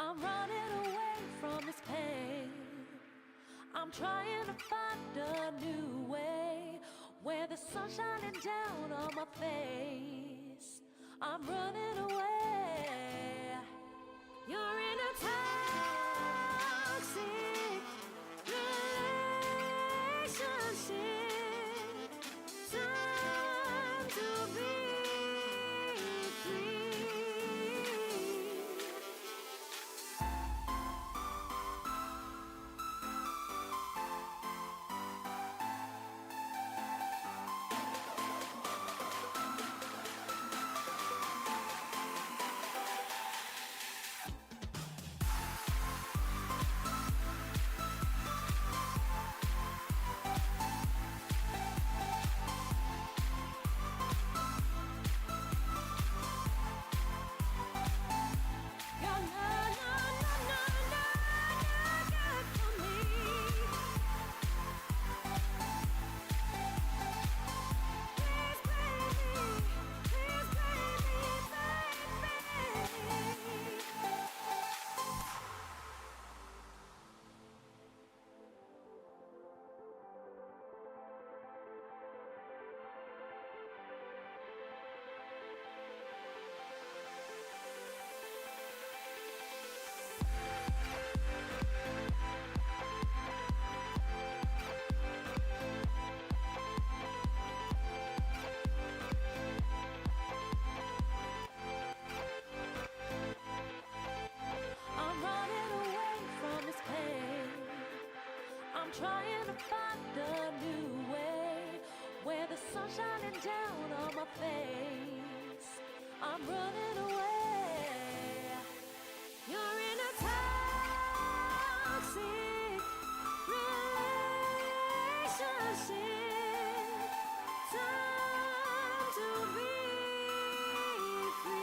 I'm running away from this pain. I'm trying to find a new way where the sun's shining down on my face. I'm running away. You're in a toxic relationship. Time to be free. I'm running away from this pain. I'm trying to find a new way where the sun's shining down on my face. I'm running away. You're in a toxic relationship. Time to be free.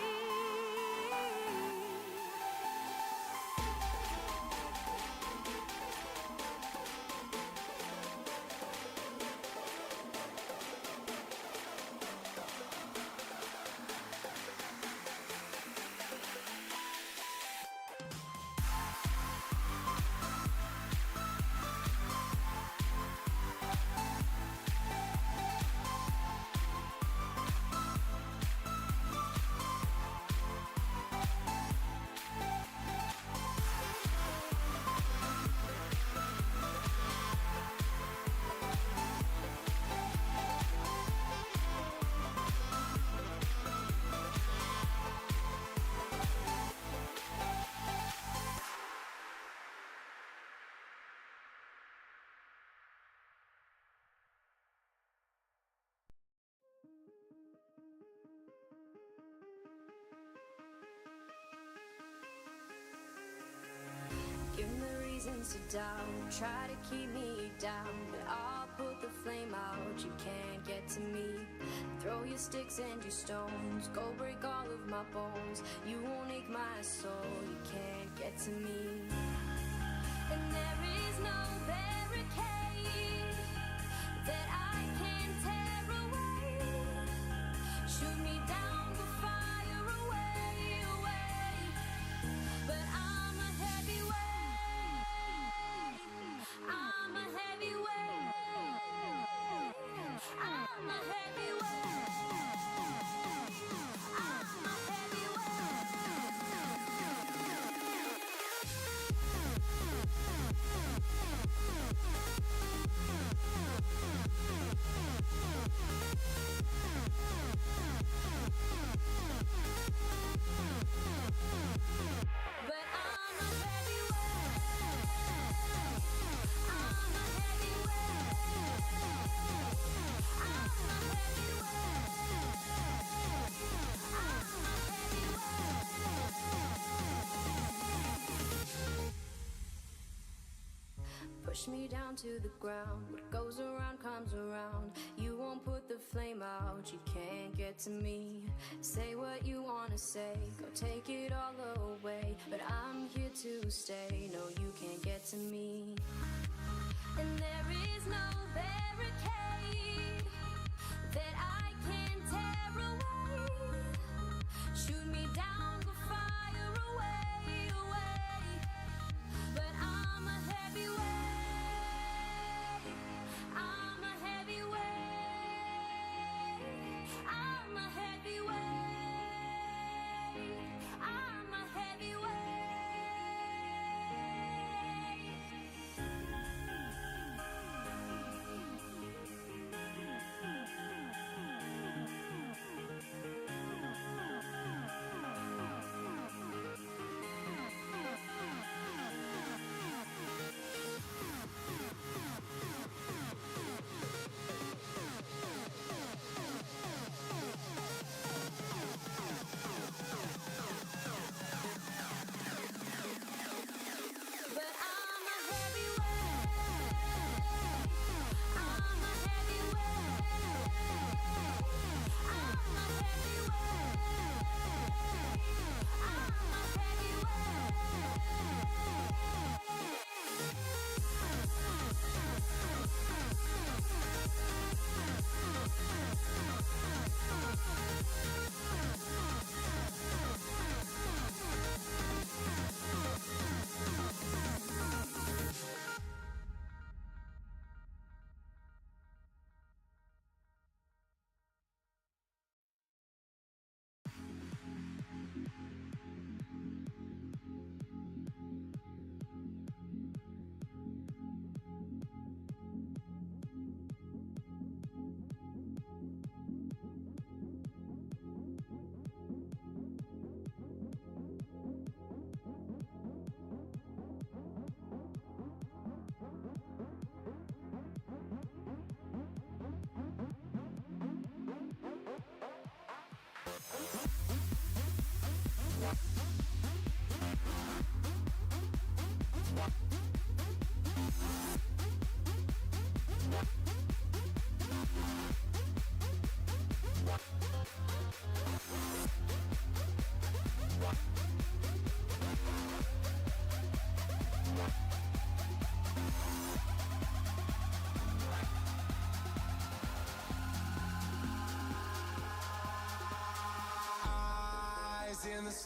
Give me reasons to doubt, try to keep me down, but I'll put the flame out, you can't get to me. Throw your sticks and your stones, go break all of my bones, you won't ache my soul, you can't get to me. And there is no barricade that I can tear away. Shoot me down, but fire away, away. But I'm a heavyweight. I'm a heavyweight. I'm a heavyweight. I'm a But I'm a heavyweight. I'm a heavyweight. I'm a heavyweight. I'm a heavyweight. Push me down to the ground. What goes around comes around. You won't put the flame out. You can't get to me. Say what you wanna say. Go take it all away. But I'm here to stay. No, you can't get to me. And there is no barricade that I can tear away. Shoot me down, but fire away, away.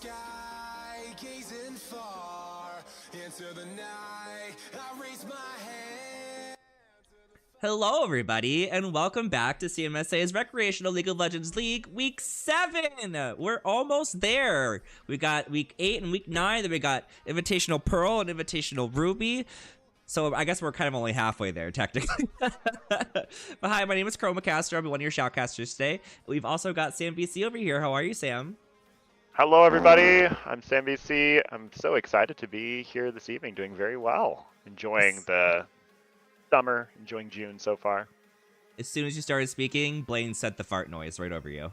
sky, gazing far into the night. I raise my hand. Hello, everybody, and welcome back to CMSA's Recreational League of Legends League Week 7. We're almost there. We got Week 8 and Week 9, then we got Invitational Pearl and Invitational Ruby. So I guess we're kind of only halfway there, technically. But hi, my name is Chromacaster. I'll be one of your shoutcasters today. We've also got Sam BC over here. How are you, Sam? Hello, everybody. I'm Sam BC. I'm so excited to be here this evening, doing very well. Enjoying the summer, enjoying June so far. As soon as you started speaking, Blaine sent the fart noise right over you.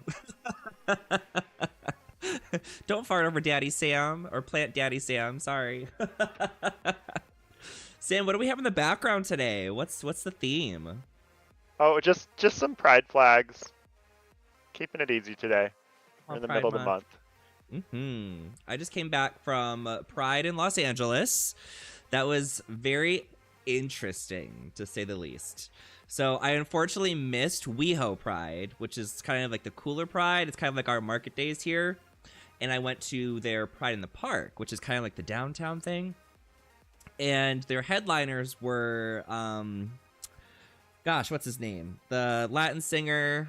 Don't fart over Daddy Sam, or plant Daddy Sam, sorry. Sam, what do we have in the background today? What's the theme? Oh, just some pride flags. Keeping it easy today. We're in the middle of the month. I just came back from Pride in Los Angeles. That was very interesting, to say the least. So I unfortunately missed WeHo Pride, which is kind of like the cooler Pride. It's kind of like our market days here. And I went to their Pride in the Park, which is kind of like the downtown thing. And their headliners were, gosh, what's his name? The Latin singer.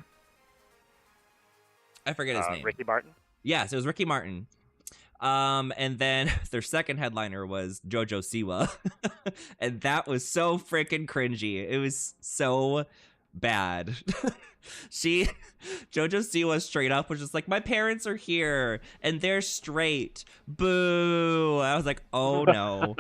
I forget his name. Ricky Martin? Yes, it was Ricky Martin. And then their second headliner was JoJo Siwa. And that was so freaking cringy. It was so bad. JoJo Siwa straight up was just like, my parents are here and they're straight. Boo. I was like, oh no.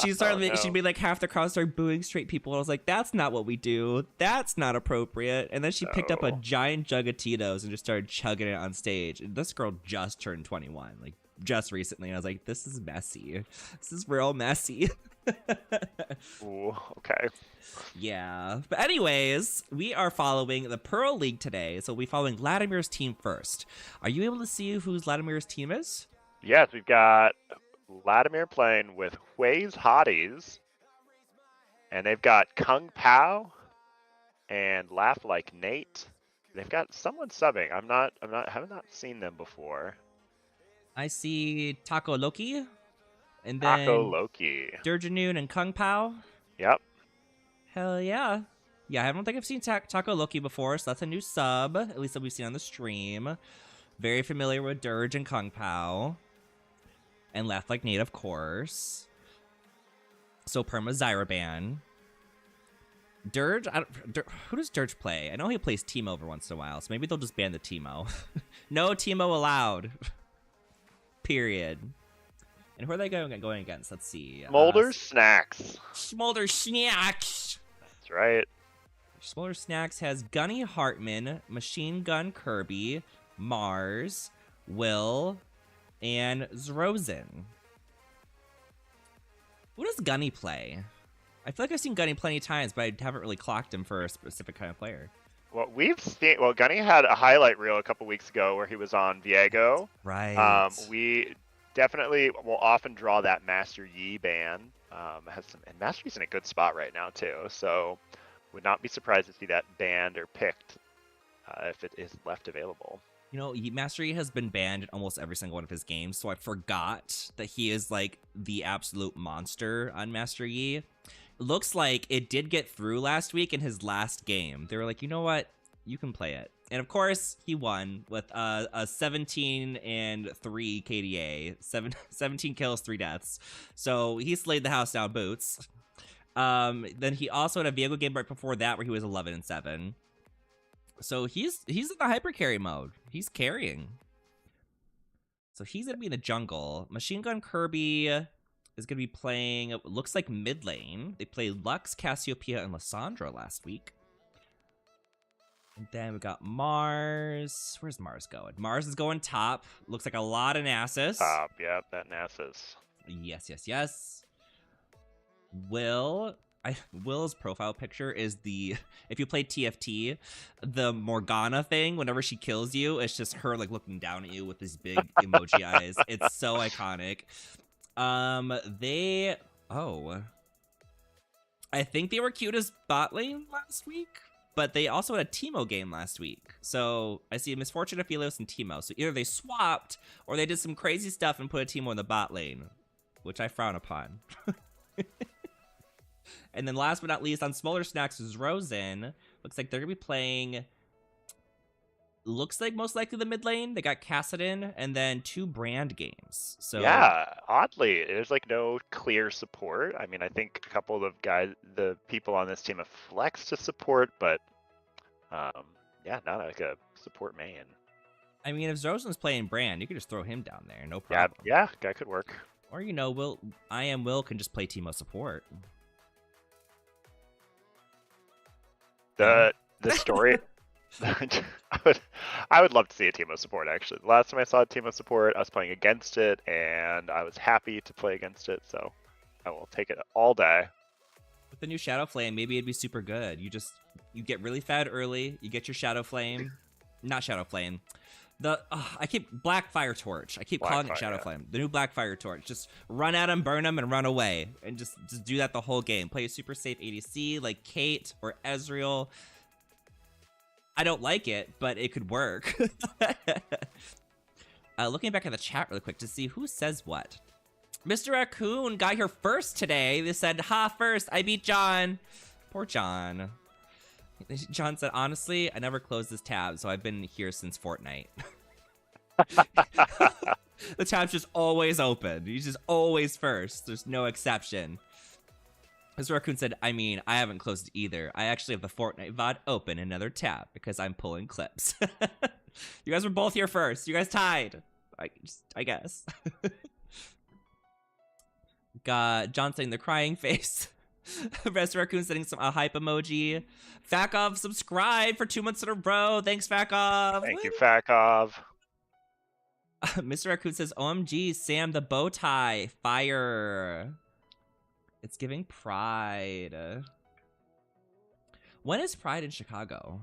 She'd be like, half the crowd started booing straight people. And I was like, that's not what we do. That's not appropriate. And then she picked up a giant jug of Tito's and just started chugging it on stage. And this girl just turned 21, like just recently. And I was like, this is messy. This is real messy. Ooh, okay. Yeah. But anyways, we are following the Pearl League today. So we'll be following Vladimir's team first. Are you able to see whose Vladimir's team is? Yes, we've got Vladimir playing with Hui's Hotties. And they've got Kung Pao and Laugh Like Nate. They've got someone subbing. I have not seen them before. I see Taco Loki. And then Taco Loki. Durjanoon and Kung Pao. Yep. Hell yeah. Yeah, I don't think I've seen Taco Loki before, so that's a new sub, at least that we've seen on the stream. Very familiar with Durge and Kung Pao. And Laugh Like Nate, of course. So Perma Zyraban. Durge, who does Durge play? I know he plays Teemo every once in a while, so maybe they'll just ban the Teemo. No Teemo allowed. Period. And who are they going against? Let's see. Smolder Snacks. Smolder Snacks. That's right. Smolder Snacks has Gunny Hartman, Machine Gun Kirby, Mars, Will, and Zrozen. Who does Gunny play? I feel like I've seen Gunny plenty of times, but I haven't really clocked him for a specific kind of player. Well, Gunny had a highlight reel a couple weeks ago where he was on Viego. Right. We definitely will often draw that Master Yi ban. And Master Yi's in a good spot right now too, so would not be surprised to see that banned or picked if it is left available. You know, Master Yi has been banned in almost every single one of his games, so I forgot that he is like the absolute monster on Master Yi. Looks like it did get through last week in his last game. They were like, you know what? You can play it. And of course, he won with a 17-3 KDA, 17 kills, 3 deaths. So he slayed the house down boots. Then he also had a Viego game right before that where he was 11-7. So he's in the hyper carry mode. He's carrying. So he's gonna be in the jungle. Machine Gun Kirby is gonna be playing, looks like mid lane. They played Lux, Cassiopeia, and Lissandra last week. And then we got Mars. Where's Mars going? Mars is going top. Looks like a lot of Nasus. Top, yep, that Nasus. Yes. Will's profile picture is if you play TFT, the Morgana thing, whenever she kills you, it's just her like looking down at you with these big emoji eyes. It's so iconic. I think they were cute as bot lane last week. But they also had a Teemo game last week. So I see Misfortune, Aphelios, and Teemo. So either they swapped or they did some crazy stuff and put a Teemo in the bot lane, which I frown upon. And then last but not least, on Smaller Snacks is Rosen. Looks like they're going to be playing, looks like most likely the mid lane. They got Kassadin and then 2 brand games. So yeah, oddly, there's like no clear support. I mean, I think a couple of the people on this team have flexed to support, but yeah, not like a support main. I mean, if Rosen's playing brand, you could just throw him down there, no Yeah, problem. yeah, that could work. Or, you know, Will can just play Teemo support. The story. I would love to see a Teemo support, actually. The last time I saw a Teemo support, I was playing against it, and I was happy to play against it, so I will take it all day. With the new Shadow Flame, maybe it'd be super good. You get really fed early, you get your Shadow Flame. Not Shadow Flame. I keep Blackfire Torch. I keep calling it Shadow Flame. The new Blackfire Torch. Just run at them, burn them, and run away. And just do that the whole game. Play a super safe ADC like Kate or Ezreal. I don't like it, but it could work. Looking back at the chat really quick to see who says what. Mr. Raccoon got here first today. They said, ha, first, I beat John. Poor John. John said, honestly, I never closed this tab, so I've been here since Fortnite. The tab's just always open. He's just always first. There's no exception. Mr. Raccoon said, I mean, I haven't closed it either. I actually have the Fortnite VOD open in another tab because I'm pulling clips. You guys were both here first. You guys tied. I guess. Got John saying the crying face. Rest Raccoon sending a hype emoji. Fakov subscribe for 2 months in a row. Thanks, Fakov. Thank you, Fakov. Mr. Raccoon says, OMG, Sam, the bow tie. Fire. It's giving Pride. When is Pride in Chicago?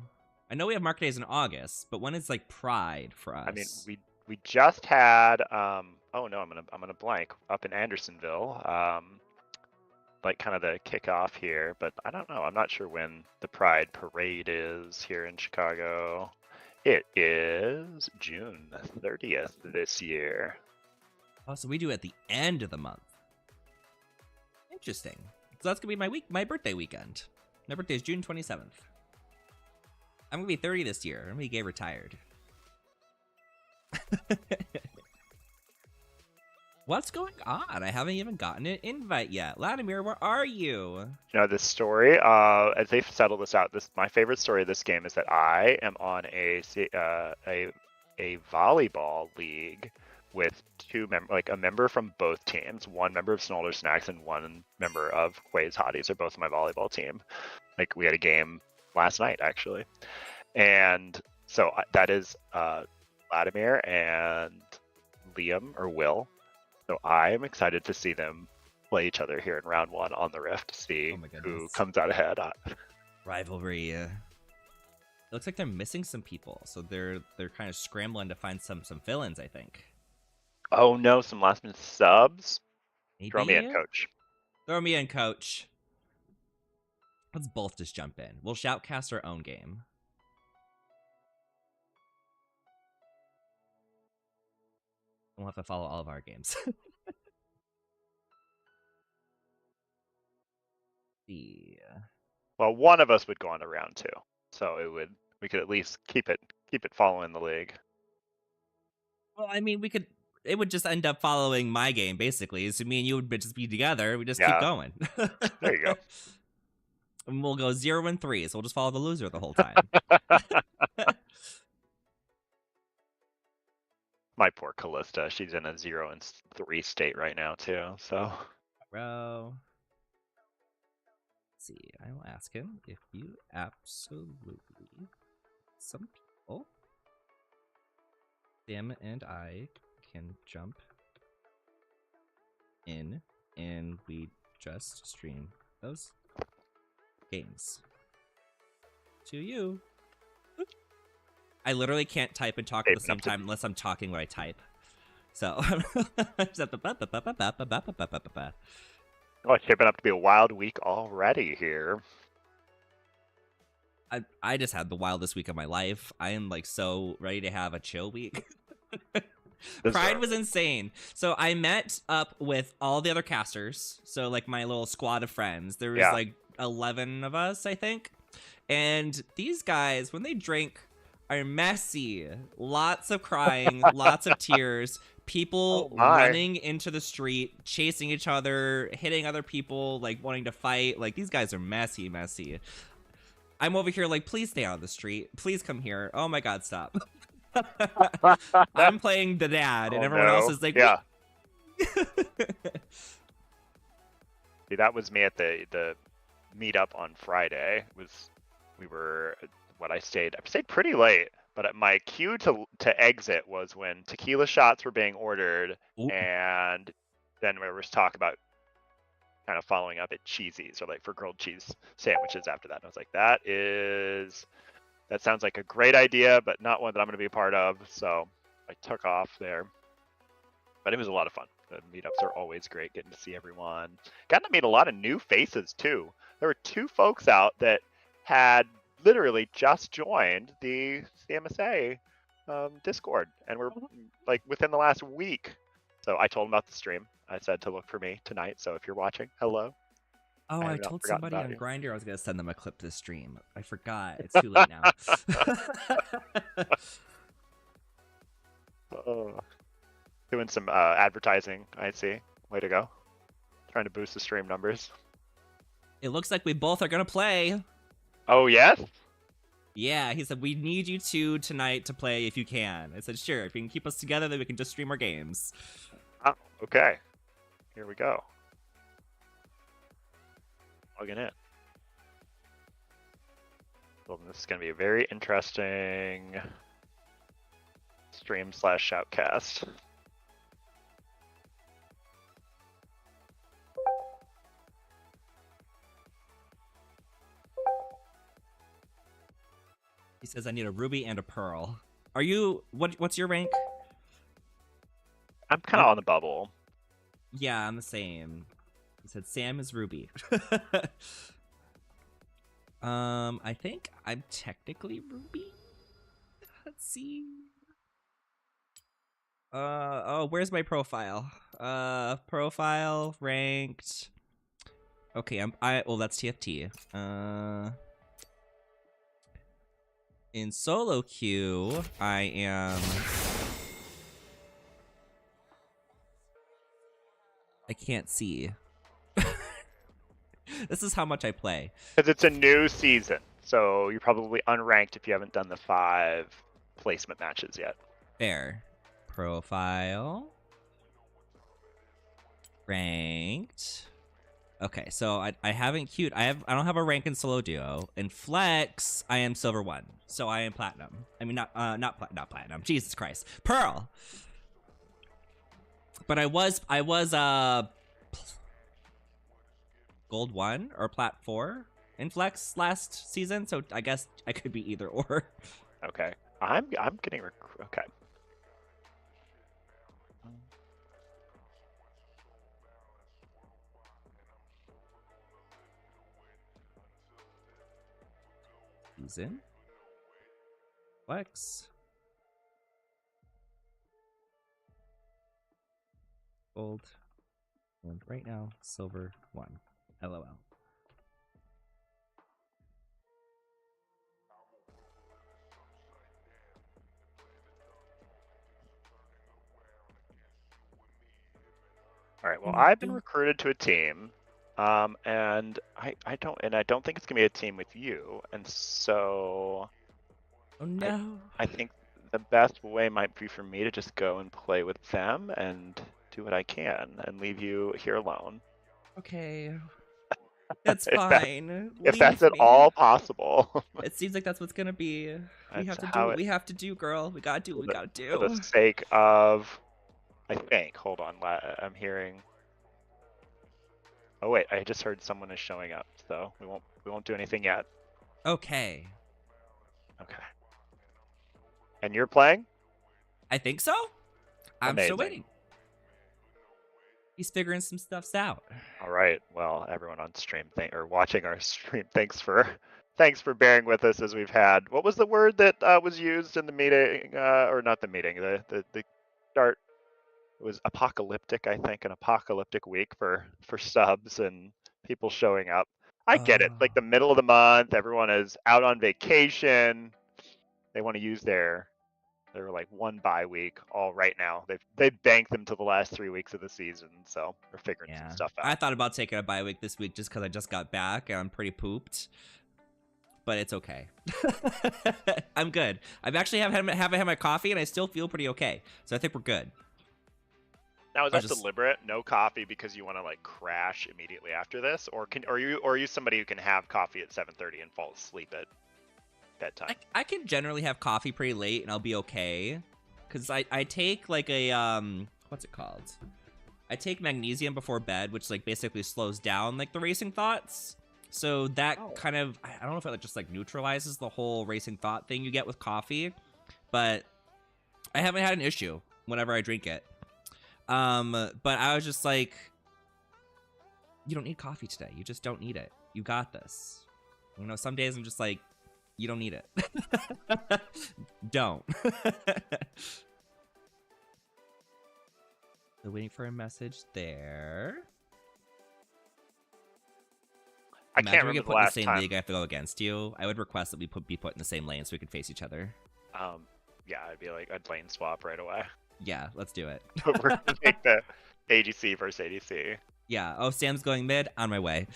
I know we have Market Days in August, but when is like Pride for us? I mean, we just had oh no, I'm gonna blank up in Andersonville. Like kind of the kickoff here, but I don't know. I'm not sure when the Pride Parade is here in Chicago. It is June 30th this year. Oh, so we do it at the end of the month. Interesting. So that's gonna be my birthday weekend. My birthday is June 27th. I'm gonna be 30 this year. I'm gonna be gay retired. What's going on? I haven't even gotten an invite yet. Vladimir, where are you? You know, this story, as they settle this out, my favorite story of this game is that I am on a volleyball league with a member from both teams, one member of Smolder Snacks and one member of Quay's Hotties. They're both on my volleyball team. Like, we had a game last night, actually. And so that is Vladimir and Liam, or Will. So I am excited to see them play each other here in round 1 on the Rift to see who comes out ahead. Rivalry. It looks like they're missing some people, so they're kind of scrambling to find some fill-ins, I think. Oh no, some last-minute subs? Maybe? Throw me in, coach. Throw me in, coach. Let's both just jump in. We'll shoutcast our own game. We'll have to follow all of our games. Well, one of us would go on to round 2, so we could at least keep it following the league. Well, I mean, it would just end up following my game, basically. So me and you would just be together. We just keep going. There you go. And we'll go 0-3, so we'll just follow the loser the whole time. My poor Callista, she's in a 0-3 state right now too. So, bro, let's see, I will ask him if you absolutely some people, Sam and I can jump in and we just stream those games to you. I literally can't type and talk at the same time unless I'm talking when I type. So, oh, it's shaping up to be a wild week already here. I just had the wildest week of my life. I am like so ready to have a chill week. Pride was insane. So I met up with all the other casters. So like my little squad of friends. There was like 11 of us, I think. And these guys, when they drink, are messy. Lots of crying, lots of tears. People running into the street, chasing each other, hitting other people, like wanting to fight. Like these guys are messy. I'm over here like, please stay out of the street. Please come here. Oh my God, stop. I'm playing the dad, and everyone else is like, yeah. See, that was me at the meetup on Friday. I stayed pretty late, but my cue to exit was when tequila shots were being ordered, and then there was talk about kind of following up at Cheesy's or like for grilled cheese sandwiches after that. And I was like, that sounds like a great idea, but not one that I'm going to be a part of. So I took off there, but it was a lot of fun. The meetups are always great, getting to see everyone. Got to meet a lot of new faces too. There were 2 folks out that had literally just joined the CMSA Discord and were like within the last week. So I told them about the stream. I said to look for me tonight. So if you're watching, hello. Oh, I told somebody on Grindr I was going to send them a clip to the stream. I forgot. It's too late now. Doing some advertising, I see. Way to go. Trying to boost the stream numbers. It looks like we both are going to play. Oh, yes? Yeah, he said, we need you 2 tonight to play if you can. I said, sure. If you can keep us together, then we can just stream our games. Oh, okay. Here we go. Logging in. Well, this is going to be a very interesting stream/shoutcast. He says, I need a ruby and a pearl. Are you, what's your rank? I'm kind of on the bubble. Yeah, I'm the same. He said Sam is ruby. I think I'm technically ruby. Let's see. Where's my profile? Profile ranked. Okay, well that's TFT. In solo queue, I am. I can't see. This is how much I play. Because it's a new season, so you're probably unranked if you haven't done the 5 placement matches yet. Fair. Profile. Ranked. Okay, so I haven't queued. I don't have a rank in solo duo. In flex, I am silver 1, so I am platinum. I mean not platinum. Jesus Christ, pearl. But I was gold 1 or plat 4 in flex last season, so I guess I could be either or. Okay, I'm getting okay. Season flex gold and right now silver 1. LOL. All right. Well, I've been recruited to a team, and I don't think it's gonna be a team with you, and so. Oh no. I think the best way might be for me to just go and play with them and do what I can and leave you here alone. Okay. That's fine. If that's at all possible. It seems like that's what's gonna be. We have to That's do how what we have to do, girl. We gotta do what we gotta do. For the sake of, I think. Hold on, I'm hearing. Oh wait, I just heard someone is showing up, so we won't do anything yet. Okay. Okay. And you're playing? I think so. I'm Amazing. still waiting. He's figuring some stuffs out. All right. Well, everyone on stream, or watching our stream, thanks for thanks for bearing with us as we've had. What was the word that was used in the meeting, or not the meeting? The start. It was apocalyptic, I think, an apocalyptic week for subs and people showing up. I get it. Like the middle of the month, everyone is out on vacation. They want to use their like one bye week all right now. They've banked them to the last 3 weeks of the season, so they're figuring some stuff out. I thought about taking a bye week this week just because I just got back and I'm pretty pooped. But it's okay. I'm good. I've actually haven't had my coffee and I still feel pretty okay. So I think we're good. Now is that deliberate? No coffee because you want to like crash immediately after this, or are you somebody who can have coffee at 7:30 and fall asleep at bedtime? I can generally have coffee pretty late and I'll be okay, because I take like a what's it called? I take magnesium before bed, which like basically slows down like the racing thoughts. So that kind of, I don't know if it just like neutralizes the whole racing thought thing you get with coffee, but I haven't had an issue whenever I drink it. But I was just like, you don't need coffee today. You just don't need it. You got this. You know, some days I'm just like, you don't need it. Don't. So waiting for a message there. I can't remember the last time. time. League I have to go against you. I would request that we be put in the same lane so we could face each other. Yeah, I'd lane swap right away. Yeah, let's do it. We're gonna make the ADC versus ADC. Yeah. Oh, Sam's going mid. On my way.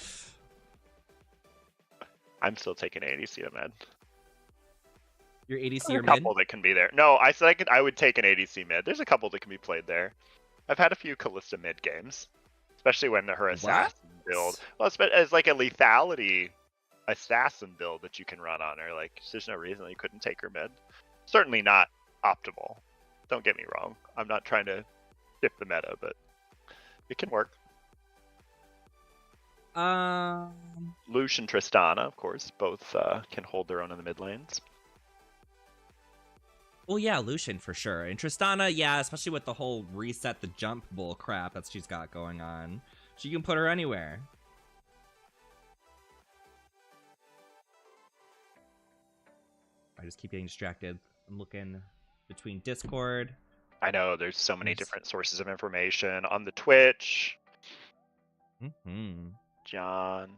I'm still taking ADC to mid. Your ADC There's or a mid? couple that can be there. No, I said I would take an ADC mid. There's a couple that can be played there. I've had a few Kalista mid games, especially when her assassin build. Well, as like a lethality assassin build that you can run on her. Like, there's no reason that you couldn't take her mid. Certainly not optimal. Don't get me wrong. I'm not trying to shift the meta, but it can work. Lush and Tristana, of course, both can hold their own in the mid lanes. Well, yeah, Lucian for sure. And Tristana, yeah, especially with the whole reset the jump bull crap that she's got going on. She can put her anywhere. I just keep getting distracted. I'm looking between Discord. I know, there's so many different sources of information on the Twitch. John.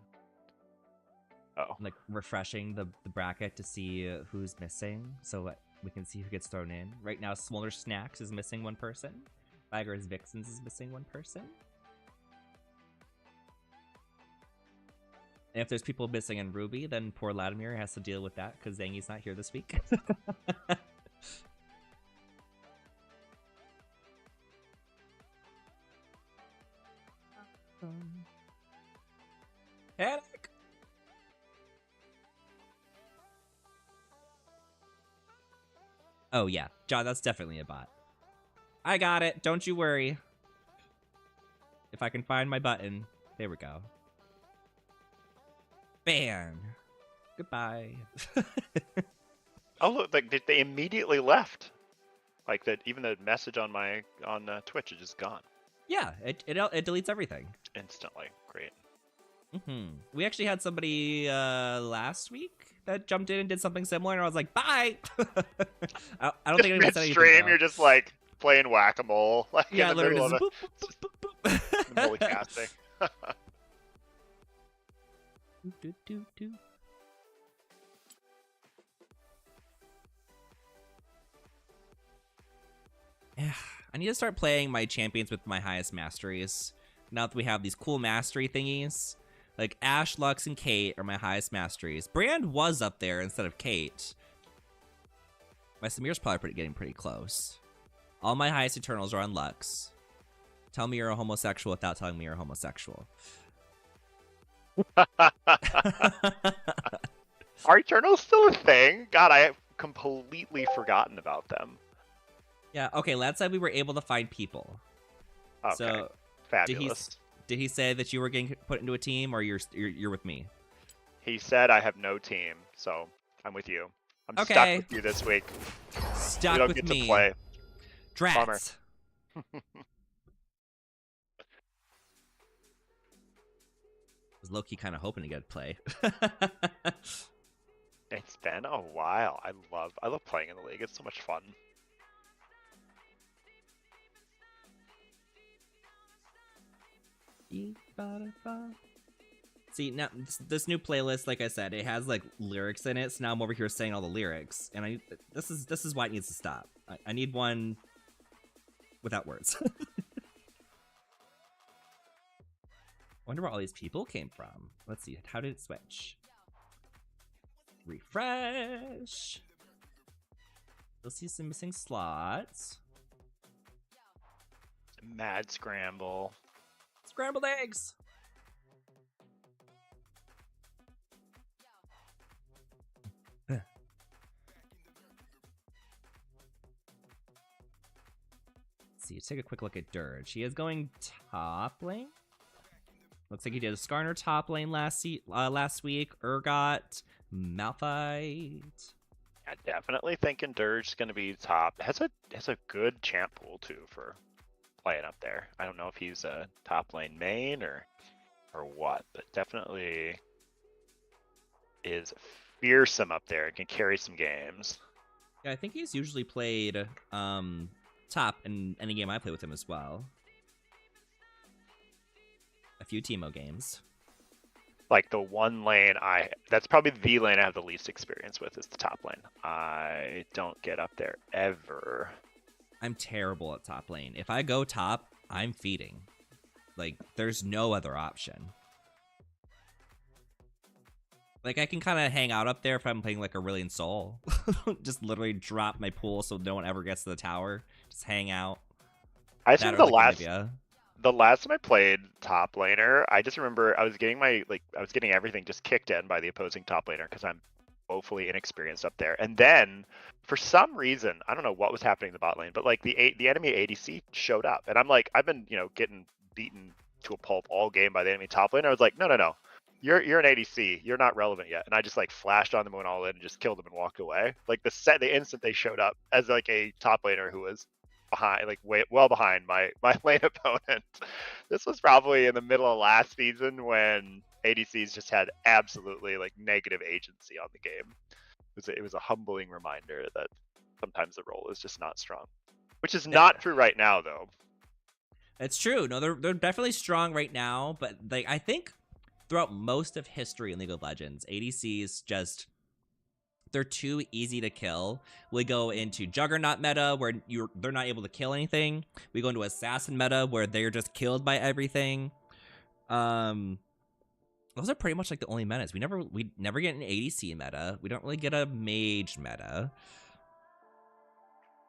Oh. Like refreshing the bracket to see who's missing, so we can see who gets thrown in. Right now, Smaller Snacks is missing one person. Bagger's Vixens is missing one person. And if there's people missing in Ruby, then poor Latimer has to deal with that because Zangi's not here this week. Panic! Oh yeah, John, that's definitely a bot. I got it, don't you worry. If I can find my button. There we go. Ban. Goodbye. Oh look, like they immediately left. Like that, even the message on Twitch is just gone. Yeah, it deletes everything Instantly. Great. We actually had somebody last week that jumped in and did something similar, and I was like, bye! I don't think anyone said anything. Stream, you're just like playing whack-a-mole, like yeah, in the middle of boop, it. boop, boop, boop. In the middle of casting. Yeah, I need to start playing my champions with my highest masteries. Now that we have these cool mastery thingies. Like Ashe, Lux, and Kate are my highest masteries. Brand was up there instead of Kate. My Samir's probably getting pretty close. All my highest Eternals are on Lux. Tell me you're a homosexual without telling me you're a homosexual. Are Eternals still a thing? God, I have completely forgotten about them. Yeah, okay, last time we were able to find people. Okay, so fabulous. Did he say that you were getting put into a team, or you're with me? He said I have no team, so I'm with you. I'm Okay. stuck with you this week. Stuck we don't with get me. to play. Drats. Was low-key kind of hoping to get play. It's been a while. I love playing in the league. It's so much fun. See, now this new playlist, like I said, it has like lyrics in it. So now I'm over here saying all the lyrics, and this is why it needs to stop. I need one without words. Wonder where all these people came from. Let's see, how did it switch? Refresh. You'll see some missing slots. Mad scramble. Scrambled eggs. See, take a quick look at Dirge. He is going top lane. Looks like he did a Skarner top lane last week. Urgot, Malphite. I definitely thinking Dirge's gonna be top. Has a good champ pool too for playing up there. I don't know if he's a top lane main or what, but definitely is fearsome up there and can carry some games. Yeah, I think he's usually played top in any game I play with him as well. A few Teemo games. Like the one lane that's probably the lane I have the least experience with is the top lane. I don't get up there ever. I'm terrible at top lane. If I go top, I'm feeding. Like, there's no other option. Like, I can kind of hang out up there if I'm playing like Aurelion Sol. Just literally drop my pool so no one ever gets to the tower. Just hang out. I think the last time I played top laner, I just remember I was getting everything just kicked in by the opposing top laner because I'm woefully inexperienced up there. And then for some reason, I don't know what was happening in the bot lane, but like the enemy ADC showed up, and I'm like, I've been getting beaten to a pulp all game by the enemy top lane. I was like, no. You're an ADC. You're not relevant yet. And I just like flashed on them, went all in, and just killed them and walked away. Like the instant they showed up as like a top laner who was behind, like well behind my lane opponent. This was probably in the middle of last season when ADCs just had absolutely like negative agency on the game. It was a humbling reminder that sometimes the role is just not strong, which is not true right now though. It's true. No, they're definitely strong right now, but like I think throughout most of history in League of Legends, ADCs just, they're too easy to kill. We go into Juggernaut meta where they're not able to kill anything. We go into Assassin meta where they're just killed by everything. Those are pretty much like the only metas. We never get an ADC meta. We don't really get a mage meta.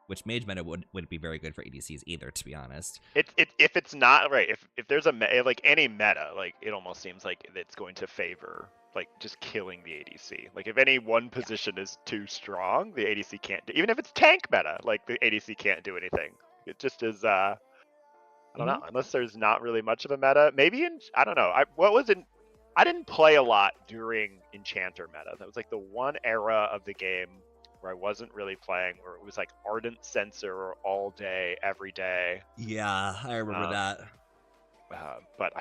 Which mage meta wouldn't be very good for ADCs either, to be honest. If it's not right, if there's like any meta, like it almost seems like it's going to favor like just killing the ADC. Like if any one position is too strong, the ADC can't do, even if it's tank meta, like the ADC can't do anything. It just is I don't know, unless there's not really much of a meta. Maybe I don't know. I didn't play a lot during Enchanter meta. That was like the one era of the game where I wasn't really playing, where it was like Ardent Sensor all day, every day. Yeah, I remember that. But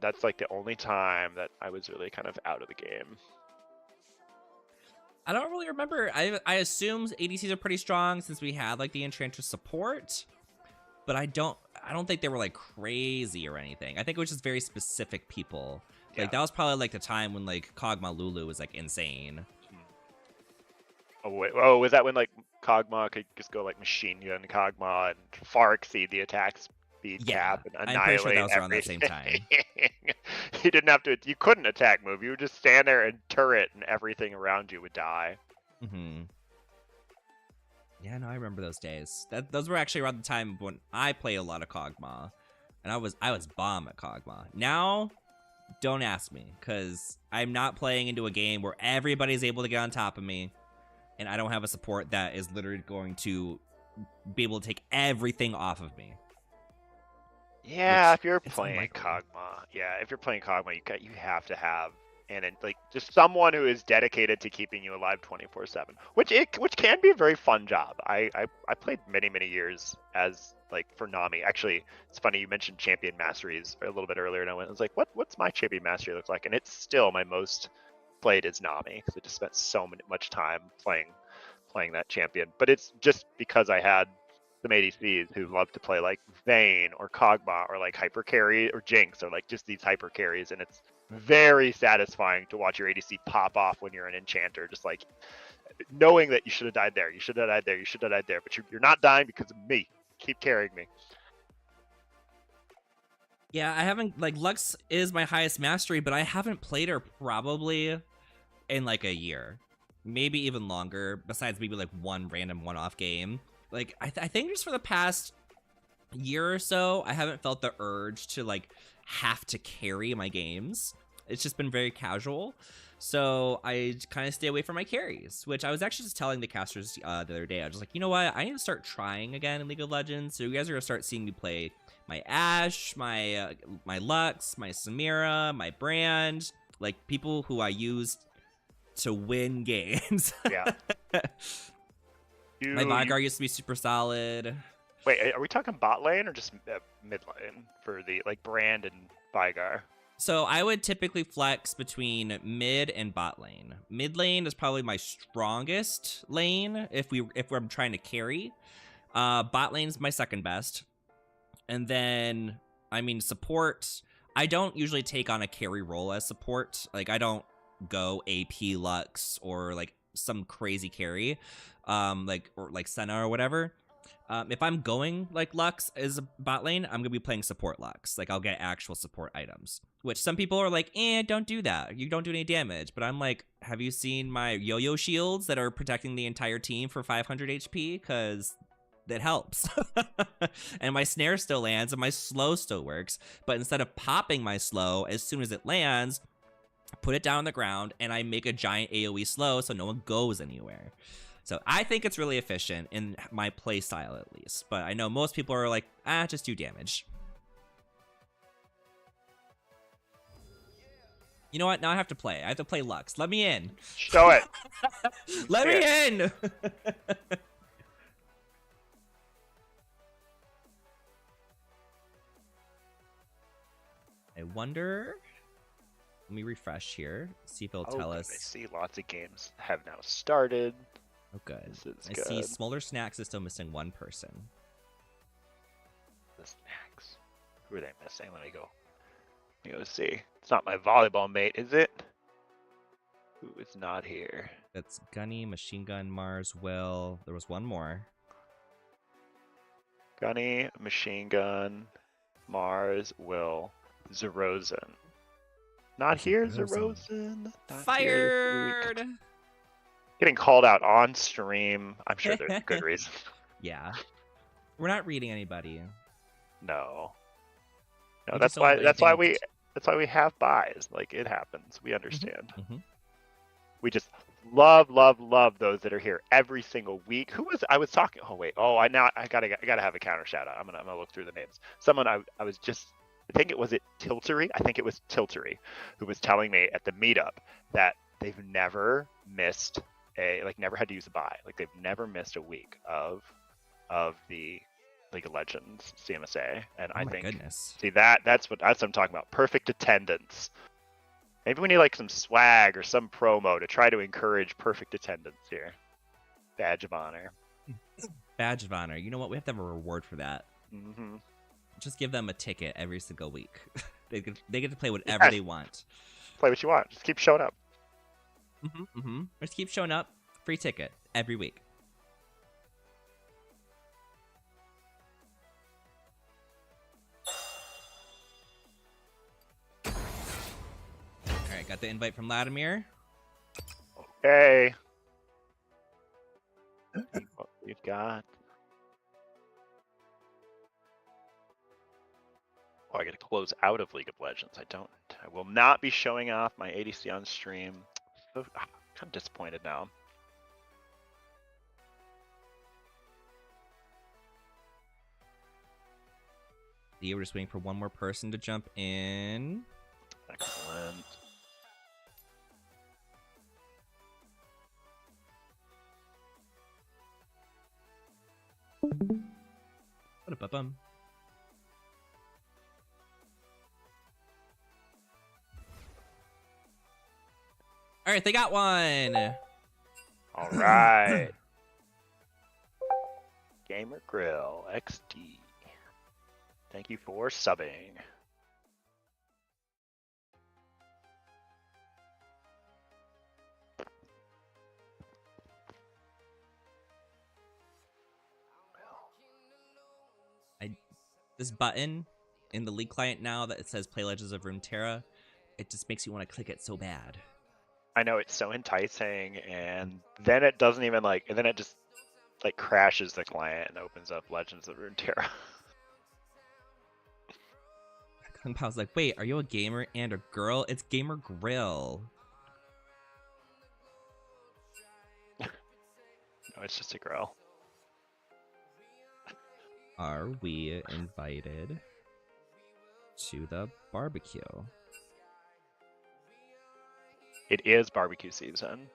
that's like the only time that I was really kind of out of the game. I don't really remember. I assume ADCs are pretty strong since we had like the Enchantress support, but I don't think they were like crazy or anything. I think it was just very specific people. Like that was probably like the time when like Kog'Maw Lulu was like insane. Oh, was that when like Kog'Maw could just go like machine gun Kog'Maw and far exceed the attack speed cap and annihilate I'm pretty sure that was everything? around that same time. You didn't have to. You couldn't attack move. You would just stand there and turret, and everything around you would die. Mm-hmm. Yeah, no, I remember those days. Those were actually around the time when I played a lot of Kog'Maw, and I was bomb at Kog'Maw. Now, don't ask me, because I'm not playing into a game where everybody's able to get on top of me. And I don't have a support that is literally going to be able to take everything off of me. Yeah, if you're playing Kog'Maw, you have to have like just someone who is dedicated to keeping you alive 24/7, which can be a very fun job. I played many years as like for Nami. Actually, it's funny you mentioned champion masteries a little bit earlier, and I was like, what's my champion mastery look like? And it's still my most played is Nami because I just spent so much time playing that champion. But it's just because I had some ADCs who love to play like Vayne or Kog'Maw or like hyper carry or Jinx or like just these hyper carries, and it's very satisfying to watch your ADC pop off when you're an enchanter, just like knowing that you should have died there, you should have died there, you should have died there, but you're not dying because of me. Keep carrying me. Yeah, I haven't, like, Lux is my highest mastery, but I haven't played her probably in like a year, maybe even longer, besides maybe like one random one-off game. Like, I think just for the past year or so, I haven't felt the urge to like have to carry my games. It's just been very casual. So I kind of stay away from my carries, which I was actually just telling the casters the other day. I was just like, you know what? I need to start trying again in League of Legends. So you guys are going to start seeing me play my Ashe, my Lux, my Samira, my Brand, like people who I used to win games. Yeah. My Vigar used to be super solid. Wait, are we talking bot lane or just mid lane for the like Brand and Vigar? So I would typically flex between mid and bot lane. Mid lane is probably my strongest lane if I'm trying to carry. Bot lane is my second best. And then, I mean, support, I don't usually take on a carry role as support. Like, I don't go AP Lux or like some crazy carry, or Senna or whatever. If I'm going like Lux as a bot lane, I'm gonna be playing support Lux. Like, I'll get actual support items, which some people are like, don't do that. You don't do any damage. But I'm like, have you seen my yo-yo shields that are protecting the entire team for 500 HP? Because that helps. And my snare still lands and my slow still works. But instead of popping my slow as soon as it lands, put it down on the ground and I make a giant AoE slow so no one goes anywhere. So I think it's really efficient in my play style, at least. But I know most people are like, just do damage. You know what? Now I have to play. I have to play Lux. Let me in. Show it. Let me in. I wonder. Let me refresh here. See if it'll tell us. I see lots of games have now started. Oh, good. This is I good. see Smolder Snacks is still missing one person. The Snacks. Who are they missing? Let me go see. It's not my volleyball mate, is it? Who is not here? That's Gunny, Machine Gun, Mars, Will. There was one more. Gunny, Machine Gun, Mars, Will, Zerozen. Not here, Zerozen. Not here this week. Fired! Getting called out on stream. I'm sure there's a good reason. Yeah. We're not reading anybody. No. We That's just don't why think- that's why we have buys. Like, it happens. We understand. Mm-hmm. We just love those that are here every single week. I was talking? Oh wait. Oh, I gotta have a counter shout out. I'm gonna look through the names. Someone I was just, I think it was Tiltery. I think it was Tiltery who was telling me at the meetup that they've never missed never had to use a buy. Like, they've never missed a week of the League of Legends CMSA. And I think, goodness. see, that's what I'm talking about. Perfect attendance. Maybe we need like some swag or some promo to try to encourage perfect attendance here. Badge of honor. Badge of honor. You know what? We have to have a reward for that. Mm-hmm. Just give them a ticket every single week. They get to play whatever they want. Play what you want. Just keep showing up. Just keep showing up. Free ticket every week. All right, got the invite from Vladimir. Okay. What we've got. Oh, I gotta close out of League of Legends. I will not be showing off my ADC on stream. So, I'm kind of disappointed now. We're just waiting for one more person to jump in. Excellent. Ba-da-ba-bum. All All right, they got one. All right. Gamer Grill XD. Thank you for subbing. This button in the League client now that it says Play Legends of Runeterra, it just makes you want to click it so bad. I know it's so enticing, and then it doesn't even like, and then it just like crashes the client and opens up Legends of Runeterra. Kung Pao's like, wait, are you a gamer and a girl? It's Gamer Grill. No, it's just a grill. Are we invited to the barbecue? It is barbecue season.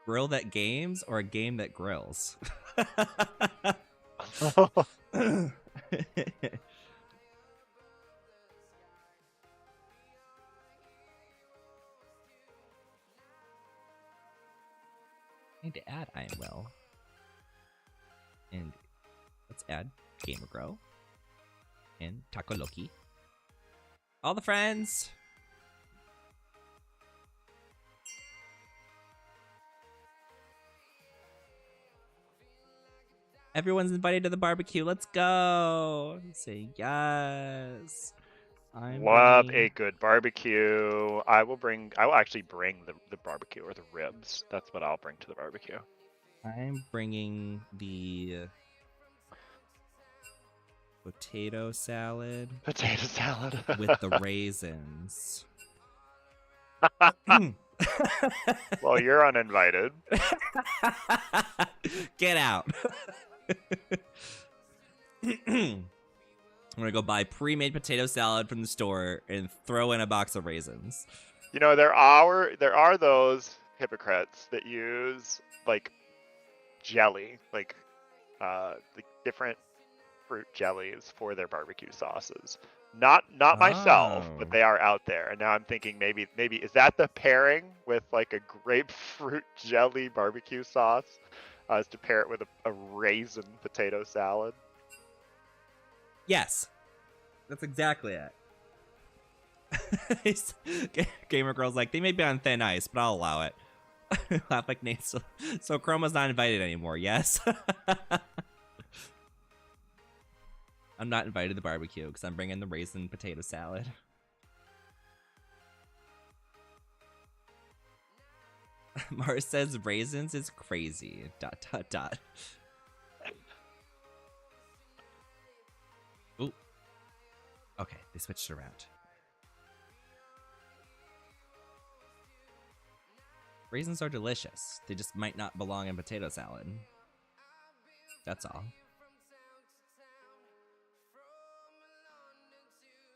Grill that games or a game that grills? Need to add I am well. And let's add Gamer Grow and Taco Loki. All the friends. Everyone's invited to the barbecue. Let's go. Say yes. Love a good barbecue. I will actually bring the barbecue or the ribs. That's what I'll bring to the barbecue. I'm bringing the potato salad. Potato salad. With the raisins. Well, you're uninvited. Get out. I'm gonna go buy pre-made potato salad from the store and throw in a box of raisins. You know, there are those hypocrites that use like jelly, like different fruit jellies for their barbecue sauces. Not myself, but they are out there. And now I'm thinking maybe is that the pairing with like a grapefruit jelly barbecue sauce, is to pair it with a raisin potato salad? Yes, that's exactly it. Gamer Girl's like, they may be on thin ice, but I'll allow it. Laugh like Nate. So Chroma's not invited anymore. Yes. I'm not invited to the barbecue because I'm bringing the raisin potato salad. Mars says raisins is crazy. ... Ooh. Okay, they switched around. Raisins are delicious. They just might not belong in potato salad. That's all.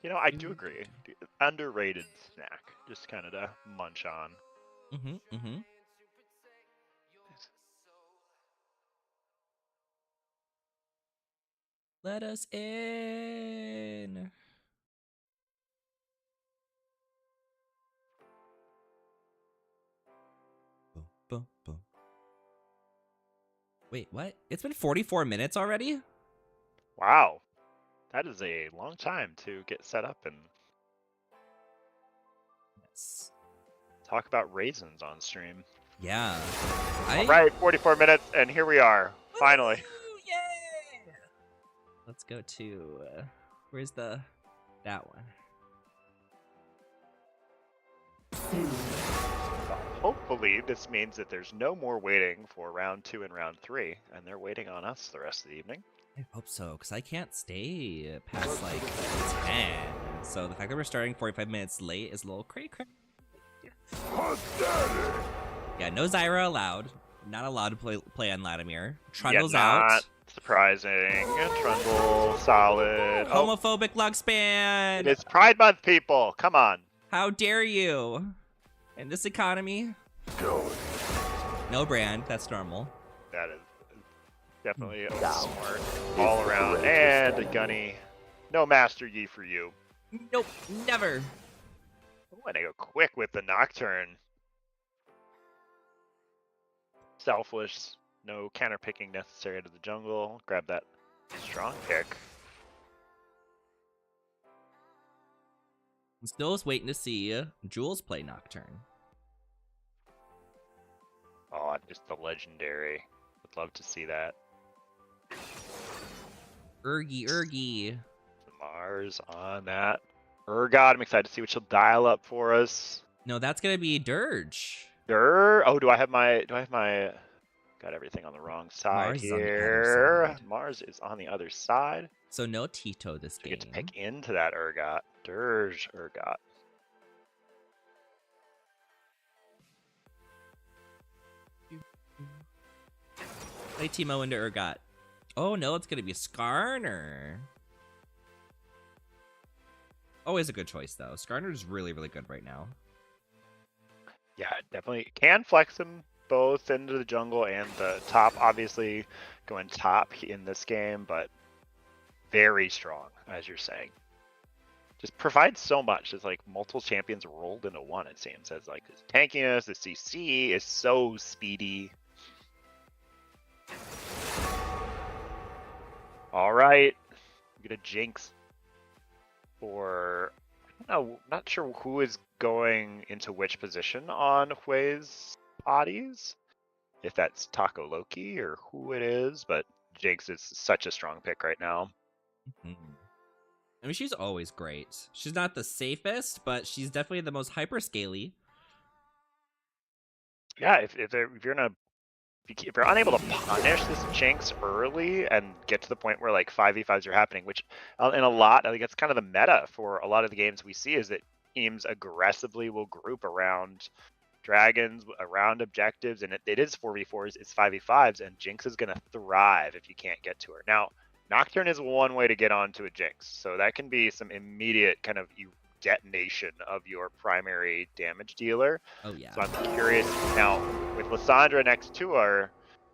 You know, I do agree. Underrated snack, just kind of to munch on. Let us in. Boom, boom, boom. Wait, what? It's been 44 minutes already? Wow. That is a long time to get set up and Yes. talk about raisins on stream. Yeah. All right, 44 minutes, and here we are, finally. Woo, yeah! Let's go to where's that one? Hopefully, this means that there's no more waiting for round 2 and round 3, and they're waiting on us the rest of the evening. I hope so, because I can't stay past like 10. So the fact that we're starting 45 minutes late is a little cray. Yeah, no Zyra allowed. Not allowed to play on Latimer. Trundle's not out. Surprising. Trundle, solid. Homophobic lug span. It's Pride Month, people. Come on. How dare you? In this economy. No brand. That's normal. That is definitely smart all around. And a Gunny. No Master Yi for you. Nope. Never. Ooh, and they go quick with the Nocturne. Selfless, no counter picking necessary to the jungle. Grab that strong pick. Still's waiting to see Jules play Nocturne. Oh, just the legendary. Would love to see that. Urgi. Mars on that. Urgot, I'm excited to see what she'll dial up for us. No, that's gonna be Dirge. Oh, do I have my got everything on the wrong side Mars is on the other here. side. Mars is on the other side. So no Tito this So game. you get to pick into that Urgot. Dirge Urgot. Play Timo into Urgot. Oh no, it's gonna be Skarner. Always a good choice though. Skarner's really, really good right now. Yeah, definitely can flex them both into the jungle and the top. Obviously going top in this game, but very strong, as you're saying. Just provides so much. It's like multiple champions rolled into one, it seems. As like his tankiness, the CC is so speedy. All right, we get a Jinx for, I don't know, not sure who is going into which position on Hui's bodies. If that's Taco Loki or who it is, but Jinx is such a strong pick right now. I mean, she's always great. She's not the safest, but she's definitely the most hyper-scaly. Yeah, if you're unable to punish this Jinx early and get to the point where like 5v5s are happening, which in a lot, I think that's kind of the meta for a lot of the games we see, is that teams aggressively will group around dragons, around objectives, and it is 4v4s, it's 5v5s, and Jinx is going to thrive if you can't get to her. Now, Nocturne is one way to get onto a Jinx, so that can be some immediate kind of detonation of your primary damage dealer. Oh yeah. So I'm curious now, with Lissandra next to her,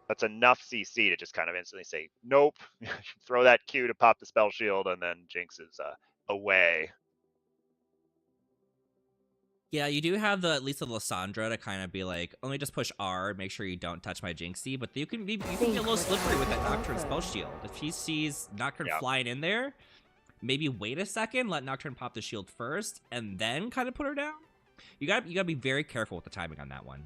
that's enough CC to just kind of instantly say, nope, throw that Q to pop the spell shield, and then Jinx is away. Yeah, you do have at least the Lissandra to kind of be like, let me just push R, make sure you don't touch my Jinxie, but you can be a little slippery with that Nocturne spell shield. If she sees Nocturne flying in there, maybe wait a second, let Nocturne pop the shield first, and then kind of put her down. You gotta be very careful with the timing on that one.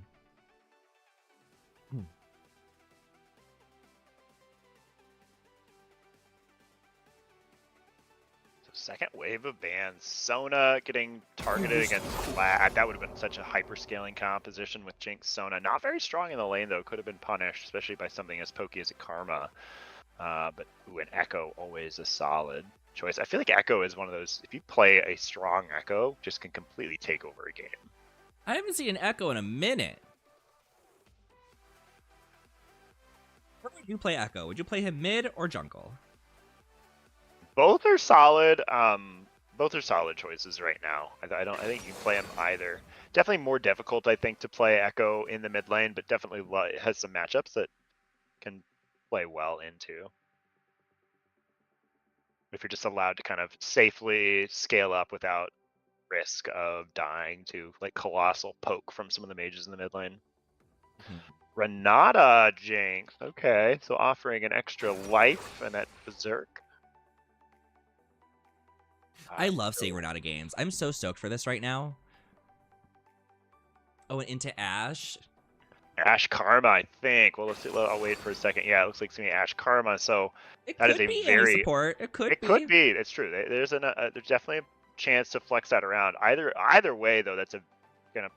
Second wave of bans. Sona getting targeted against Vlad. That would have been such a hyper-scaling composition with Jinx Sona. Not very strong in the lane, though. Could have been punished, especially by something as pokey as a Karma. But an Echo, always a solid choice. I feel like Echo is one of those, if you play a strong Echo, just can completely take over a game. I haven't seen an Echo in a minute. Where would you play Echo? Would you play him mid or jungle? Both are solid. Both are solid choices right now. I think you can play them either. Definitely more difficult, I think, to play Echo in the mid lane, but definitely has some matchups that can play well into. If you're just allowed to kind of safely scale up without risk of dying to like colossal poke from some of the mages in the mid lane. Renata Jinx. Okay, so offering an extra life and that berserk. I love seeing Renata games. I'm so stoked for this right now. Oh, and into Ashe. Ashe Karma, I think. Well, I'll wait for a second. Yeah, it looks like it's gonna be Ashe Karma. So that is a very support. It could be. It's true. There's definitely a chance to flex that around. Either way, though, that's gonna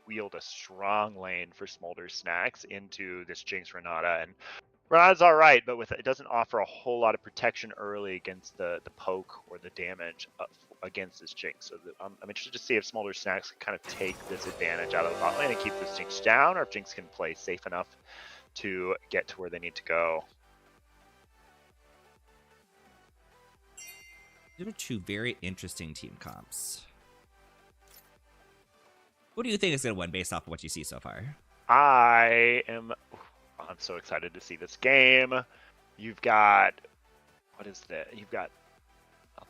wield a strong lane for Smolder Snacks into this Jinx Renata, and Renata's all right, but it doesn't offer a whole lot of protection early against the poke or the damage against this Jinx. So I'm interested to see if Smolder Snacks can kind of take this advantage out of the bot lane and keep this Jinx down, or if Jinx can play safe enough to get to where they need to go. These are two very interesting team comps. Who do you think is going to win based off of what you see so far? I'm so excited to see this game. You've got, what is that? You've got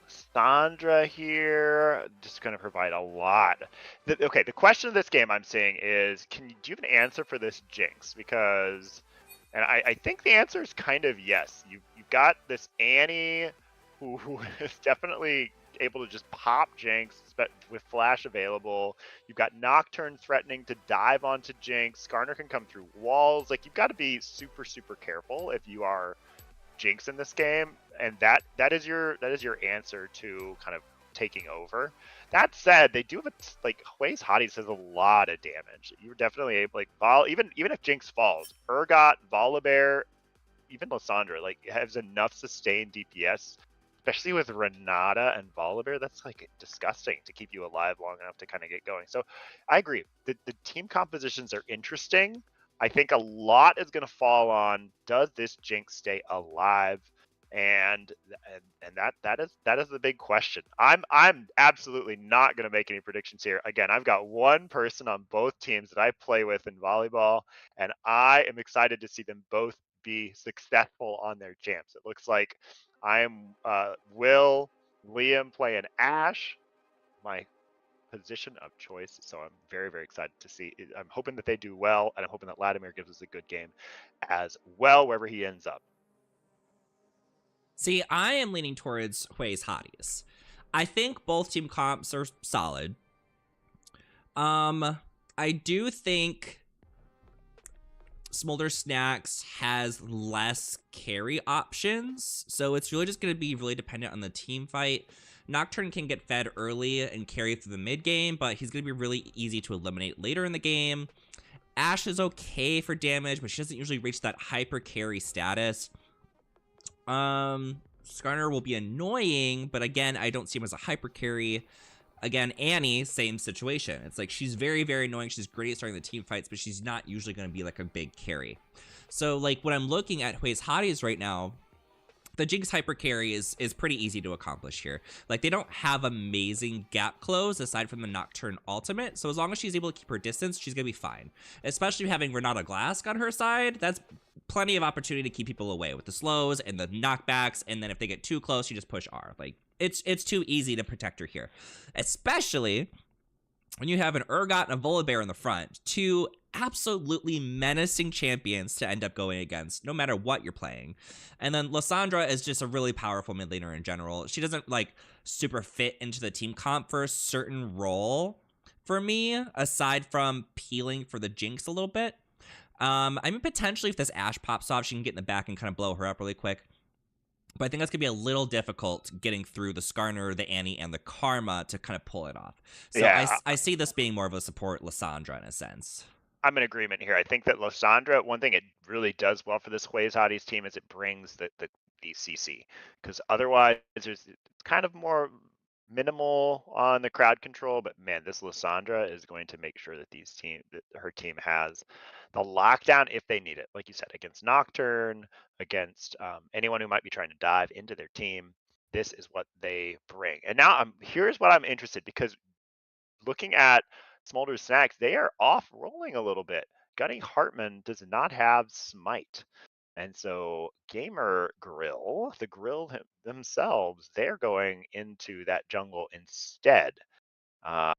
Sandra here, just going to provide a lot. Okay, the question of this game I'm seeing is, do you have an answer for this Jinx? Because, and I think the answer is kind of yes. You've got this Annie who is definitely able to just pop Jinx with Flash available. You've got Nocturne threatening to dive onto Jinx. Skarner can come through walls. Like, you've got to be super, super careful if you are Jinx in this game, and that is your answer to kind of taking over. That said, they do have like Hui's Hotties has a lot of damage. You're definitely able, like even if Jinx falls, Urgot, Volibear, even Lysandra like has enough sustained DPS, especially with Renata and Volibear. That's like disgusting to keep you alive long enough to kind of get going. So I agree. The team compositions are interesting. I think a lot is going to fall on, does this Jinx stay alive? And that is the big question. I'm absolutely not going to make any predictions here. Again, I've got one person on both teams that I play with in volleyball, and I am excited to see them both be successful on their champs. It looks like I am Will Liam playing Ash, my position of choice. So I'm very, very excited to see. I'm hoping that they do well, and I'm hoping that Vladimir gives us a good game as well, wherever he ends up. See, I am leaning towards Hui's Hotties. I think both team comps are solid. I do think Smolder Snacks has less carry options, so it's really just going to be really dependent on the team fight. Nocturne can get fed early and carry through the mid game, but he's going to be really easy to eliminate later in the game. Ashe is okay for damage, but she doesn't usually reach that hyper carry status. Skarner will be annoying, but again, I don't see him as a hyper carry. Again, Annie, same situation. It's like she's very, very annoying. She's great at starting the team fights, but she's not usually going to be like a big carry. So like when I'm looking at Hui's Hotties right now, the Jinx hyper carry is pretty easy to accomplish here. Like they don't have amazing gap close aside from the Nocturne ultimate. So as long as she's able to keep her distance, she's going to be fine. Especially having Renata Glask on her side, that's plenty of opportunity to keep people away with the slows and the knockbacks. And then if they get too close, you just push R. Like it's too easy to protect her here. Especially when you have an Urgot and a Volibear in the front, two absolutely menacing champions to end up going against, no matter what you're playing. And then Lysandra is just a really powerful mid laner in general. She doesn't like super fit into the team comp for a certain role for me, aside from peeling for the Jinx a little bit. I mean, potentially if this Ashe pops off, she can get in the back and kind of blow her up really quick. But I think that's going to be a little difficult getting through the Skarner, the Annie, and the Karma to kind of pull it off. So yeah, I see this being more of a support Lysandra in a sense. I'm in agreement here. I think that Lysandra, one thing it really does well for this Hui's Hotties team is it brings the CC. Because otherwise, it's kind of more minimal on the crowd control. But man, this Lysandra is going to make sure that her team has the lockdown if they need it. Like you said, against Nocturne, against anyone who might be trying to dive into their team. This is what they bring. And now here's what I'm interested, because looking at Smolder Snacks, they are off rolling a little bit. Gunny Hartman does not have Smite. And so Gamer Grill, the Grill themselves, they're going into that jungle instead. And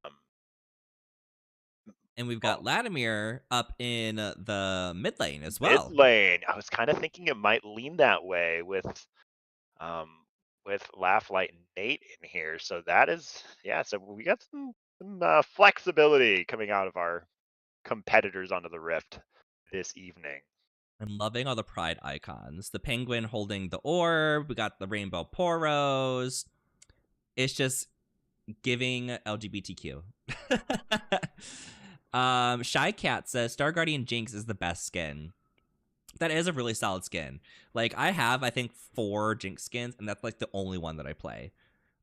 we've got Vladimir up in the mid lane as well. Mid lane. I was kind of thinking it might lean that way with Laugh Light and Nate in here. So that is, yeah, so we got some flexibility coming out of our competitors onto the Rift this evening. I'm loving all the pride icons. The penguin holding the orb. We got the rainbow poros. It's just giving LGBTQ. Shy Cat says Star Guardian Jinx is the best skin. That is a really solid skin. Like I have, I think 4 Jinx skins, and that's like the only one that I play.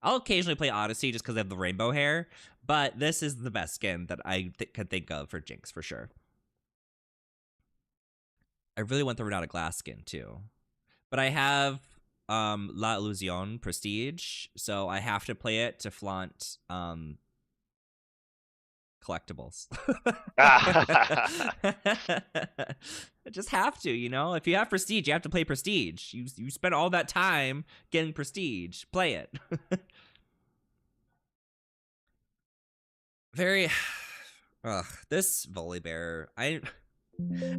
I'll occasionally play Odyssey just because I have the rainbow hair, but this is the best skin that I could think of for Jinx for sure. I really want the Renata Glass skin too, but I have La Illusion Prestige, so I have to play it to flaunt collectibles. Ah. I just have to, you know? If you have prestige, you have to play prestige. You spend all that time getting prestige. Play it. Very this Volibear.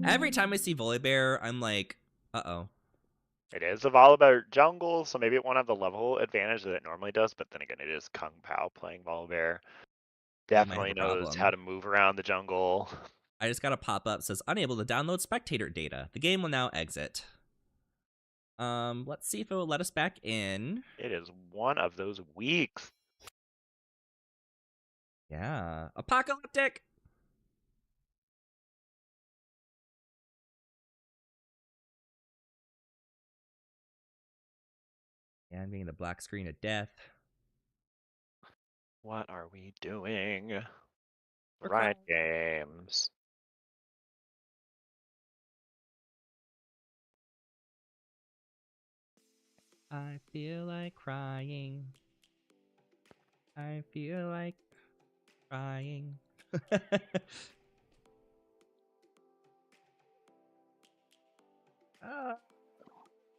Every time I see Volibear, I'm like, uh-oh. It is a Volibear jungle, so maybe it won't have the level advantage that it normally does, but then again, it is Kung Pao playing Volibear. You might have Definitely a knows problem. how to move around the jungle. I just got a pop-up says unable to download spectator data. The game will now exit. Let's see if it will let us back in. It is one of those weeks. Yeah. Apocalyptic! And being the black screen of death. What are we doing? We're Riot Games. I feel like crying. I feel like crying.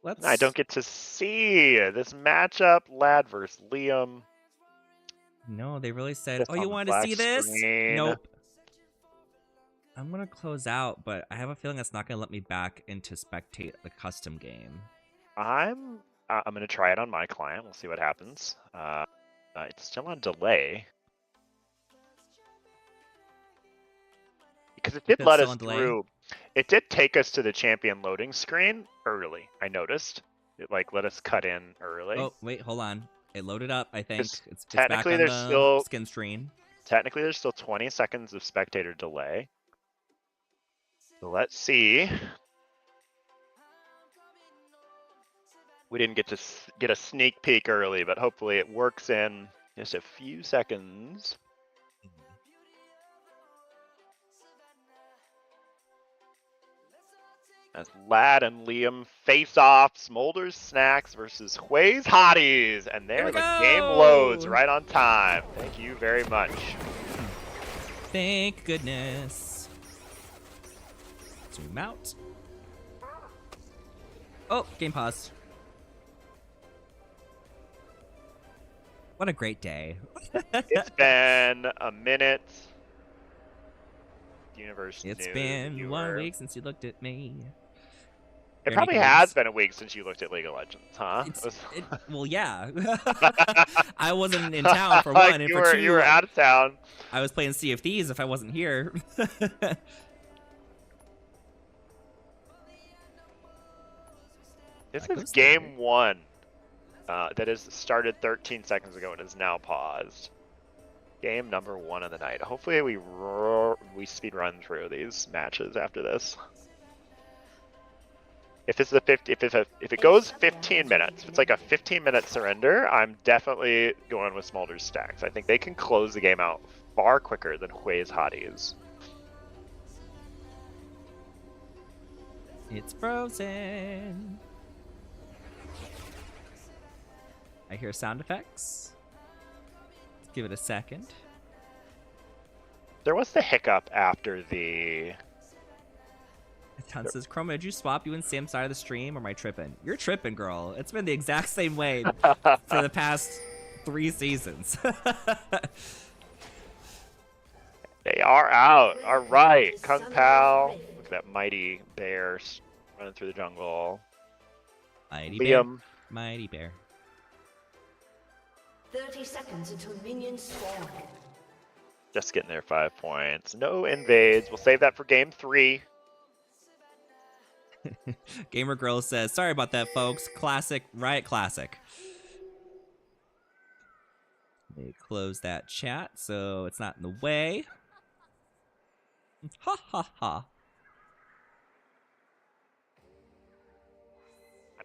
Let's. I don't get to see this matchup, Lad versus Liam. No, they really said, Just "Oh, on you the wanted to black see this?" screen. Nope. I'm gonna close out, but I have a feeling it's not gonna let me back into spectate the custom game. I'm gonna try it on my client. We'll see what happens. It's still on delay because it did It's let still us on delay? through. It did take us to the champion loading screen early. I noticed it like let us cut in early. Oh, wait, hold on. It loaded up, I think. Because It's back technically on there's the still skin screen. Technically, there's still 20 seconds of spectator delay. So let's see. We didn't get to get a sneak peek early, but hopefully it works in just a few seconds. As Lad and Liam face off, Smolder's Snacks versus Hui's Hotties, and there we the go! game loads right on time. Thank you very much. Thank goodness. Zoom out. Oh, game pause. What a great day. It's been a minute. Universe It's knew been you 1 were- week since you looked at me. It Bare probably naked has ladies. been a week since you looked at League of Legends, huh? Well, yeah. I wasn't in town for one, and you for were two, you were out of town. I was playing Sea of Thieves if I wasn't here. This That is goes game there. 1 that has started 13 seconds ago and is now paused. Game number 1 of the night. Hopefully we speed run through these matches after this. If it's if it goes 15 minutes, if it's like a 15-minute surrender, I'm definitely going with Smolder's Stacks. I think they can close the game out far quicker than Hui's Hotties. It's frozen. I hear sound effects. Let's give it a second. There was the hiccup after the... Town says, Chroma, did you swap you and Sam side of the stream, or am I tripping? You're tripping, girl. It's been the exact same way for the past 3 seasons. They are out. All right. Kung Pao. Look at that mighty bear running through the jungle. Mighty Liam. bear. Mighty bear. 30 seconds until minions spawn. Just getting their 5 points. No invades. We'll save that for game 3. Gamer Girl says, sorry about that, folks. Classic, Riot Classic. Let me close that chat so it's not in the way. Ha ha ha.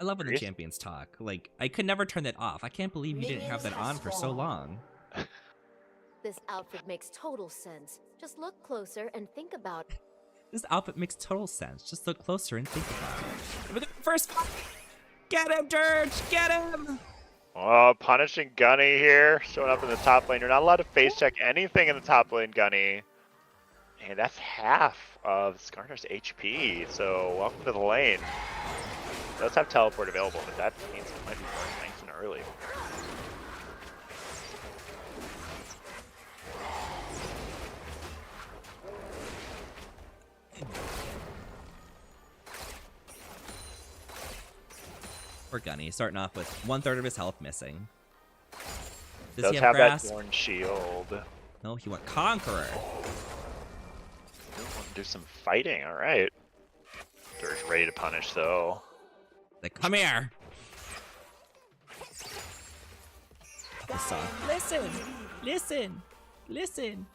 I love when the Agreed. champions talk. Like, I could never turn that off. I can't believe you didn't have that on for so long. This outfit makes total sense. Just look closer and think about This outfit makes total sense. Just look closer and think about it. Look at the first fight! Get him, Dirge! Get him! Oh, punishing Gunny here. Showing up in the top lane. You're not allowed to face check anything in the top lane, Gunny. And that's half of Skarner's HP, so welcome to the lane. Does have teleport available, but that means it might be nice and early. Poor Gunny, starting off with 1/3 of his health missing. Does Does he have grasp? that Thorn Shield. No, he went Conqueror. Do some fighting, alright. Dirge ready to punish though. Like, come here. This song. Listen, listen, listen.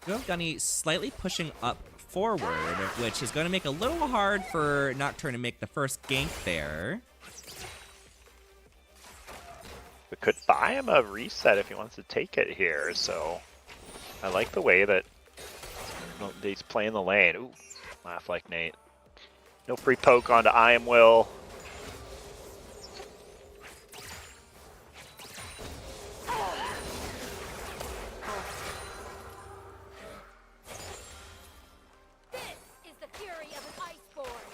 You have Gunny slightly pushing up forward, which is going to make it a little hard for Nocturne to make the first gank there. We could buy him a reset if he wants to take it here, so I like the way that he's playing the lane. Ooh, laugh like Nate. No free poke onto I Am Will.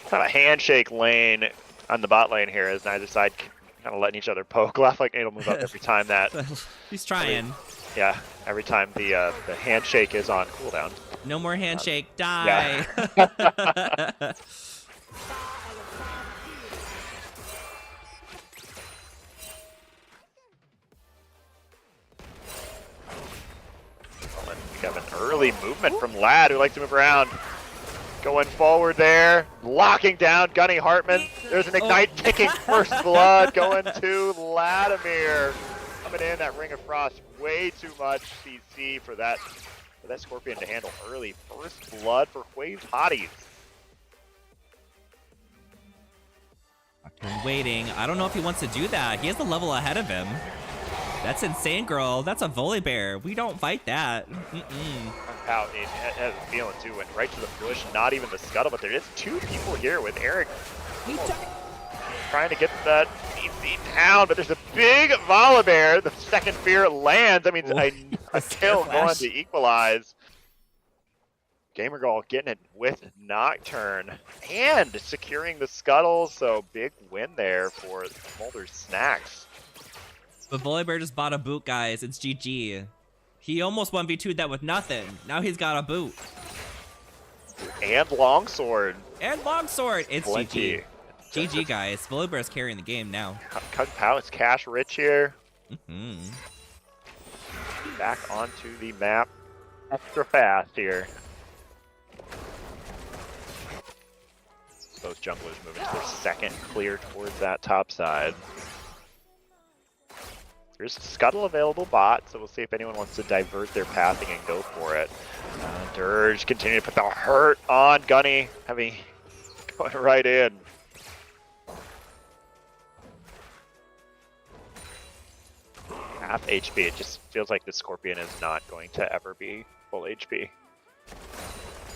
Kind of a handshake lane on the bot lane here as neither side kind of letting each other poke. Laugh like Nate will move up every time that. He's trying. Every time the handshake is on cooldown. No more handshake. Die. Yeah. We have an early movement from Lad, who likes to move around. Going forward there, locking down Gunny Hartman. There's an Ignite kicking first blood going to Vladimir. Coming in, that Ring of Frost, way too much CC for that Scorpion to handle early. First blood for Hui's Hotties. Nocturne waiting. I don't know if he wants to do that. He has the level ahead of him. That's insane, girl. That's a Volibear. We don't fight that. Out, it has a feeling too, went right to the bush, not even the scuttle, but there is two people here with Eric trying to get that CC down, but there's a big Volibear. The second fear lands. That means a kill going to equalize. Gamer Girl getting it with Nocturne and securing the scuttle, so big win there for Smolder's Snacks. But Volibear just bought a boot, guys. It's GG. He almost 1v2'd that with nothing. Now he's got a boot. And longsword. And longsword. It's Plenty. GG. GG, guys. Volibear's carrying the game now. Kung Pao is cash rich here. Mm-hmm. Back onto the map extra fast here. Those junglers moving to their second clear towards that top side. There's a scuttle available bot, so we'll see if anyone wants to divert their pathing and go for it. Dirge continuing to put the hurt on Gunny, going right in. Half HP, it just feels like the Scorpion is not going to ever be full HP.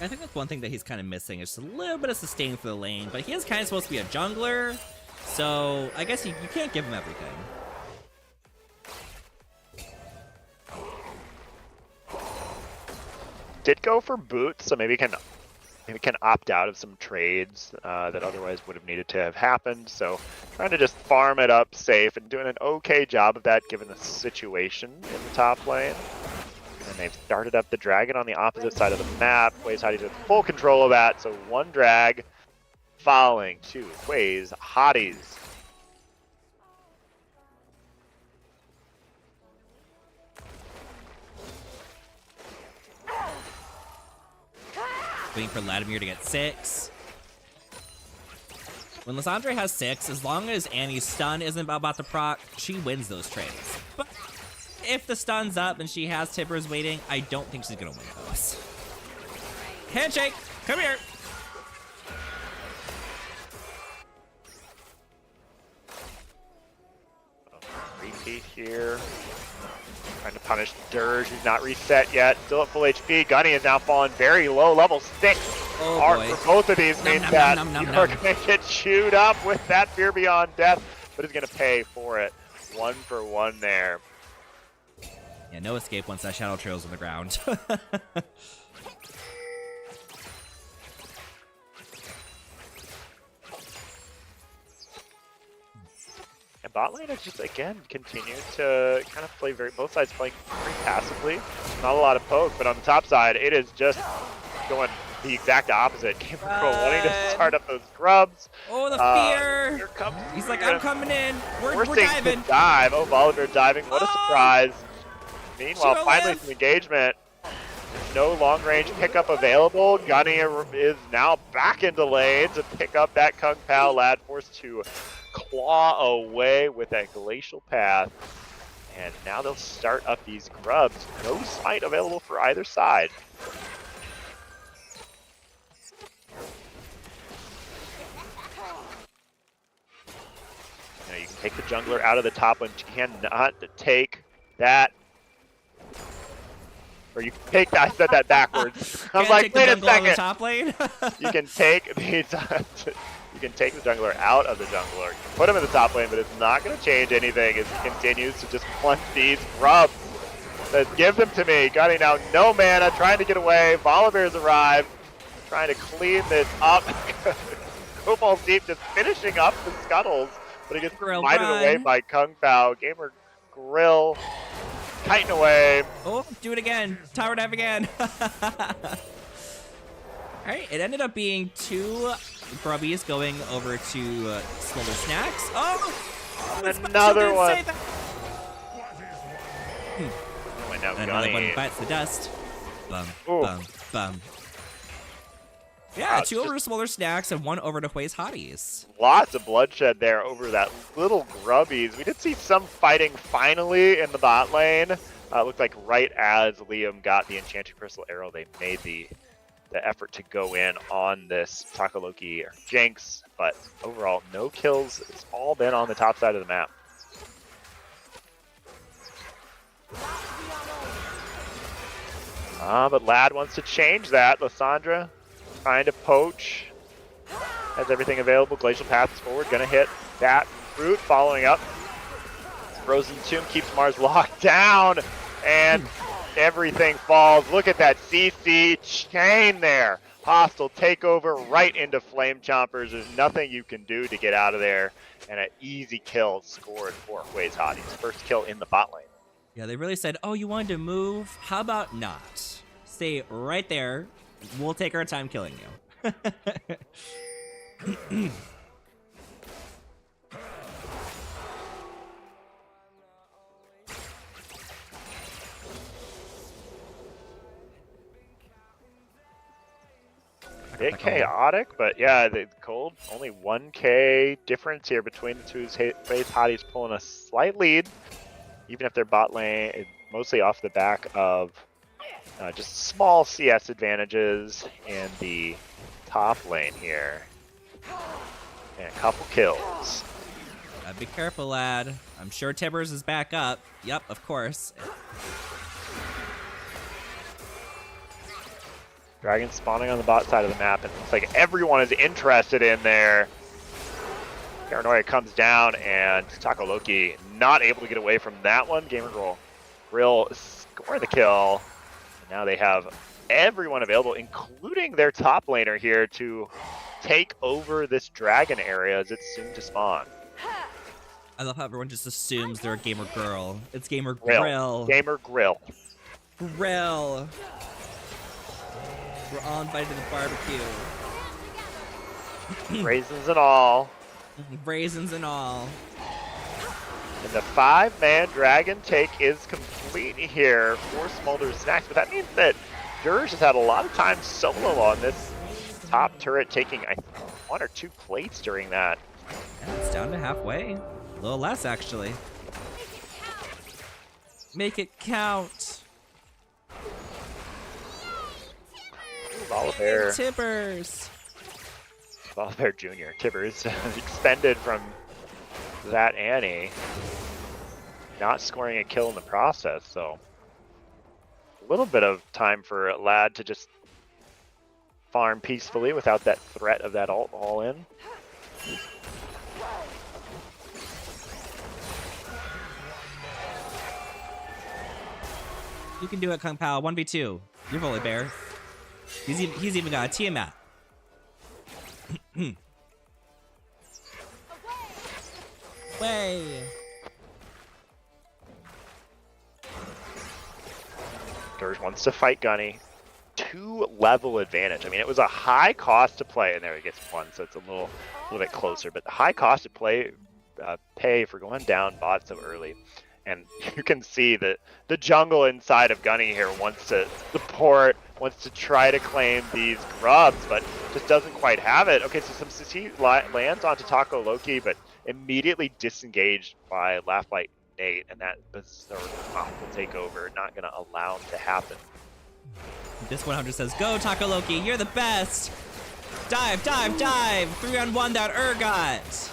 I think that's one thing that he's kind of missing. It's a little bit of sustain for the lane, but he is kind of supposed to be a jungler, so I guess you can't give him everything. Did go for boots, so maybe can opt out of some trades that otherwise would have needed to have happened. So trying to just farm it up safe and doing an okay job of that given the situation in the top lane. And they've started up the dragon on the opposite side of the map. Hui's Hotties with full control of that, so one drag falling to Hui's Hotties. Waiting for Vladimir to get 6. When Lysandre has 6, as long as Annie's stun isn't about to proc, she wins those trades. But if the stun's up and she has Tippers waiting, I don't think she's gonna win those. Handshake! Come here! Repeat here. Trying to punish Dirge, who's not reset yet. Still at full HP. Gunny is now fallen very low, level 6. Oh Art boy. for both of these means that you're going to get chewed up with that Fear Beyond Death, but is going to pay for it. 1 for 1 there. Yeah, no escape once that Shadow Trail's on the ground. And bot lane has just, again, continued to kind of play both sides playing very passively. Not a lot of poke, but on the top side, it is just going the exact opposite. Gamer Girl wanting to start up those grubs. Oh, the fear! Here comes He's like, I'm coming in. We're forcing diving. to dive. Oh, Volibear diving. What a surprise. Meanwhile, Should've finally lived. some engagement. No long range pickup available. Gunny is now back into lane to pick up that Kung Pao. Lad forced to claw away with that glacial path. And now they'll start up these grubs. No smite available for either side. You can take the jungler out of the top lane, but you cannot take that. Or you can take that, I said that backwards. I'm Can't like, take the wait a jungle on the second. top lane. You can take the jungler out of the jungler. You can put him in the top lane, but it's not going to change anything. It continues to just blunt these grubs. Says, give them to me. Gunny now, no mana, trying to get away. Volibear's arrived, trying to clean this up. Cobalt Deep just finishing up the scuttles, but he gets Grill smited away run. by Kung Pao. Gamer Grill kiting away. Oh, do it again. Tower dive again. Alright, it ended up being 2 grubbies going over to Smolder Snacks. Oh! And another one. Say that. And now And another one Gunny. bites the dust. Bum, Ooh. bum, bum. Yeah, Wow, 2 over to Smolder Snacks and 1 over to Huey's Hotties. Lots of bloodshed there over that little grubbies. We did see some fighting finally in the bot lane. Looked like right as Liam got the Enchanted Crystal Arrow, they made the effort to go in on this Takaloki or Jinx, but overall, no kills. It's all been on the top side of the map. But Lad wants to change that. Lysandra trying to poach. Has everything available. Glacial Path is forward. Gonna hit that root. Following up. Frozen Tomb keeps Mars locked down. And everything falls. Look at that CC chain there. Hostile takeover right into Flame Chompers. There's nothing you can do to get out of there. And an easy kill scored for Huey's Hotties. First kill in the bot lane. Yeah, they really said, oh, you wanted to move? How about not? Stay right there. We'll take our time killing you. Bit chaotic, but yeah, the cold, only 1k difference here between the two. Huey's Hotties pulling a slight lead, even if their bot lane is mostly off the back of just small CS advantages in the top lane here. And a couple kills. Be careful, lad. I'm sure Tibbers is back up. Yep, of course. Dragon spawning on the bot side of the map, and it looks like everyone is interested in there. Paranoia comes down, and Takaloki not able to get away from that one. Gamer Grill score the kill. And now they have everyone available, including their top laner here, to take over this dragon area as it's soon to spawn. I love how everyone just assumes they're a gamer girl. It's Gamer Grill. Gamer Grill. Grill. We're all invited to the barbecue. Raisins and all. Raisins and all. And the 5-man dragon take is complete here for Smolder Snacks, but that means that Durs has had a lot of time solo on this top turret, taking I think 1 or 2 plates during that. Yeah, it's down to halfway. A little less, actually. Make it count. Volibear. Tibbers. Volibear Jr. Tibbers expended from that Annie. Not scoring a kill in the process, so a little bit of time for Lad to just farm peacefully without that threat of that ult all in. You can do it, Kung Pao. 1v2. You're Volley Bear. He's even got a Tiamat. Way. Dirge wants to fight Gunny. 2-level advantage. I mean, it was a high cost to play, and there he gets one, so it's a little bit closer. But the high cost to play, pay for going down bot so early. And you can see that the jungle inside of Gunny here wants to support, wants to try to claim these grubs, but just doesn't quite have it. Okay, so some CC lands onto Taco Loki, but immediately disengaged by Laughlight Nate, and that Berserk will take over. Not going to allow him to happen. This 100 says, go Taco Loki, you're the best. Dive, dive, dive. 3-on-1 that Urgot.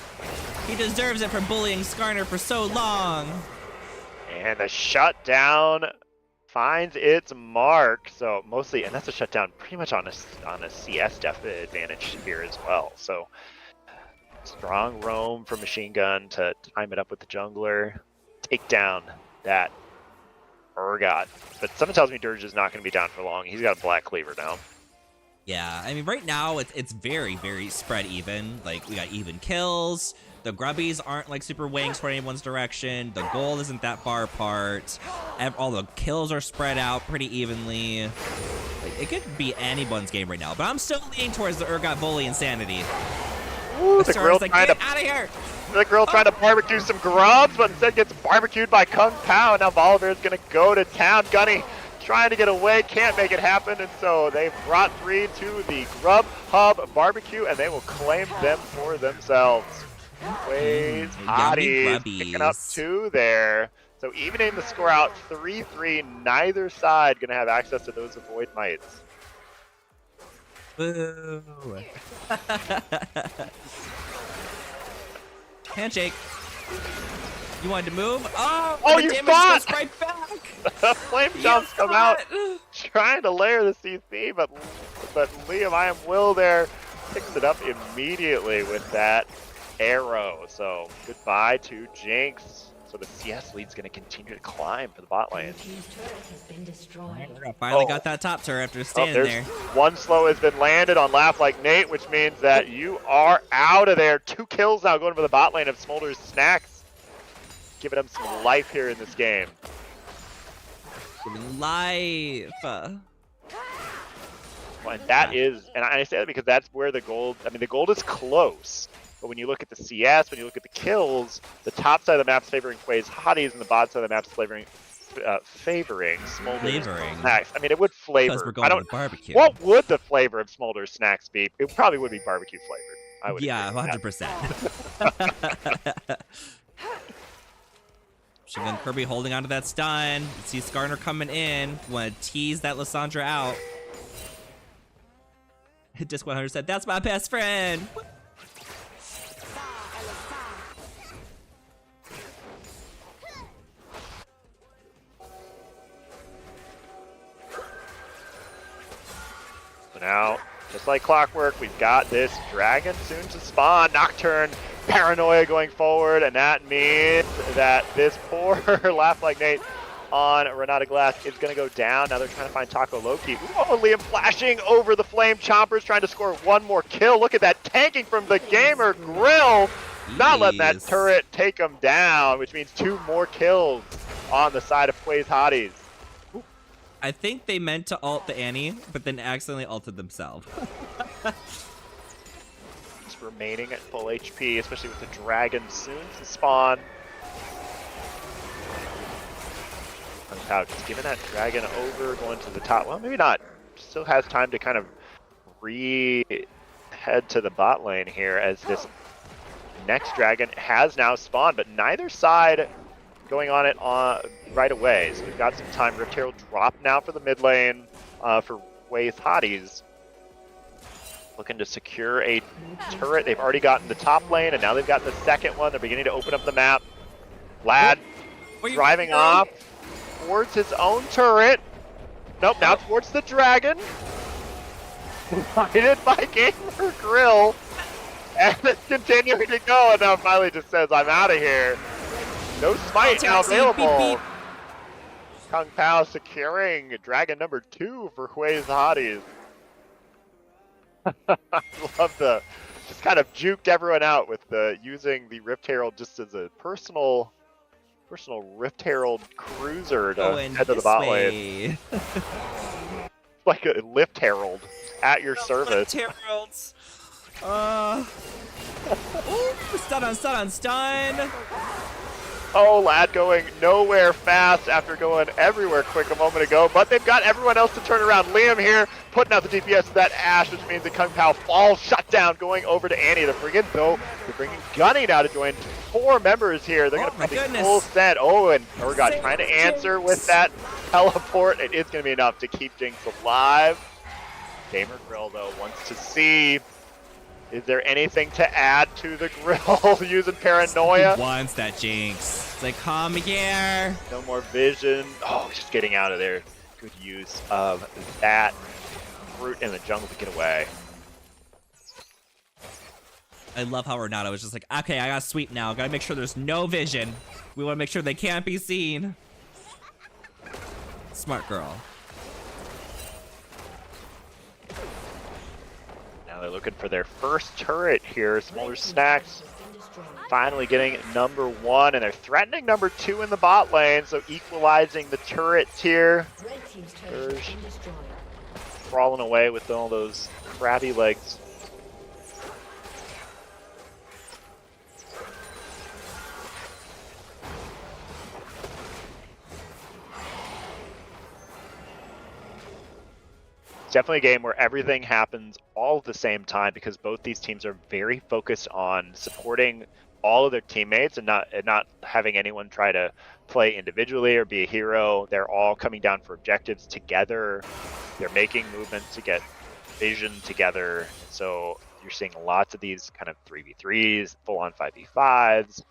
He deserves it for bullying Skarner for so long. And the shutdown finds its mark. So mostly, and that's a shutdown pretty much on a CS advantage here as well. So strong roam from Machine Gun to time it up with the jungler. Take down that Urgot. But something tells me Dirge is not going to be down for long. He's got a Black Cleaver now. Yeah, I mean, right now it's very, very spread even. Like, we got even kills. The grubbies aren't like super weighing toward anyone's direction. The gold isn't that far apart. All the kills are spread out pretty evenly. Like, it could be anyone's game right now, but I'm still leaning towards the Urgot Volley insanity. Ooh, the girl like, trying get to out of here! The girl trying to barbecue some grubs, but instead gets barbecued by Kung Pao. And now Volibear is going to go to town. Gunny trying to get away, can't make it happen, and so they've brought 3 to the Grub Hub Barbecue, and they will claim them for themselves. Ways Hotties picking up 2 there. So evening the score out 3-3. Neither side going to have access to those Avoid Mites. Boo. Handshake. You wanted to move? Oh, you the damage thought! goes right back. Flame jumps come out, trying to layer the CC, but Liam I Am Will there picks it up immediately with that arrow. So goodbye to Jinx. So the CS lead's going to continue to climb for the bot lane. Finally got that top turret after standing there. One slow has been landed on Laugh Like Nate, which means that you are out of there. 2 kills now going for the bot lane of Smolder's Snacks. Giving him some life here in this game. Giving life. Well, and that is, and I say that because that's where the gold, I mean, the gold is close. But when you look at the CS, when you look at the kills, the top side of the map's favoring Quay's Hotties, and the bottom side of the map's favoring Smolder's Snacks. I mean, it would flavor. Because we're going with barbecue. What would the flavor of Smolder's Snacks be? It probably would be barbecue flavored. I would. Yeah, 100%. Shingun Kirby holding onto that stun. You see Skarner coming in. Want to tease that Lissandra out. Disc 100 said, "That's my best friend." So now, just like clockwork, we've got this dragon soon to spawn. Nocturne, paranoia going forward, and that means that this poor Laugh Like Nate on Renata Glass is going to go down. Now they're trying to find Taco Loki. Oh, Liam flashing over the Flame Chompers, trying to score 1 more kill. Look at that tanking from the Gamer Grill. Not letting that turret take him down, which means 2 more kills on the side of Quay's Hotties. I think they meant to ult the Annie, but then accidentally ulted themselves. Just remaining at full HP, especially with the dragon soon to spawn. Just giving that dragon over, going to the top. Well, maybe not. Still has time to kind of head to the bot lane here, as this next dragon has now spawned, but neither side going on it right away. So we've got some time. Rift Herald drop now for the mid lane for Quay's Hotties. Looking to secure a turret. They've already gotten the top lane, and now they've gotten the second one. They're beginning to open up the map. Vlad driving off towards his own turret. Nope, now towards the dragon. Blinded by Gamer Grill. And it's continuing to go, and now finally just says, I'm out of here. No smite now available. Beep, beep. Kung Pao securing dragon number 2 for Hui's Hotties. I love the just kind of juked everyone out with the using the Rift Herald just as a personal Rift Herald cruiser to head to the bot lane. Like a Lift Herald at your service. Lift Heralds. Ooh, stun. Oh, Lad going nowhere fast after going everywhere quick a moment ago, but they've got everyone else to turn around. Liam here putting out the DPS to that Ashe, which means the Kung Pao falls shut down, going over to Annie. They're bringing Gunny now to join 4 members here. They're going to put the full set. Oh, and Urgot trying to answer with that teleport. It is going to be enough to keep Jinx alive. Gamer Grill, though, wants to see, is there anything to add to the grill using Paranoia? He wants that Jinx. It's like, come here. No more vision. Oh, just getting out of there. Good use of that fruit in the jungle to get away. I love how Renato was just like, okay, I got sweep now. Gotta make sure there's no vision. We want to make sure they can't be seen. Smart girl. Now they're looking for their first turret here. Smolder Snacks finally getting number 1, and they're threatening number 2 in the bot lane, so equalizing the turrets here. Surge crawling away with all those crabby legs. It's definitely a game where everything happens all at the same time because both these teams are very focused on supporting all of their teammates and not having anyone try to play individually or be a hero. They're all coming down for objectives together. They're making movements to get vision together. So you're seeing lots of these kind of 3v3s, full-on 5v5s.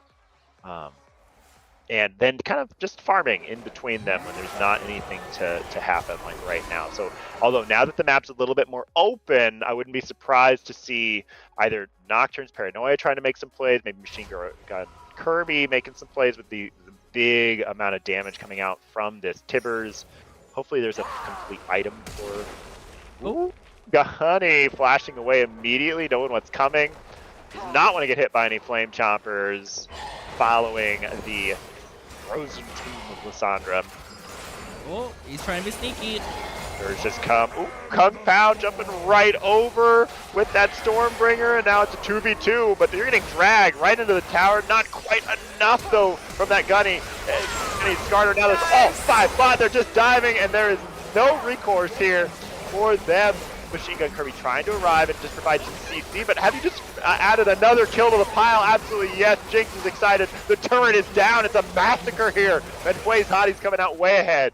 And then kind of just farming in between them when there's not anything to happen like right now. So although now that the map's a little bit more open, I wouldn't be surprised to see either Nocturne's Paranoia trying to make some plays, maybe Machine Gun Kirby making some plays with the big amount of damage coming out from this Tibbers. Hopefully there's a complete item for... Ooh, Honey flashing away immediately, knowing what's coming. Does not want to get hit by any Flame Chompers following the Frozen Tomb of Lysandra. Oh, he's trying to be sneaky. There's just come. Ooh, Kung Pao jumping right over with that Stormbringer, and now it's a 2v2, but they're getting dragged right into the tower. Not quite enough, though, from that Gunny. Gunny Scarter. Now there's all 5 bots. They're just diving, and there is no recourse here for them. Machine Gun Kirby trying to arrive and just provide some CC, but have you just added another kill to the pile? Absolutely yes. Jinx is excited. The turret is down. It's a massacre here, and Hui's Hottie's coming out way ahead.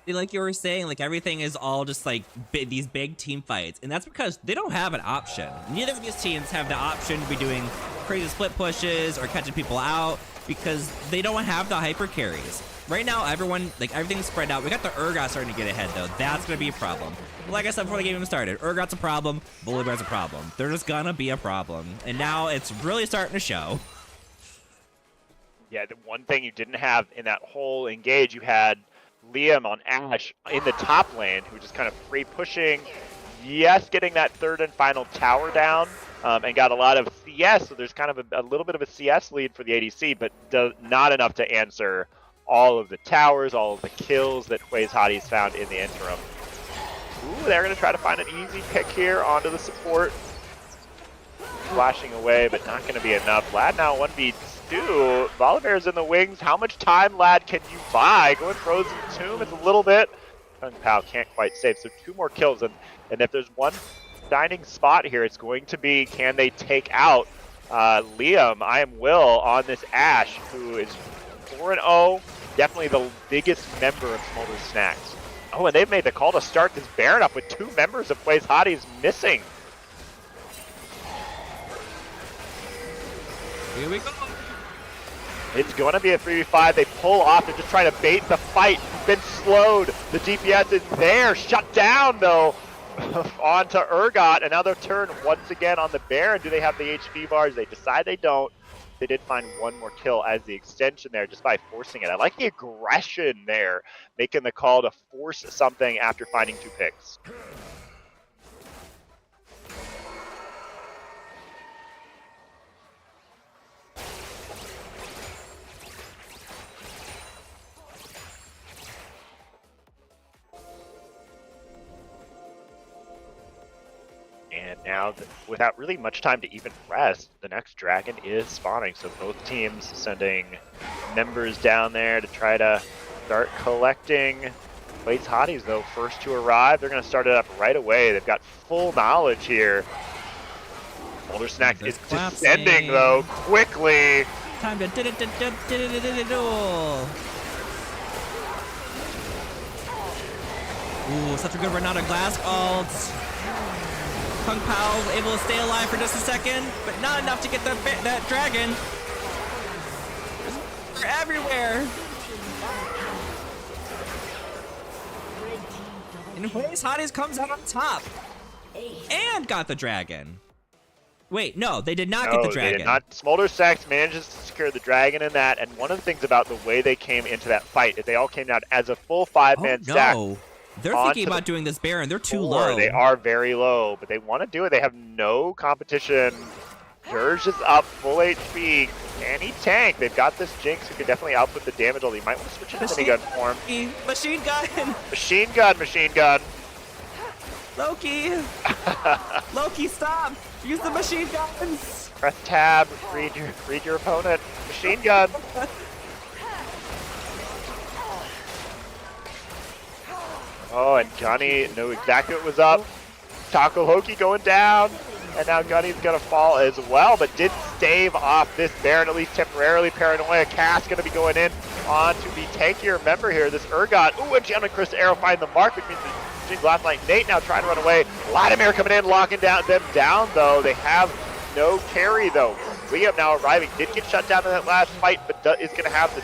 Like you were saying, like everything is all just like these big team fights, and that's because they don't have an option. Neither of these teams have the option to be doing crazy split pushes or catching people out because they don't have the hyper carries. Right now, everything's spread out. We got the Urgot starting to get ahead, though. That's going to be a problem. But like I said before the game even started, Urgot's a problem, Bully Bear's a problem. They're just going to be a problem. And now it's really starting to show. Yeah, the one thing you didn't have in that whole engage, you had Liam on Ashe in the top lane, who just kind of free pushing. Yes, getting that third and final tower down, and got a lot of CS, so there's kind of a little bit of a CS lead for the ADC, but not enough to answer all of the towers, all of the kills that Hui's Hotties found in the interim. Ooh, they're going to try to find an easy pick here onto the support. Flashing away, but not going to be enough. Lad now 1v2. Volibear's in the wings. How much time, Lad, can you buy? Going Frozen Tomb, it's a little bit. Kung Pao can't quite save, so 2 more kills. And if there's one shining spot here, it's going to be, can they take out Liam, I am Will, on this Ashe, who is 4-0. Definitely the biggest member of Smolder Snacks. Oh, and they've made the call to start this Baron up with 2 members of Hui's Hotties missing. Here we go. It's going to be a 3v5. They pull off. They're just trying to bait the fight. Been slowed. The DPS is there. Shut down, though, onto Urgot. And now they'll turn once again on the Baron. Do they have the HP bars? They decide they don't. they did find one more kill as the extension there just by forcing it. I like the aggression there, making the call to force something after finding 2 picks. And now, without really much time to even rest, the next dragon is spawning. So both teams sending members down there to try to start collecting. Blaze Hotties, though, first to arrive. They're going to start it up right away. They've got full knowledge here. Smolder Snacks is descending, though, quickly. Time to Ooh, such a good Renata Glass ult. Kung Pao able to stay alive for just a second, but not enough to get that dragon. They're everywhere. And Blaze Hotties comes out on top and got the dragon. Wait, no, they did not get the dragon. They did not. Smolder Snacks manages to secure the dragon in that, and one of the things about the way they came into that fight is they all came down as a full 5-man stack. No. They're thinking about doing this Baron. They're too low. They are very low, but they want to do it. They have no competition. Dirge is up, full HP. Can he tank? They've got this Jinx who can definitely output the damage, although he might want to switch into minigun form. Machine gun! Machine gun, machine gun. Loki! Loki, stop! Use the machine guns! Press tab, read your opponent. Machine gun. Oh, and Gunny knew exactly what was up. Taco Loki going down. And now Gunny's going to fall as well, but did stave off this Baron, at least temporarily. Paranoia Cass going to be going in on to the tankier member here, this Urgot. Ooh, and Gianna Chris Arrow find the mark, which means between Glass Knight Nate now trying to run away. Vladimir coming in, locking them down, though. They have no carry, though. Liam now arriving. Did get shut down in that last fight, but is going to have the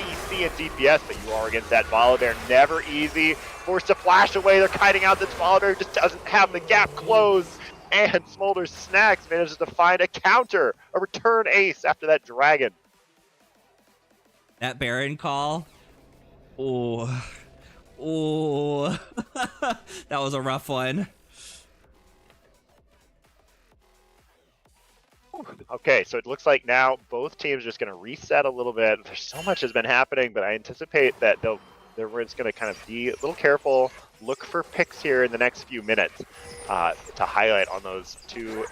DC and DPS, but you are against that Volibear. Never easy. Forced to flash away. They're kiting out this Volibear, just doesn't have the gap closed. And Smolder Snacks manages to find a counter, a return ace after that dragon. That Baron call. Ooh. Ooh. That was a rough one. Okay, so it looks like now both teams are just going to reset a little bit. There's so much has been happening, but I anticipate that it's going to kind of be a little careful. Look for picks here in the next few minutes to highlight on those two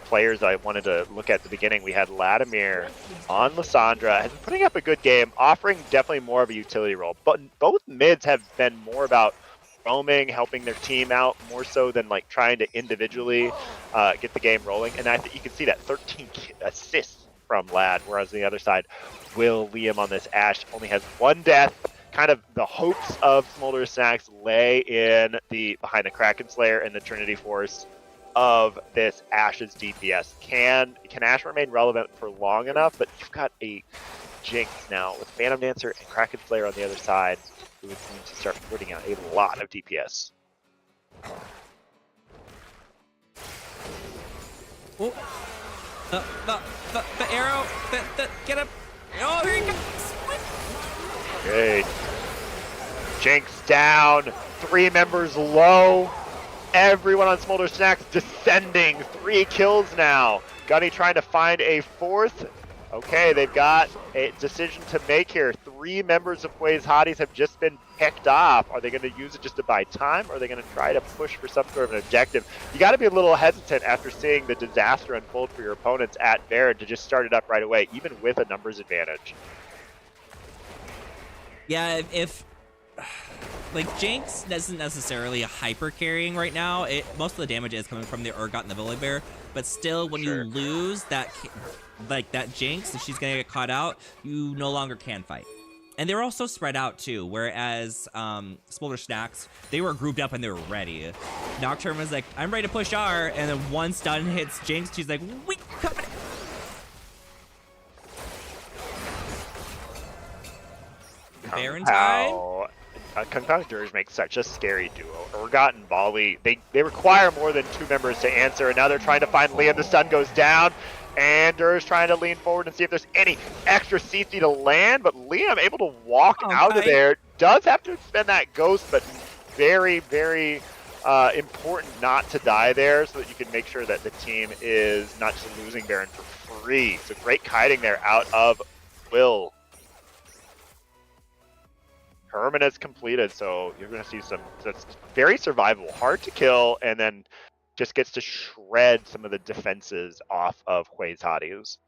players that I wanted to look at the beginning. We had Vladimir on Lissandra, has been putting up a good game, offering definitely more of a utility role. But both mids have been more about roaming, helping their team out, more so than like trying to individually get the game rolling. And I think you can see that 13 assists from Lad, whereas on the other side, Will Liam on this Ashe only has 1 death. Kind of the hopes of Smolder Snacks lay in the behind the Kraken Slayer and the Trinity Force of this Ashe's DPS. Can Ashe remain relevant for long enough? But you've got a Jinx now with Phantom Dancer and Kraken Slayer on the other side, who would seem to start putting out a lot of DPS. Oh, the arrow, get up. Oh, here he comes. Okay. Jinx down, 3 members low. Everyone on Smolder Snacks descending, 3 kills now. Gunny trying to find a 4th. Okay, they've got a decision to make here. 3 members of Blaze Hotties have just been picked off. Are they going to use it just to buy time, or are they going to try to push for some sort of an objective? You got to be a little hesitant after seeing the disaster unfold for your opponents at Baron to just start it up right away, even with a numbers advantage. Yeah, if like Jinx isn't necessarily hyper carrying right now. Most of the damage is coming from the Urgot and the Volibear, but still, when you lose that Jinx, if she's gonna get caught out, you no longer can fight. And they're also spread out too, whereas Smolder Snacks, they were grouped up and they were ready. Nocturne was like, I'm ready to push R, and then one stun hits Jinx, she's like, we coming. Baron time? Kung Pao and Dirge make such a scary duo. Urgot and Volley, they require more than 2 members to answer, and now they're trying to find Liam. The stun goes down. And Durr's trying to lean forward and see if there's any extra CC to land, but Liam able to walk out of there. Does have to expend that ghost, but very, very important not to die there so that you can make sure that the team is not just losing Baron for free. So great kiting there out of Will. Herman is completed, so you're going to see some that's very survivable, hard to kill, and then just gets to shred some of the defenses off of Hui's Hotties.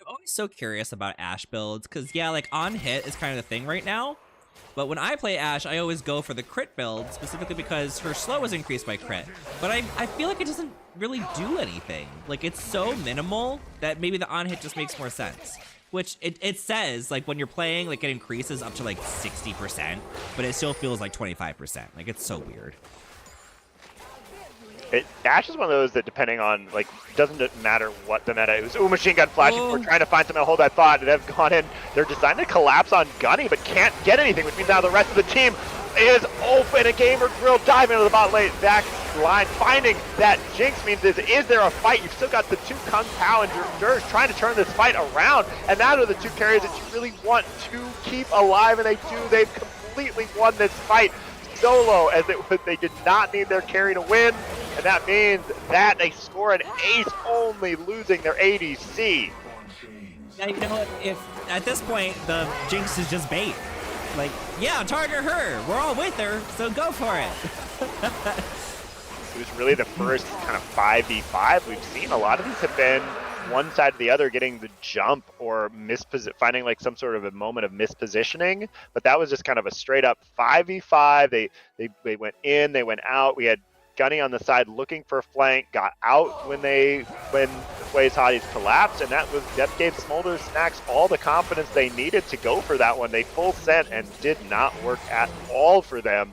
I'm always so curious about Ashe builds, because yeah, like on hit is kind of the thing right now, but when I play Ashe, I always go for the crit build, specifically because her slow is increased by crit, but I feel like it doesn't really do anything. Like, it's so minimal that maybe the on hit just makes more sense. Which it says, like, when you're playing, like, it increases up to, like, 60%, but it still feels like 25%. Like, it's so weird. Ashe is one of those that, depending on, like, doesn't matter what the meta is. Ooh, machine gun flashing. We're trying to find something to hold that thought. They've gone in. They're designed to collapse on Gunny, but can't get anything, which means now the rest of the team is open. A gamer drill diving into the bot lane back line. Finding that Jinx means is there a fight? You've still got the two Kung Pao and Durge trying to turn this fight around, and that are the two carries that you really want to keep alive, and they do. They've completely won this fight solo, as they did not need their carry to win, and that means that they score an ace, only losing their ADC. Yeah, you know what? If at this point the Jinx is just bait. Like, yeah, target her. We're all with her, so go for it. It was really the first kind of 5v5 we've seen. A lot of these have been one side or the other getting the jump or finding like some sort of a moment of mispositioning, but that was just kind of a straight up 5v5. They went in, they went out. We had Gunny on the side looking for a flank, got out when Hui's Hotties collapsed, and that gave Smolder Snacks all the confidence they needed to go for that one. They full sent and did not work at all for them,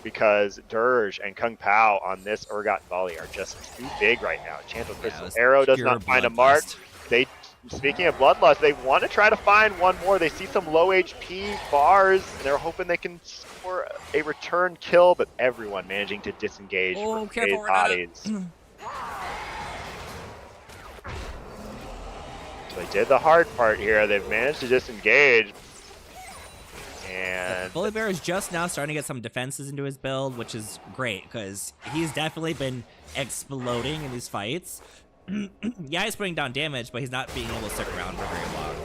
because Durge and Kung Pao on this Urgot volley are just too big right now. Chance of Crystal Arrow does not find a mark. Speaking of Bloodlust, they want to try to find one more. They see some low HP bars, and they're hoping they can score a return kill, but everyone managing to disengage from Hui's Hotties. So they did the hard part here. They've managed to disengage. And Bully Bear is just now starting to get some defenses into his build, which is great, because he's definitely been exploding in these fights. Yeah, he's putting down damage, but he's not being able to stick around for very long.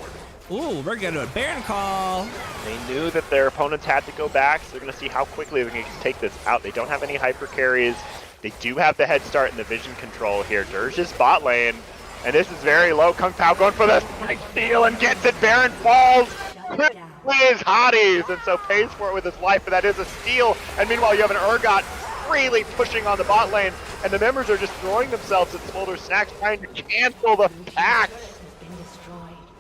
Ooh, we're going to a Baron call. They knew that their opponents had to go back, so they're going to see how quickly they can take this out. They don't have any hyper carries. They do have the head start and the vision control here. Durge's bot lane, and this is very low. Kung Pao going for the steal and gets it. Baron falls. Hui's Hotties, and so pays for it with his life, but that is a steal. And meanwhile, you have an Urgot freely pushing on the bot lane, and the members are just throwing themselves at Smolder Snacks, trying to cancel the packs.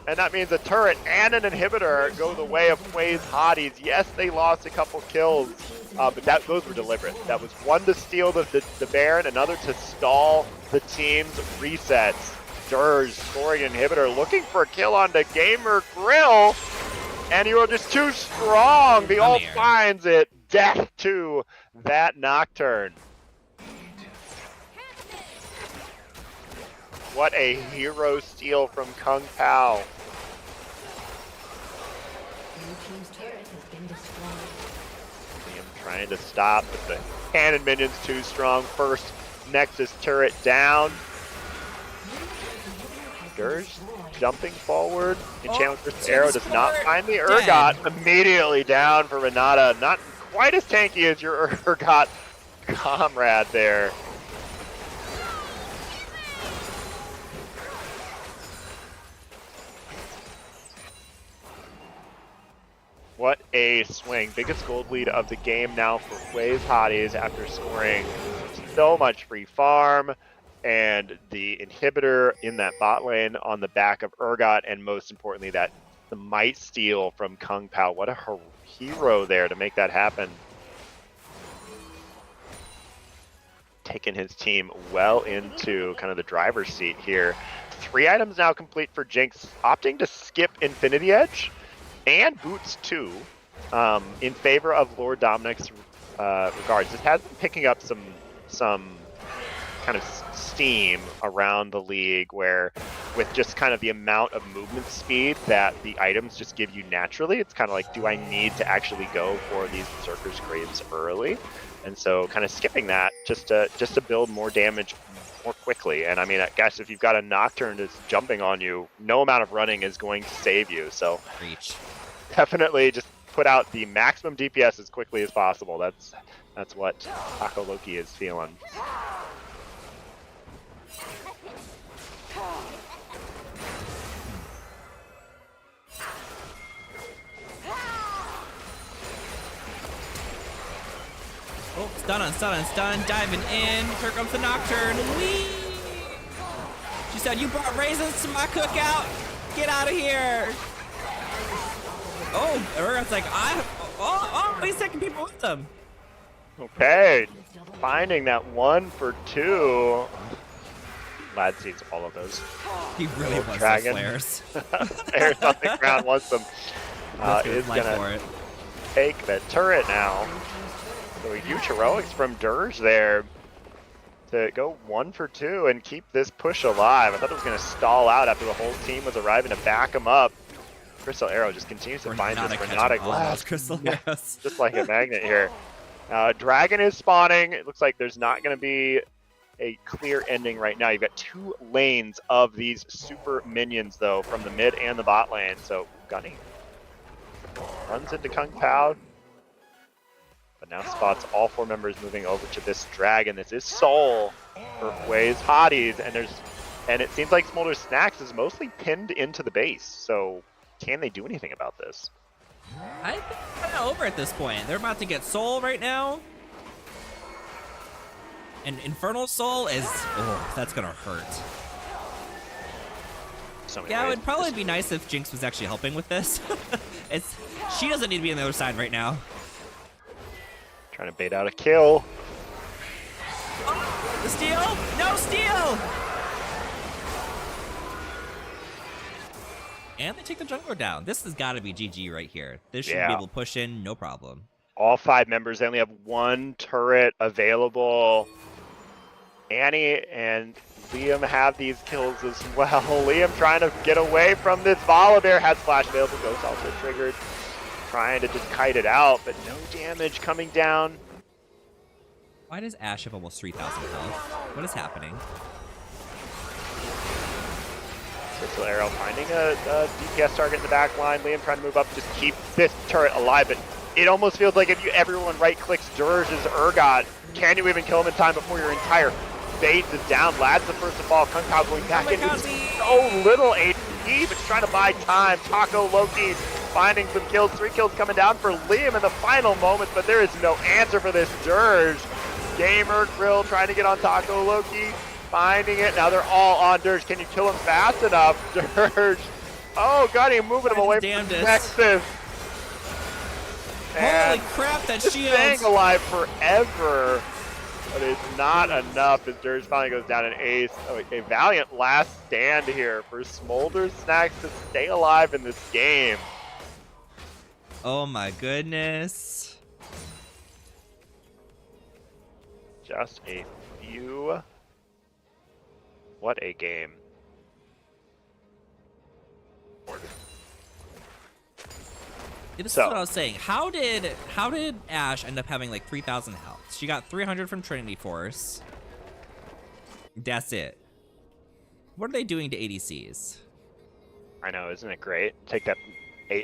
And that means a turret and an inhibitor go the way of Hui's Hotties. Yes, they lost a couple kills, but those were deliberate. That was one to steal the Baron, another to stall the team's resets. Durge scoring an inhibitor, looking for a kill on the Gamer Grill. And you are just too strong. The ult finds it. Death to that Nocturne. What a hero steal from Kung Pao. Liam trying to stop, but the cannon minion's too strong. First Nexus turret down. Durge jumping forward. Enchantress Arrow does not find the Urgot. Immediately down for Renata. Not quite as tanky as your Urgot comrade there. What a swing. Biggest gold lead of the game now for Hui's Hotties after scoring so much free farm. And the inhibitor in that bot lane on the back of Urgot, and most importantly, the might steal from Kung Pao. What a hero there to make that happen. Taking his team well into kind of the driver's seat here. 3 items now complete for Jinx, opting to skip Infinity Edge and Boots 2 in favor of Lord Dominic's regards. This has been picking up some kind of steam around the league, where with just kind of the amount of movement speed that the items just give you naturally. It's kind of like, do I need to actually go for these Berserker's Graves early? And so kind of skipping that just to build more damage more quickly. And I mean, I guess if you've got a Nocturne that's jumping on you, no amount of running is going to save you. So Reach. Definitely just put out the maximum DPS as quickly as possible. That's what Taco Loki is feeling. Oh, stun, diving in. Here comes the Nocturne. Whee! She said, you brought raisins to my cookout. Get out of here. Oh, Urgat's like, he's taking people with them. Okay, finding that 1 for 2. Lad sees all of those. He really wants Dragon. those flares. There's on the ground, wants them. Is for gonna it. take the turret now. So huge heroics from Dirge there to go 1 for 2 and keep this push alive. I thought it was going to stall out after the whole team was arriving to back him up. Crystal Arrow just continues to find this Granada Glass. Crystal, yes. Just like a magnet here. Dragon is spawning. It looks like there's not going to be a clear ending right now. You've got 2 lanes of these super minions, though, from the mid and the bot lane. So Gunny runs into Kung Pao, but now spots all 4 members moving over to this dragon. This is Soul for Hui's Hotties, and it seems like Smolder Snacks is mostly pinned into the base. So can they do anything about this? I think it's kind of over at this point. They're about to get Soul right now. And Infernal Soul is, that's gonna hurt. Yeah, it would probably be nice if Jinx was actually helping with this. She doesn't need to be on the other side right now. Trying to bait out a kill. The steal? No steal! And they take the jungler down. This has got to be GG right here. This should be able to push in, no problem. All 5 members, they only have 1 turret available. Annie and Liam have these kills as well. Liam trying to get away from this Volibear. Has flash available. Ghost also triggered. Trying to just kite it out, but no damage coming down. Why does Ashe have almost 3,000 health? What is happening? Crystal Arrow finding a DPS target in the back line. Liam trying to move up, just keep this turret alive, but it almost feels like if everyone right-clicks Dirge's Urgot, can you even kill him in time before your entire base is down? Lad's the first to fall. Kung Pao going back in with so little HP, but trying to buy time. Taco Loki finding some kills. 3 kills coming down for Liam in the final moments, but there is no answer for this Dirge. Gamer Grill trying to get on Taco Loki, finding it. Now they're all on Dirge. Can you kill him fast enough? Dirge. Oh, got him moving him away from Nexus. Holy crap, that shield! Staying alive forever, but it's not enough as Dirge finally goes down an ace. Oh, a valiant last stand here for Smolder Snacks to stay alive in this game. Oh my goodness. Just a few. What a game. This is what I was saying. How did Ashe end up having like 3,000 health? She got 300 from Trinity Force. That's it. What are they doing to ADCs? I know, isn't it great? Take that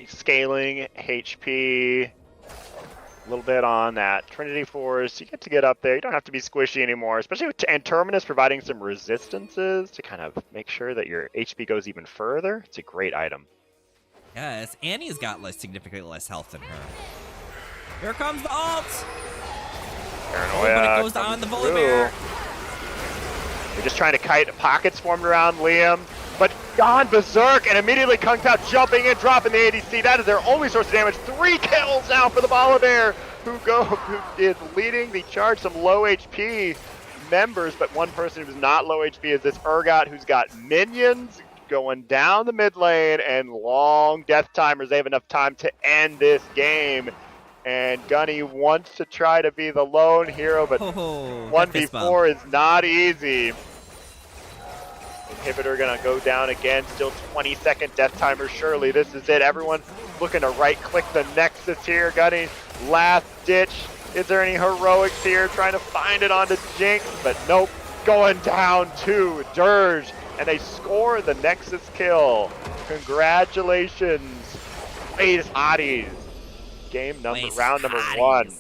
scaling, HP, a little bit on that Trinity Force. You get to get up there. You don't have to be squishy anymore, especially with Terminus providing some resistances to kind of make sure that your HP goes even further. It's a great item. Yes, Annie's got like significantly less health than her. Here comes the ult! Paranoia but it goes on the Volibear. They're just trying to kite. Pockets formed around Liam, but gone berserk, and immediately Kung Pao jumping in, dropping the ADC. That is their only source of damage. 3 kills now for the Volibear, who is leading the charge. Some low HP members, but one person who's not low HP is this Urgot, who's got minions going down the mid lane and long death timers. They have enough time to end this game. And Gunny wants to try to be the lone hero, but 1v4 is not easy. Inhibitor gonna go down again. Still 20-second death timer. Surely this is it. Everyone looking to right-click the Nexus here. Got any last ditch? Is there any heroics here? Trying to find it onto Jinx, but nope. Going down to Dirge, and they score the Nexus kill. Congratulations, FaZe Hotties. Round number 1.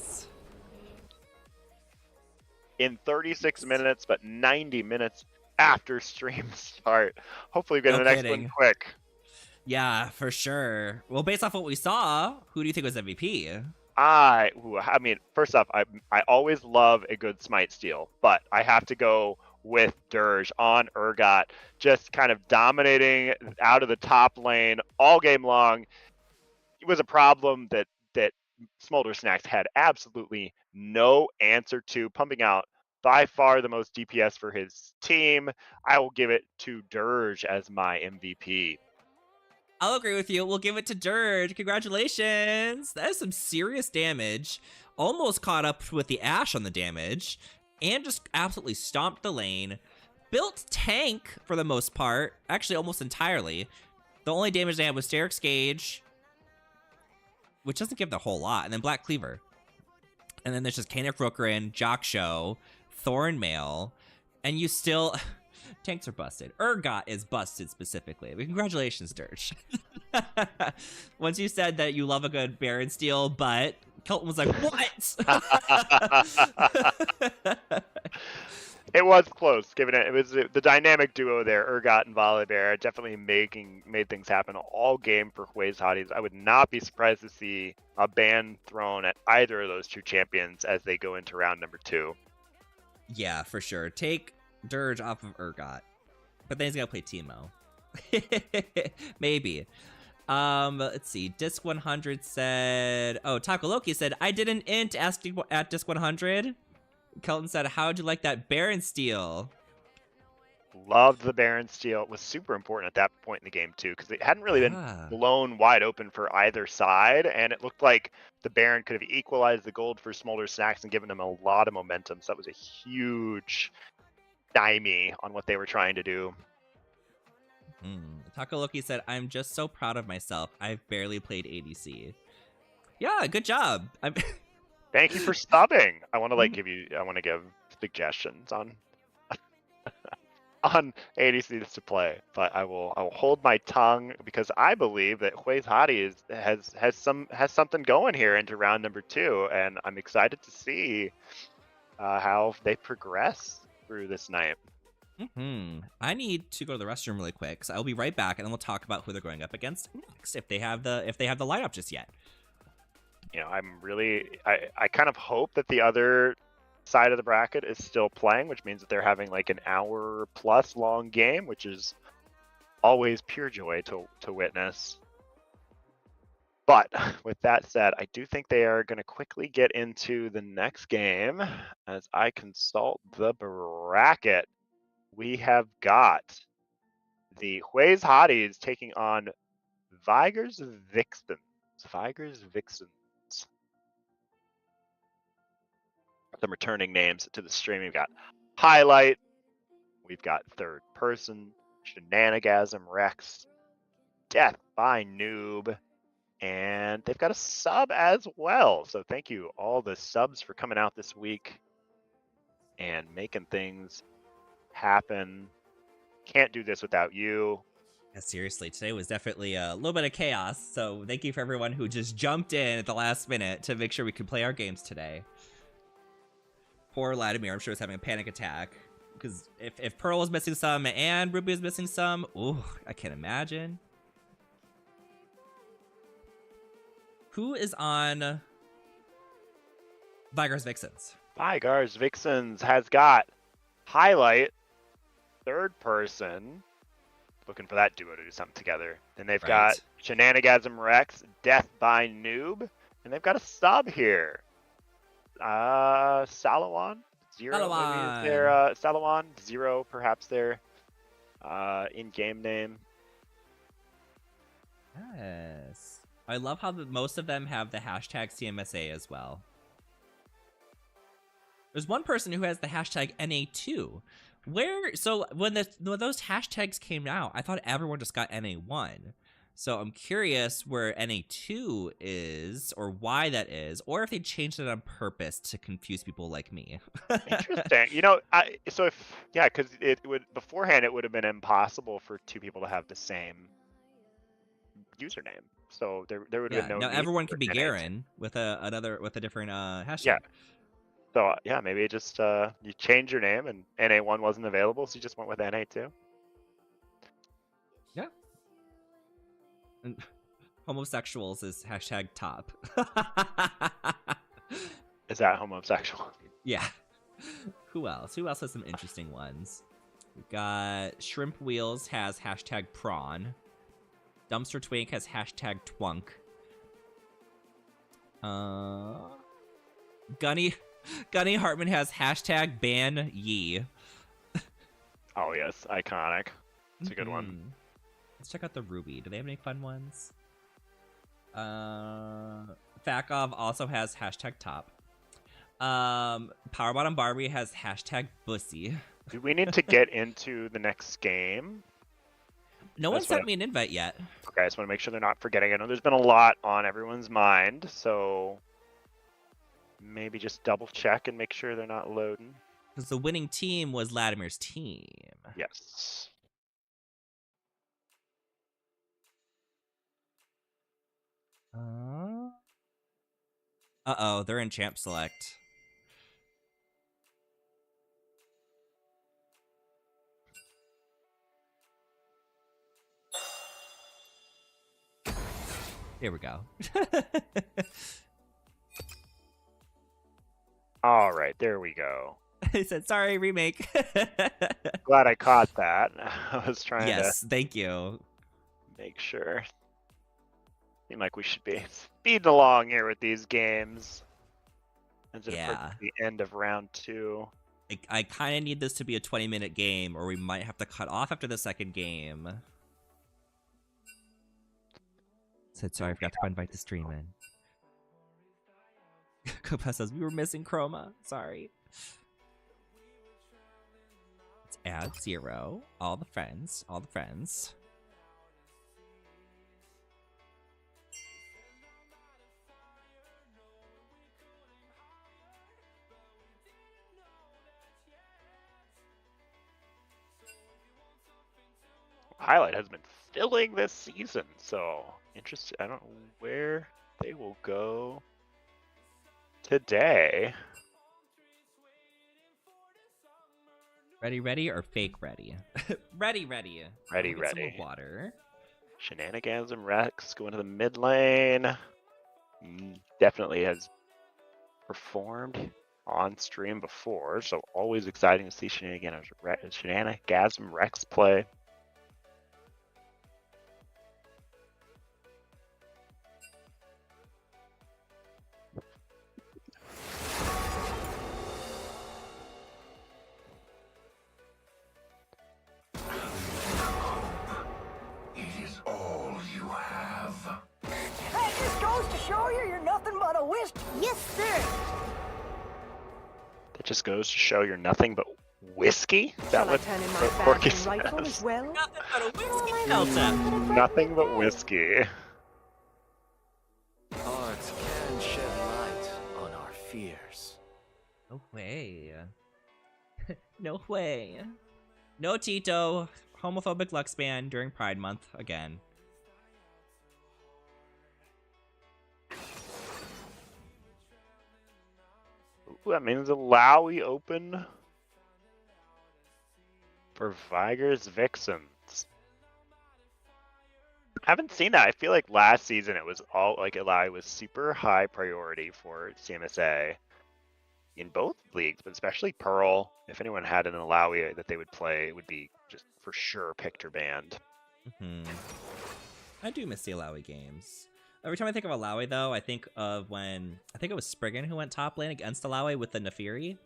In 36 minutes, but 90 minutes after stream start. Hopefully we get the next one quick. Yeah, for sure. Well, based off what we saw, who do you think was MVP? I mean, first off, I always love a good smite steal, but I have to go with Dirge on Urgot, just kind of dominating out of the top lane all game long. It was a problem that Smolder Snacks had absolutely no answer to, pumping out by far the most DPS for his team. I will give it to Dirge as my MVP. I'll agree with you. We'll give it to Dirge. Congratulations. That is some serious damage. Almost caught up with the Ashe on the damage. And just absolutely stomped the lane. Built tank for the most part. Actually, almost entirely. The only damage they had was Steric's Gauge, which doesn't give the whole lot. And then Black Cleaver. And then there's just Kanik Rookerin, Jock Show, Thornmail. And you still... Tanks are busted. Urgot is busted specifically. But congratulations, Dirge. Once you said that you love a good Baron steal, but Kelton was like, what? It was close, given it was the dynamic duo there, Urgot and Volibear, definitely made things happen all game for FaZe Hotties. I would not be surprised to see a ban thrown at either of those two champions as they go into round number 2. Yeah, for sure. Take Dirge off of Urgot, but then he's gonna play Teemo. Maybe. Let's see. Disc 100 said, oh, Taco Loki said, I did an int asking at Disc 100. Kelton said, how'd you like that Baron steal? Loved the Baron steal. It was super important at that point in the game too, because it hadn't really been blown wide open for either side, and it looked like the Baron could have equalized the gold for Smolder Snacks and given them a lot of momentum. So that was a huge stymie on what they were trying to do. Taco Loki said, I'm just so proud of myself. I've barely played ADC. Yeah, good job. Thank you for subbing. I want to give suggestions on on ADCs to play, but I will hold my tongue because I believe that FaZe Hotties has something going here into round number 2, and I'm excited to see how they progress through this night. I need to go to the restroom really quick, so I'll be right back, and then we'll talk about who they're going up against next if they have the lineup just yet. You know, I kind of hope that the other side of the bracket is still playing, which means that they're having like an hour plus long game, which is always pure joy to witness. But with that said, I do think they are going to quickly get into the next game as I consult the bracket. We have got the FaZe Hotties taking on Vigor's Vixens. Some returning names to the stream. We've got Highlight, we've got Third Person, Shenanigasm Rex, Death by Noob, and they've got a sub as well. So thank you all the subs for coming out this week and making things happen. Can't do this without you. Yeah, seriously, today was definitely a little bit of chaos. So thank you for everyone who just jumped in at the last minute to make sure we could play our games today. Poor Vladimir, I'm sure, was having a panic attack. Because if Pearl was missing some and Ruby was missing some, ooh, I can't imagine. Who is on Vigor's Vixens? Vigor's Vixens has got Highlight, Third Person, looking for that duo to do something together. Then they've got Shenanigasm Rex, Death by Noob, and they've got a sub here. Salawan Zero, maybe is their Salawan Zero, perhaps their in-game name. Yes, I love how most of them have the hashtag CMSA as well. There's one person who has the hashtag NA2, which So when those hashtags came out, I thought everyone just got NA1. So I'm curious where NA2 is, or why that is, or if they changed it on purpose to confuse people like me. Interesting. Because it would beforehand it would have been impossible for two people to have the same username. So there would have Yeah, been no now need everyone for can be NA2. Garen with a different hashtag. Yeah. So yeah, maybe it just you change your name and NA1 wasn't available, so you just went with NA2. Yeah. And homosexuals is hashtag top. Is that homosexual? Yeah. Who else? Who else has some interesting ones? We've got Shrimp Wheels has hashtag prawn. Dumpster Twink has hashtag twunk. Gunny Hartman has hashtag ban ye. Oh yes, iconic. It's a good one. Let's check out the Ruby. Do they have any fun ones? Fakov also has hashtag top. Power Bottom Barbie has hashtag bussy. Do we need to get into the next game? No one sent me an invite yet. Okay, I just want to make sure they're not forgetting. I know there's been a lot on everyone's mind, so maybe just double check and make sure they're not loading. Because the winning team was Latimer's team. Yes. Uh-oh, they're in Champ Select. Here we go. All right, there we go. He said, sorry, remake. Glad I caught that. I was trying to thank you. make sure. Seem like we should be speeding along here with these games. As it approaches the end of round 2. I kind of need this to be a 20-minute game, or we might have to cut off after the second game. Said sorry, I forgot to invite the stream in. Copa says we were missing Chroma. Sorry. Let's add 0. All the friends. All the friends. Highlight has been filling this season, so interesting. I don't know where they will go today. Ready, or fake ready? ready. Ready. Some more water. Shenanigans and Rex going to the mid lane. Definitely has performed on stream before, so always exciting to see Shenanigans Rex play. That just goes to show you're nothing but whiskey? Is that what Corky says? Nothing but a whiskey Delta. Nothing but whiskey. Art can shed light on our fears. No way. No way. No Tito. Homophobic Lux ban during Pride Month again. Ooh, that means a Lowy open for Viger's Vixens. I haven't seen that. I feel like last season it was all like Lowy was super high priority for CMSA in both leagues, but especially Pearl. If anyone had an Lowy that they would play, it would be just for sure picked or banned. I do miss the Alawi games. Every time I think of Alawi, though, I think of when I think it was Spriggan who went top lane against Alawi with the Nefiri.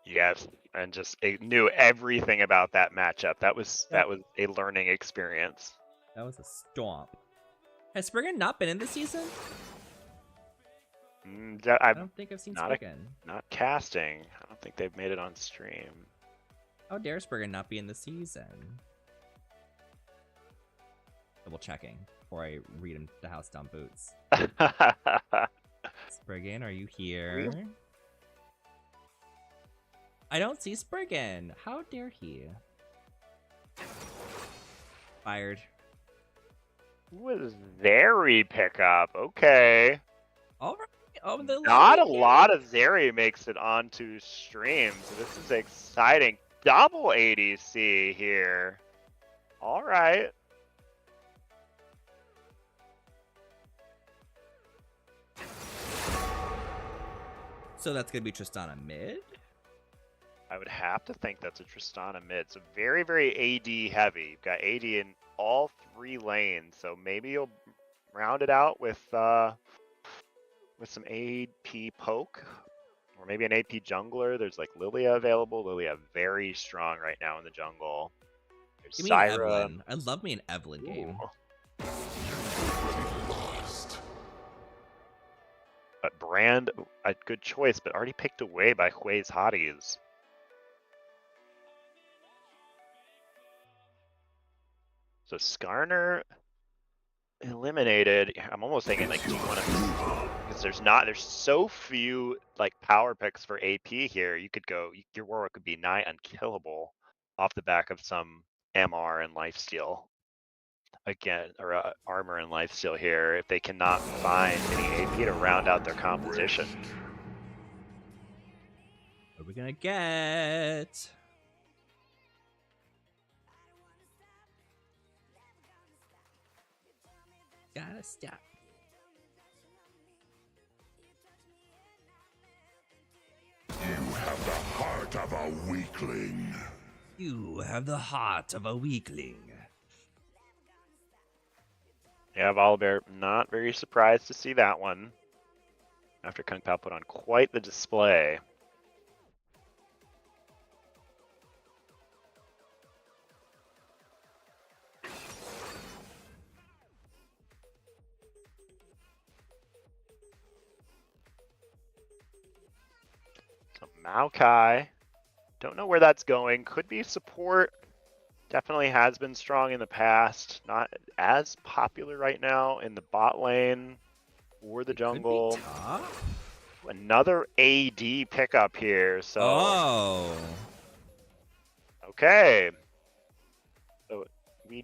Yes, and just knew everything about that matchup. That was a learning experience. That was a stomp. Has Spriggan not been in the season? I don't think I've seen Spriggan. Not casting. I don't think they've made it on stream. How dare Spriggan not be in the season? Double checking before I read him the house down boots. Spriggan, are you here? I don't see Spriggan. How dare he? Fired. Was Zeri pickup? Okay. All right. Oh, the Not a lady lot of Zeri makes it onto stream, so this is exciting. Double ADC here. All right. So that's gonna be Tristana mid? I would have to think that's a Tristana mid. So very, very AD heavy. You've got AD in all 3 lanes, so maybe you'll round it out with some AP poke, or maybe an AP jungler. There's like Lilia available. Lilia very strong right now in the jungle. There's Give me an Syra. Evelyn. I love me an Evelyn game. Ooh. But Brand, a good choice, but already picked away by Hui's Hotties. So Skarner eliminated. I'm almost thinking like, do you want to? Because there's so few like power picks for AP here. You could go, your Warwick could be nigh unkillable off the back of some MR and lifesteal. Again, or armor and lifesteal here if they cannot find any AP to round out their composition. What are we gonna get? Gotta stop. You have the heart of a weakling. You have the heart of a weakling. Yeah, Volibear, not very surprised to see that one. After Kung Pao put on quite the display. So Maokai, don't know where that's going. Could be support. Definitely has been strong in the past. Not as popular right now in the bot lane or the jungle. Another AD pickup here. So okay. So who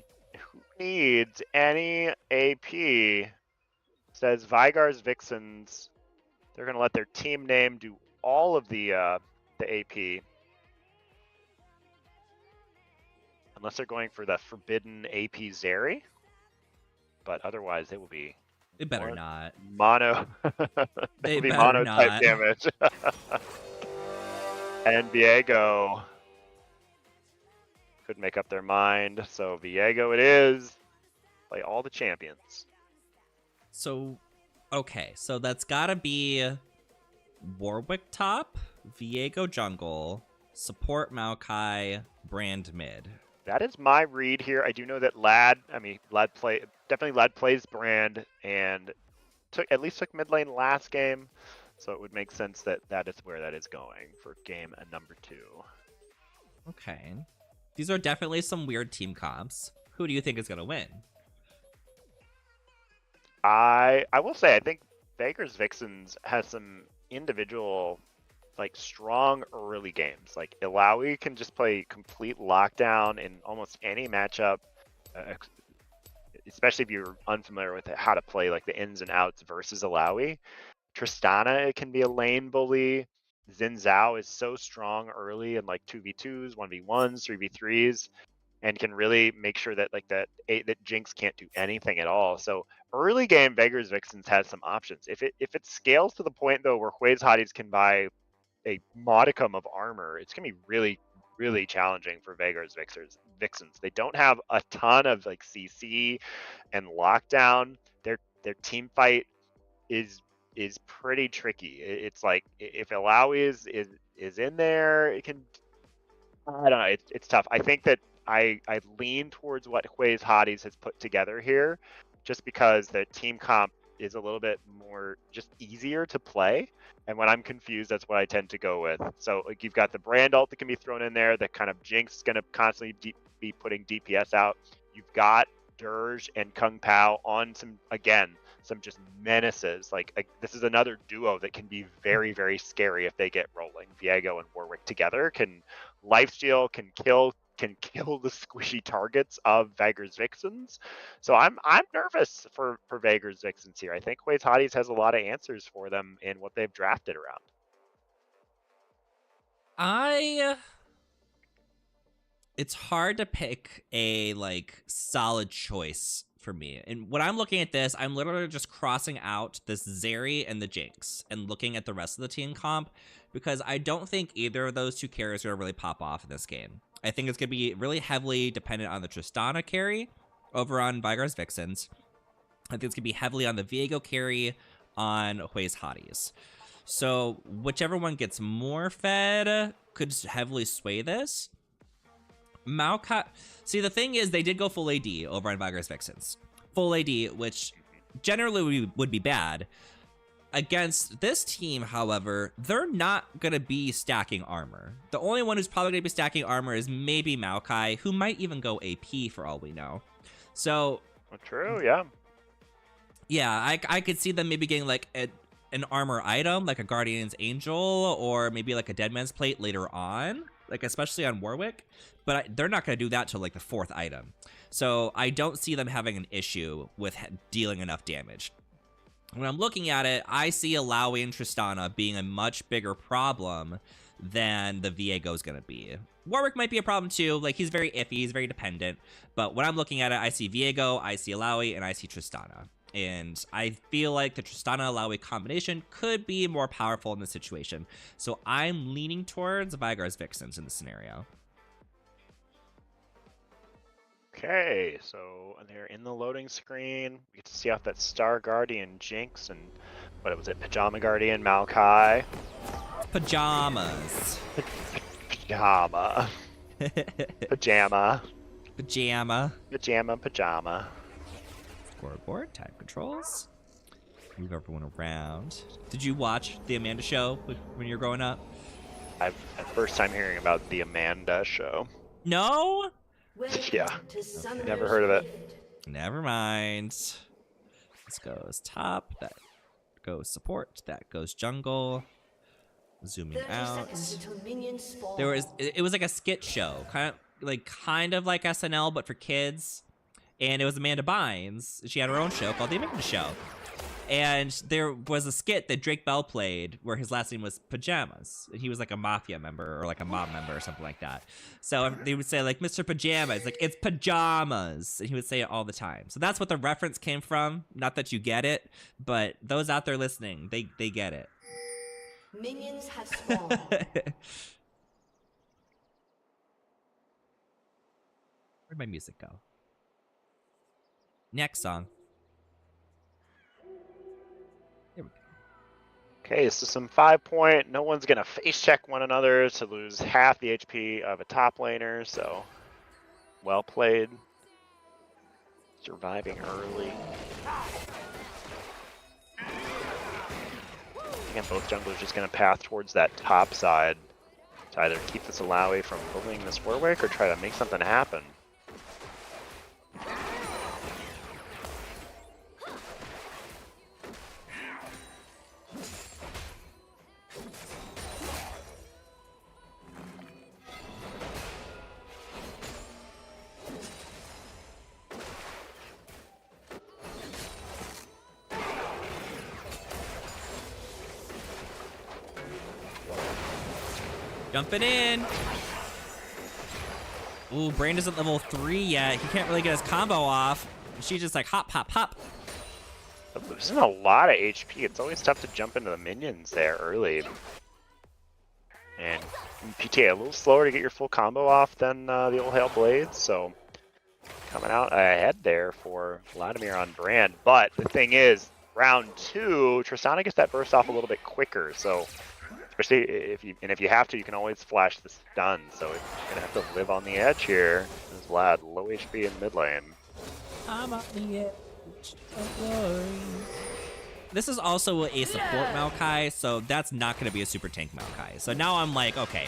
needs any AP? Says Vygar's Vixens. They're gonna let their team name do all of the AP. Unless they're going for the forbidden AP Zeri. But otherwise they will be They better not. Mono. They be better mono not. type damage. And Viego could make up their mind. So Viego it is. Play all the champions. So, okay. So that's gotta be Warwick top, Viego jungle, support Maokai, Brand mid. That is my read here. I do know that Lad plays Brand and at least took mid lane last game. So it would make sense that that is where that is going for game number 2. Okay. These are definitely some weird team comps. Who do you think is gonna win? I will say I think Baker's Vixens has some individual like strong early games. Like Ilaoi can just play complete lockdown in almost any matchup, especially if you're unfamiliar with how to play like the ins and outs versus Ilaoi. Tristana can be a lane bully. Xin Zhao is so strong early in like 2v2s, 1v1s, 3v3s, and can really make sure that like that Jinx can't do anything at all. So early game Beggars Vixens has some options. If it scales to the point though where Hui's Hotties can buy a modicum of armor, it's gonna be really, really challenging for Vegar's Vixens. They don't have a ton of like CC and lockdown. Their team fight is pretty tricky. It's like if Ilaoi is in there, it can. I don't know. It's tough. I think that I lean towards what Hui's Hotties has put together here, just because the team comp is a little bit more just easier to play. And when I'm confused, that's what I tend to go with. So like you've got the brand ult that can be thrown in there. That kind of Jinx is going to constantly be putting DPS out. You've got Dirge and Kung Pao on some just menaces. Like this is another duo that can be very, very scary if they get rolling. Viego and Warwick together can lifesteal, can kill the squishy targets of Vager's Vixens. So I'm nervous for Vager's Vixens here. I think Hui's Hotties has a lot of answers for them in what they've drafted around. It's hard to pick a like solid choice for me. And when I'm looking at this, I'm literally just crossing out this Zeri and the Jinx and looking at the rest of the team comp because I don't think either of those two carries are going to really pop off in this game. I think it's going to be really heavily dependent on the Tristana carry over on Vigar's Vixens. I think it's going to be heavily on the Viego carry on Hui's Hotties. So whichever one gets more fed could heavily sway this. Maokai. See, the thing is, they did go full AD over on Vigar's Vixens. Full AD, which generally would be bad. Against this team, however, they're not going to be stacking armor. The only one who's probably going to be stacking armor is maybe Maokai, who might even go AP for all we know. So... True, yeah. Yeah, I could see them maybe getting like an armor item, like a Guardian's Angel, or maybe like a Deadman's Plate later on. Like, especially on Warwick, but they're not going to do that till like the 4th item. So I don't see them having an issue with dealing enough damage. When I'm looking at it, I see Alawi and Tristana being a much bigger problem than the Viego is going to be. Warwick might be a problem too. Like, he's very iffy, he's very dependent. But when I'm looking at it, I see Viego, I see Alawi, and I see Tristana. And I feel like the Tristana-Alawi combination could be more powerful in this situation. So I'm leaning towards Vigar's Vixens in this scenario. Okay, so they're in the loading screen. We get to see off that Star Guardian Jinx and what was it, Pajama Guardian Maokai. Pajamas. Pajama. Pajama. Pajama. Pajama. Pajama. Scoreboard, time controls. Move everyone around. Did you watch the Amanda show when you were growing up? I've first time hearing about the Amanda show. No? Yeah, never heard of it. Never mind. This goes top, that goes support, that goes jungle. Zooming out. It was like a skit show, kind of like SNL but for kids. And it was Amanda Bynes. She had her own show called The Amanda Show. And there was a skit that Drake Bell played where his last name was Pajamas. And he was like a mafia member or like a mob member or something like that. So they would say like, Mr. Pajamas, like, it's pajamas. And he would say it all the time. So that's what the reference came from. Not that you get it, but those out there listening, they get it. Minions have spawned. Where'd my music go? Next song. There we go. Okay, so some 5-point. No one's going to face check one another to lose half the HP of a top laner, so well played. Surviving early. Again, both junglers just going to path towards that top side to either keep this Alawi from pulling this Warwick or try to make something happen. Jumping in. Ooh, Brain isn't level 3 yet. He can't really get his combo off. She's just like hop, hop, hop. Losing a lot of HP. It's always tough to jump into the minions there early. And PTA a little slower to get your full combo off than the old Hail Blades, so coming out ahead there for Vladimir on Brand. But the thing is, round 2, Tristana gets that burst off a little bit quicker, so especially if you have to, you can always flash the stun. So you're gonna have to live on the edge here. This is Vlad, low HP in mid lane. I'm on the edge of glory. This is also a support Maokai, so that's not going to be a super tank Maokai. So now I'm like, okay,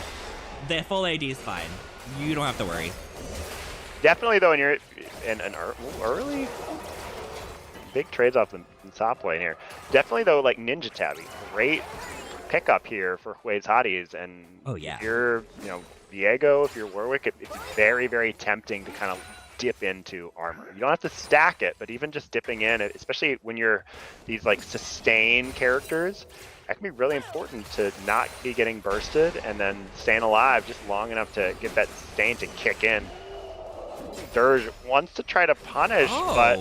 the full AD is fine. You don't have to worry. Definitely, though, when you're in an early, big trades off the top lane here. Definitely, though, like Ninja Tabby, great pickup here for Hui's Hotties. And if you're, Viego, if you're Warwick, it's very, very tempting to kind of dip into armor. You don't have to stack it, but even just dipping in, especially when you're these like sustain characters, that can be really important to not be getting bursted and then staying alive just long enough to get that sustain to kick in. Dirge wants to try to punish, but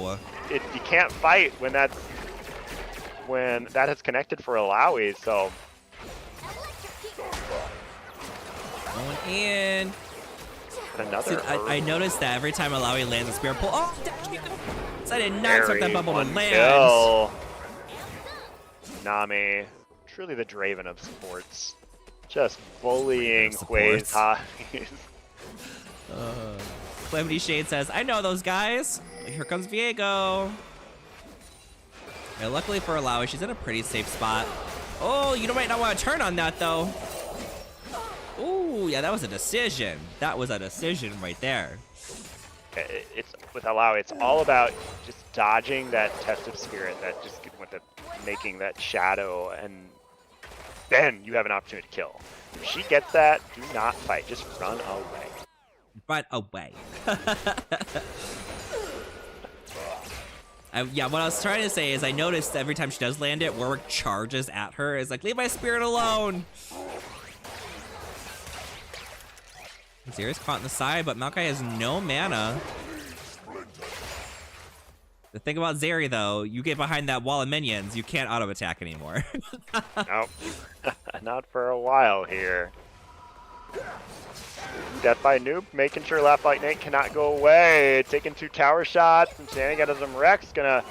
you can't fight when that has connected for Alawi, so going in. Another. See, I noticed that every time Alawi lands a spear pull. Oh, I did not expect that bubble to land. Kill. Nami, truly the Draven of sports. Just bullying Hui's Hotties. Calamity Shade says, I know those guys. Here comes Viego. Yeah, luckily for Alawi, she's in a pretty safe spot. Oh, you might not want to turn on that, though. Ooh, yeah, that was a decision. That was a decision right there. It's with Alawi, it's all about just dodging that test of spirit, that just with the making that shadow, and then you have an opportunity to kill. If she gets that, do not fight. Just run away. Run away. Yeah, what I was trying to say is I noticed every time she does land it, Warwick charges at her. It's like, leave my spirit alone. Zeri's caught in the side, but Maokai has no mana. The thing about Zeri, though, you get behind that wall of minions, you can't auto-attack anymore. Nope. Not for a while here. Death by Noob, making sure Laugh Like Nate cannot go away. Taking 2 tower shots, and standing out of some Rex, gonna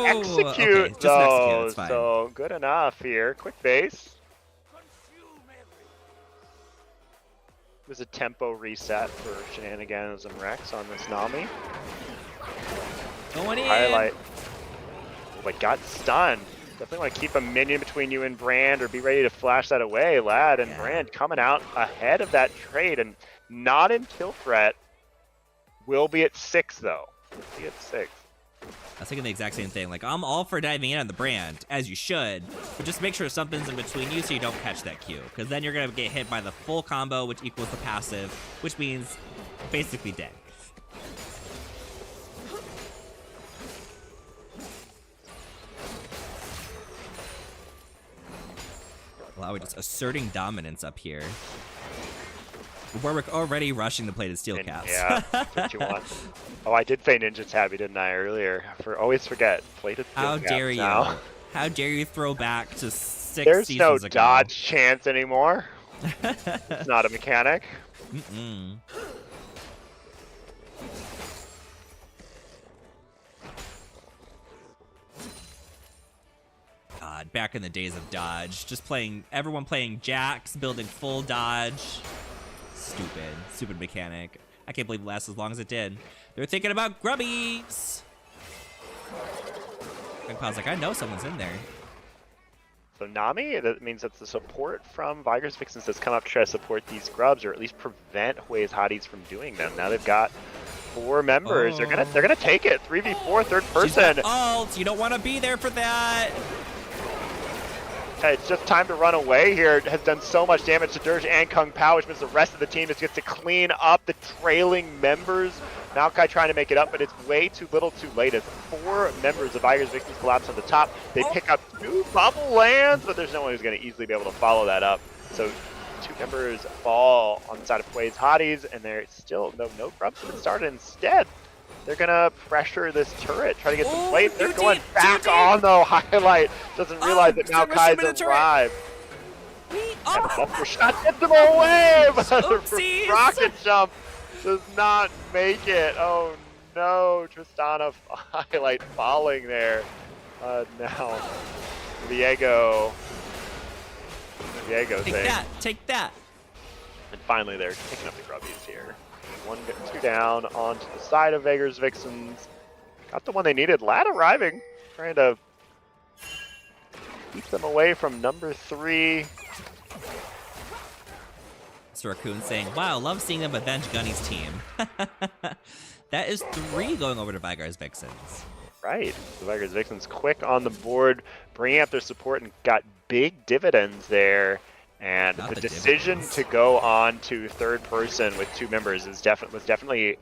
execute those. So good enough here. Quick base. It was a tempo reset for Shenanigans and Rex on this Nami. Going in. Highlight. Oh, but got stunned. Definitely want to keep a minion between you and Brand, or be ready to flash that away, Lad. And Brand coming out ahead of that trade and not in kill threat. Will be at 6 though. Will be at 6. I was thinking the exact same thing. Like, I'm all for diving in on the Brand, as you should, but just make sure something's in between you so you don't catch that Q, because then you're going to get hit by the full combo, which equals the passive, which means basically dead. Wow, we're just asserting dominance up here. Warwick already rushing the plated steel caps. Yeah, that's what you want. Oh, I did say Ninja Tabby, didn't I, earlier? Always forget. Plated steel How caps dare you? now. How dare you throw back to 6 There's seasons no ago? dodge chance anymore. It's not a mechanic. Mm-mm. God, back in the days of dodge, just everyone playing Jax, building full dodge. Stupid mechanic. I can't believe it lasted as long as it did. They're thinking about grubbies. And Cloud's like, I know someone's in there. So Nami, that means that the support from Viger's Vixens has come up to try to support these grubs, or at least prevent Hui's Hotties from doing them. Now they've got 4 members. Oh. They're gonna take it. 3v4, third person. She's got ult. You don't want to be there for that. It's just time to run away here. It has done so much damage to Dirge and Kung Pao, which means the rest of the team just gets to clean up the trailing members. Maokai trying to make it up, but it's way too little too late as 4 members of Viger's Victims collapse on the top. They pick up 2 bubble lands, but there's no one who's going to easily be able to follow that up. So 2 members fall on the side of Hui's Hotties, and they're still, no grubs have been started. Instead, they're going to pressure this turret, try to get some plates. They're going back on, though. Highlight doesn't realize that Maokai's arrived. Another shot gets them away, but the rocket jump does not make it. Oh no, Tristana Highlight falling there. Now, Viego Take that. And finally, they're picking up the grubbies here. 2 down onto the side of Viger's Vixens. Got the one they needed. Lad arriving, trying to keep them away from number 3. Mr. Raccoon saying, wow, love seeing them avenge Gunny's team. That is 3 going over to Vigar's Vixens. Right. The Vigar's Vixens quick on the board, bringing up their support and got big dividends there. And Not the decision dividends. to go on to third person with 2 members was definitely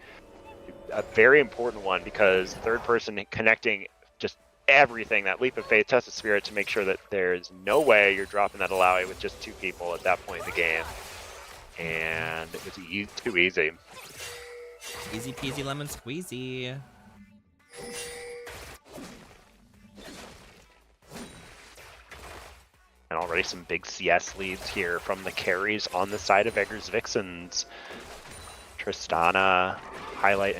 a very important one, because third person connecting just everything, that leap of faith, test of spirit, to make sure that there's no way you're dropping that Alawi with just 2 people at that point in the game. And it was too easy. Easy peasy lemon squeezy. And already some big CS leads here from the carries on the side of Vigar's Vixens. Tristana, Highlight,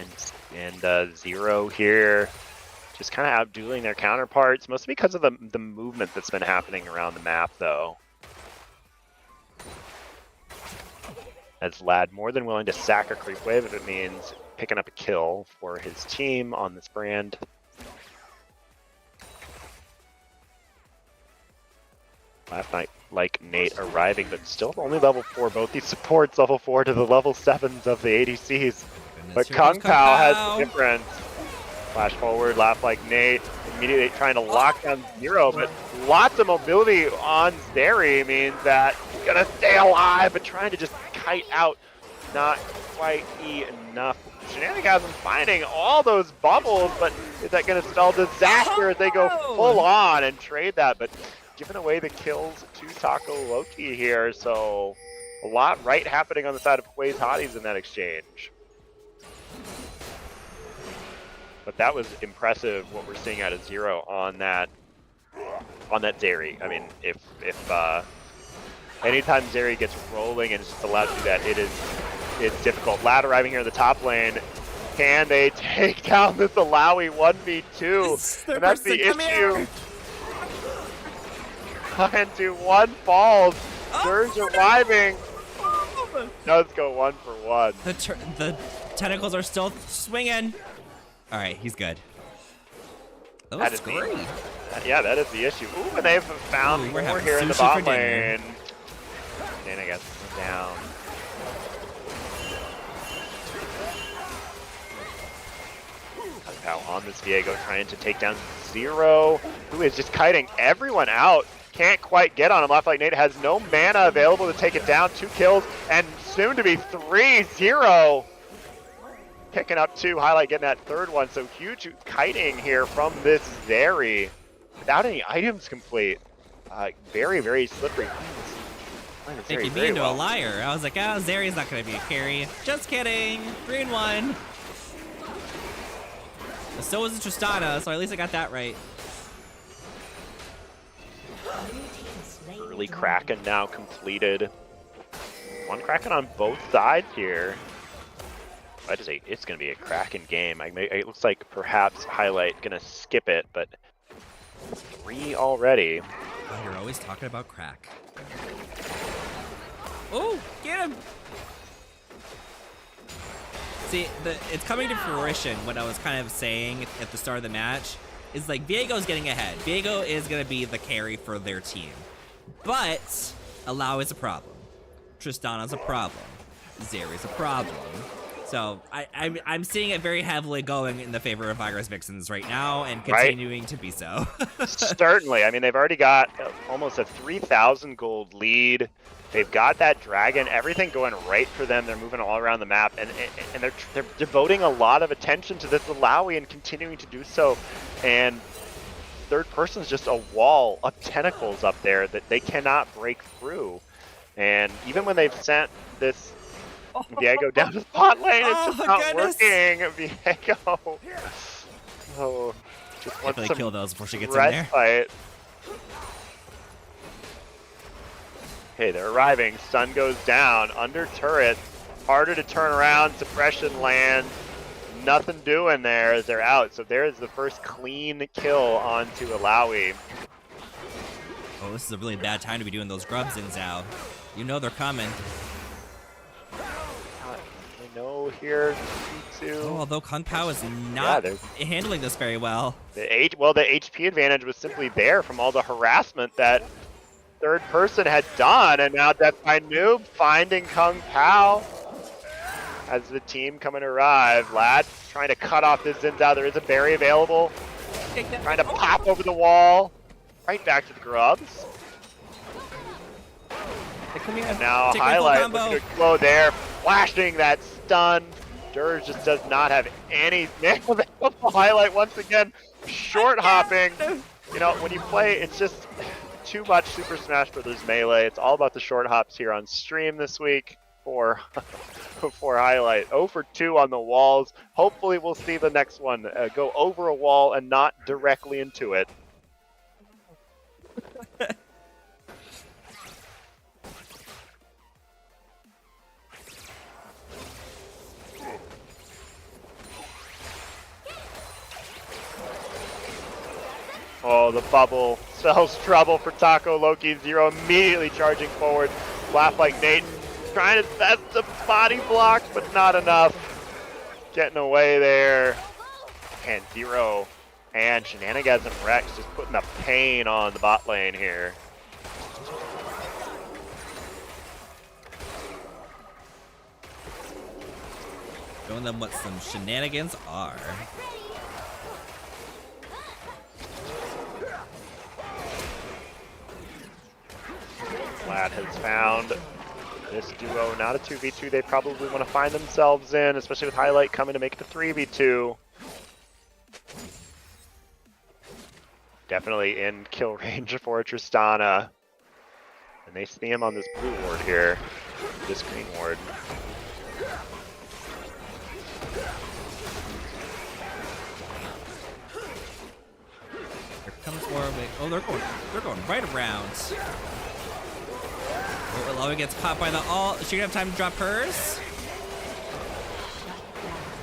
and Zero here. Just kind of outdueling their counterparts, mostly because of the movement that's been happening around the map, though. As Lad more than willing to sack a creep wave if it means picking up a kill for his team on this brand. Last night, like Nate arriving, but still only level 4. Both these supports level 4 to the level 7s of the ADCs. But Kung Pao has the difference. Flash forward, laugh like Nate. Immediately trying to lock down Zero, but lots of mobility on Zeri means that he's gonna stay alive, but trying to just kite out, not quite enough. Shenanigans finding all those bubbles, but is that gonna spell disaster as they go full on and trade that? But giving away the kills to Taco Loki here, so a lot right happening on the side of Huey's Hotties in that exchange. But that was impressive what we're seeing out of Zero on that Zeri. I mean, if anytime Zeri gets rolling and is just allowed to do that, it's difficult. Lad arriving here in the top lane. Can they take down this Alawi 1v2? And that's the issue. Into 1 falls. Surge arriving. Does go 1 for 1. The tentacles are still swinging. All right, he's good. Oh, That is great. Yeah, that is the issue. Ooh, and they've found we're more having here in the sushi bot for dinner. lane. Dana gets down. Now on this Viego trying to take down Zero, who is just kiting everyone out. Can't quite get on him. Left like Nate has no mana available to take it down. 2 kills and soon to be 3. Zero picking up 2. Highlight getting that 3rd one. So huge kiting here from this Zeri without any items complete. Very, very slippery. Making me into a liar. I was like, oh, Zeri's not going to be a carry. Just kidding. 3-1. But so was Tristana, so at least I got that right. Early Kraken now completed. 1 Kraken on both sides here. I just say it's going to be a Kraken game. It looks like perhaps Highlight going to skip it, but 3 already. Oh, you're always talking about crack. Oh, get him! See, it's coming to fruition what I was kind of saying at the start of the match. Is like Viego's getting ahead. Viego is going to be the carry for their team. But Alao is a problem. Tristana's a problem. Zeri's a problem. So I'm seeing it very heavily going in the favor of Vigar's Vixens right now and continuing to be so. Certainly. I mean, they've already got almost a 3,000 gold lead. They've got that dragon, everything going right for them. They're moving all around the map, and they're devoting a lot of attention to this Alawi and continuing to do so. And third person's just a wall of tentacles up there that they cannot break through. And even when they've sent this Viego down to the bot lane, it's just not working. Viego. Oh, just wants Definitely kill those before she gets in there. Fight. Okay, they're arriving. Sun goes down. Under turret. Harder to turn around. Suppression lands. Nothing doing there as they're out. So there's the first clean kill onto Alawi. Oh, this is a really bad time to be doing those grubs in Zao. You know they're coming. know here. Oh, although Kung Pao is not Yeah, handling this very well. the HP advantage was simply there from all the harassment that third person had done, and now Death by Noob finding Kung Pao as the team coming to arrive. Lad trying to cut off this Xin Zhao. There is a berry available. Trying to pop over the wall. Right back to the grubs. And now Highlight looking to explode there. Flashing that stun. Dirge just does not have any available. Highlight once again. Short hopping. You know, when you play, it's just too much Super Smash Bros. Melee. It's all about the short hops here on stream this week for Highlight. 0 for 2 on the walls. Hopefully we'll see the next one go over a wall and not directly into it. Oh, the bubble spells trouble for Taco Loki. Zero immediately charging forward. Laugh like Nate. Trying his best to body block, but not enough. Getting away there. And Zero and Shenanigans and Rex just putting the pain on the bot lane here. Showing them what some shenanigans are. Lad has found this duo, not a 2v2 they probably want to find themselves in, especially with Highlight coming to make it a 3v2. Definitely in kill range for Tristana. And they see him on this blue ward here, this green ward. Here comes Warwick. Oh, they're going right around. Oh, Ilaoi gets caught by the ult. Is she gonna have time to drop hers?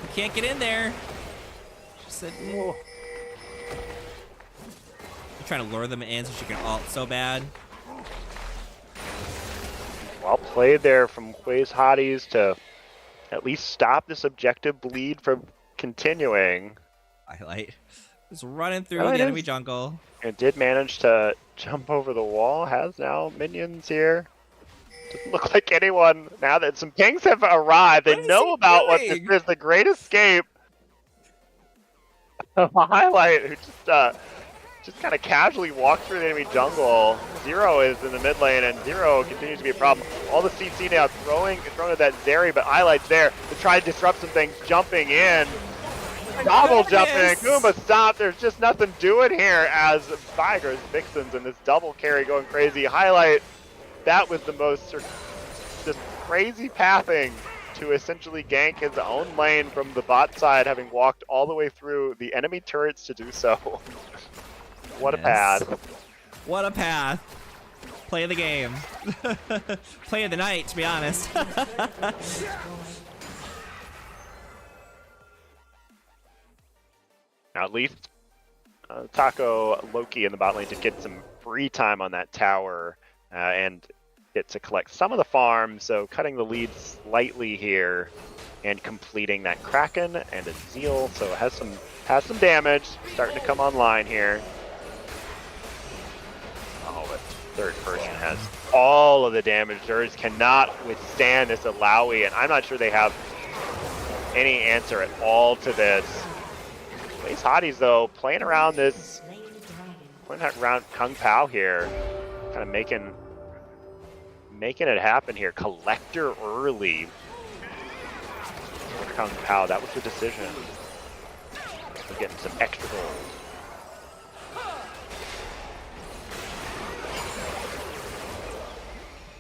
You can't get in there. She said, "Oh." She's trying to lure them in so she can ult so bad. Well played there from Quay's Hotties to at least stop this objective bleed from continuing. Highlight is running through the enemy jungle. It did manage to jump over the wall. Has now minions here. Doesn't look like anyone now that some pings have arrived. They know about what this is. The Great Escape. A Highlight who just kind of casually walked through the enemy jungle. Zero is in the mid lane, and Zero continues to be a problem. All the CC now throwing at that Zeri, but Highlight's there to try to disrupt some things, jumping in. Double jumping, Goomba stop. There's just nothing doing here as Tigers, Vixens, and this double carry going crazy. Highlight, that was the most just crazy pathing to essentially gank his own lane from the bot side, having walked all the way through the enemy turrets to do so. What a path. What a path. Play of the game. Play of the night, to be honest. Now at least Taco Loki in the bot lane to get some free time on that tower and get to collect some of the farm, so cutting the lead slightly here and completing that Kraken and a Zeal, so it has some damage starting to come online here. Oh, but third person has all of the damage. Dirge cannot withstand this Ilaoi, and I'm not sure they have any answer at all to this. Ace Hotties, though, playing around Kung Pao here, kind of making it happen here. Collector early for Kung Pao. That was the decision. We're getting some extra gold.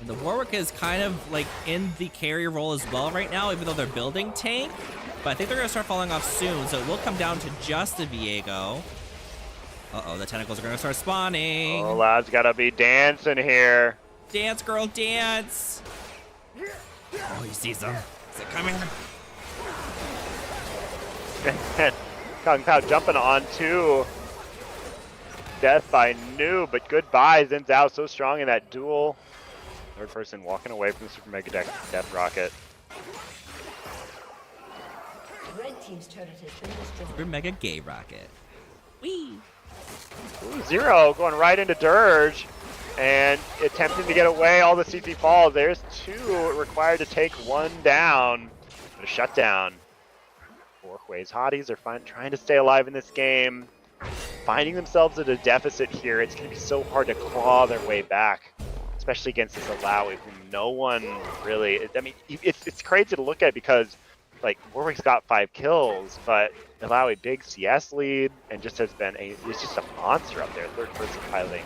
The Warwick is kind of like in the carry role as well right now, even though they're building tank. But I think they're going to start falling off soon, so it will come down to just the Viego. Uh-oh, the tentacles are going to start spawning. Oh, lad's got to be dancing here. Dance, girl, dance. Oh, he sees them. Is it coming? Kung Pao jumping onto Death by Noob, but goodbye. Xin Zhao so strong in that duel. Third person walking away from the Super Mega Death Rocket. team's turret has been destroyed. Super Mega Gay Rocket. Whee! Ooh, Zero going right into Dirge and attempting to get away. All the CT falls. There's 2 required to take 1 down. But a shutdown. 4 Hui's Hotties are trying to stay alive in this game. Finding themselves at a deficit here. It's going to be so hard to claw their way back, especially against this Alawi, who no one really. I mean, it's crazy to look at because, like, Warwick's got 5 kills, but Alawi big CS lead and just has been he's just a monster up there. 3rd person piloting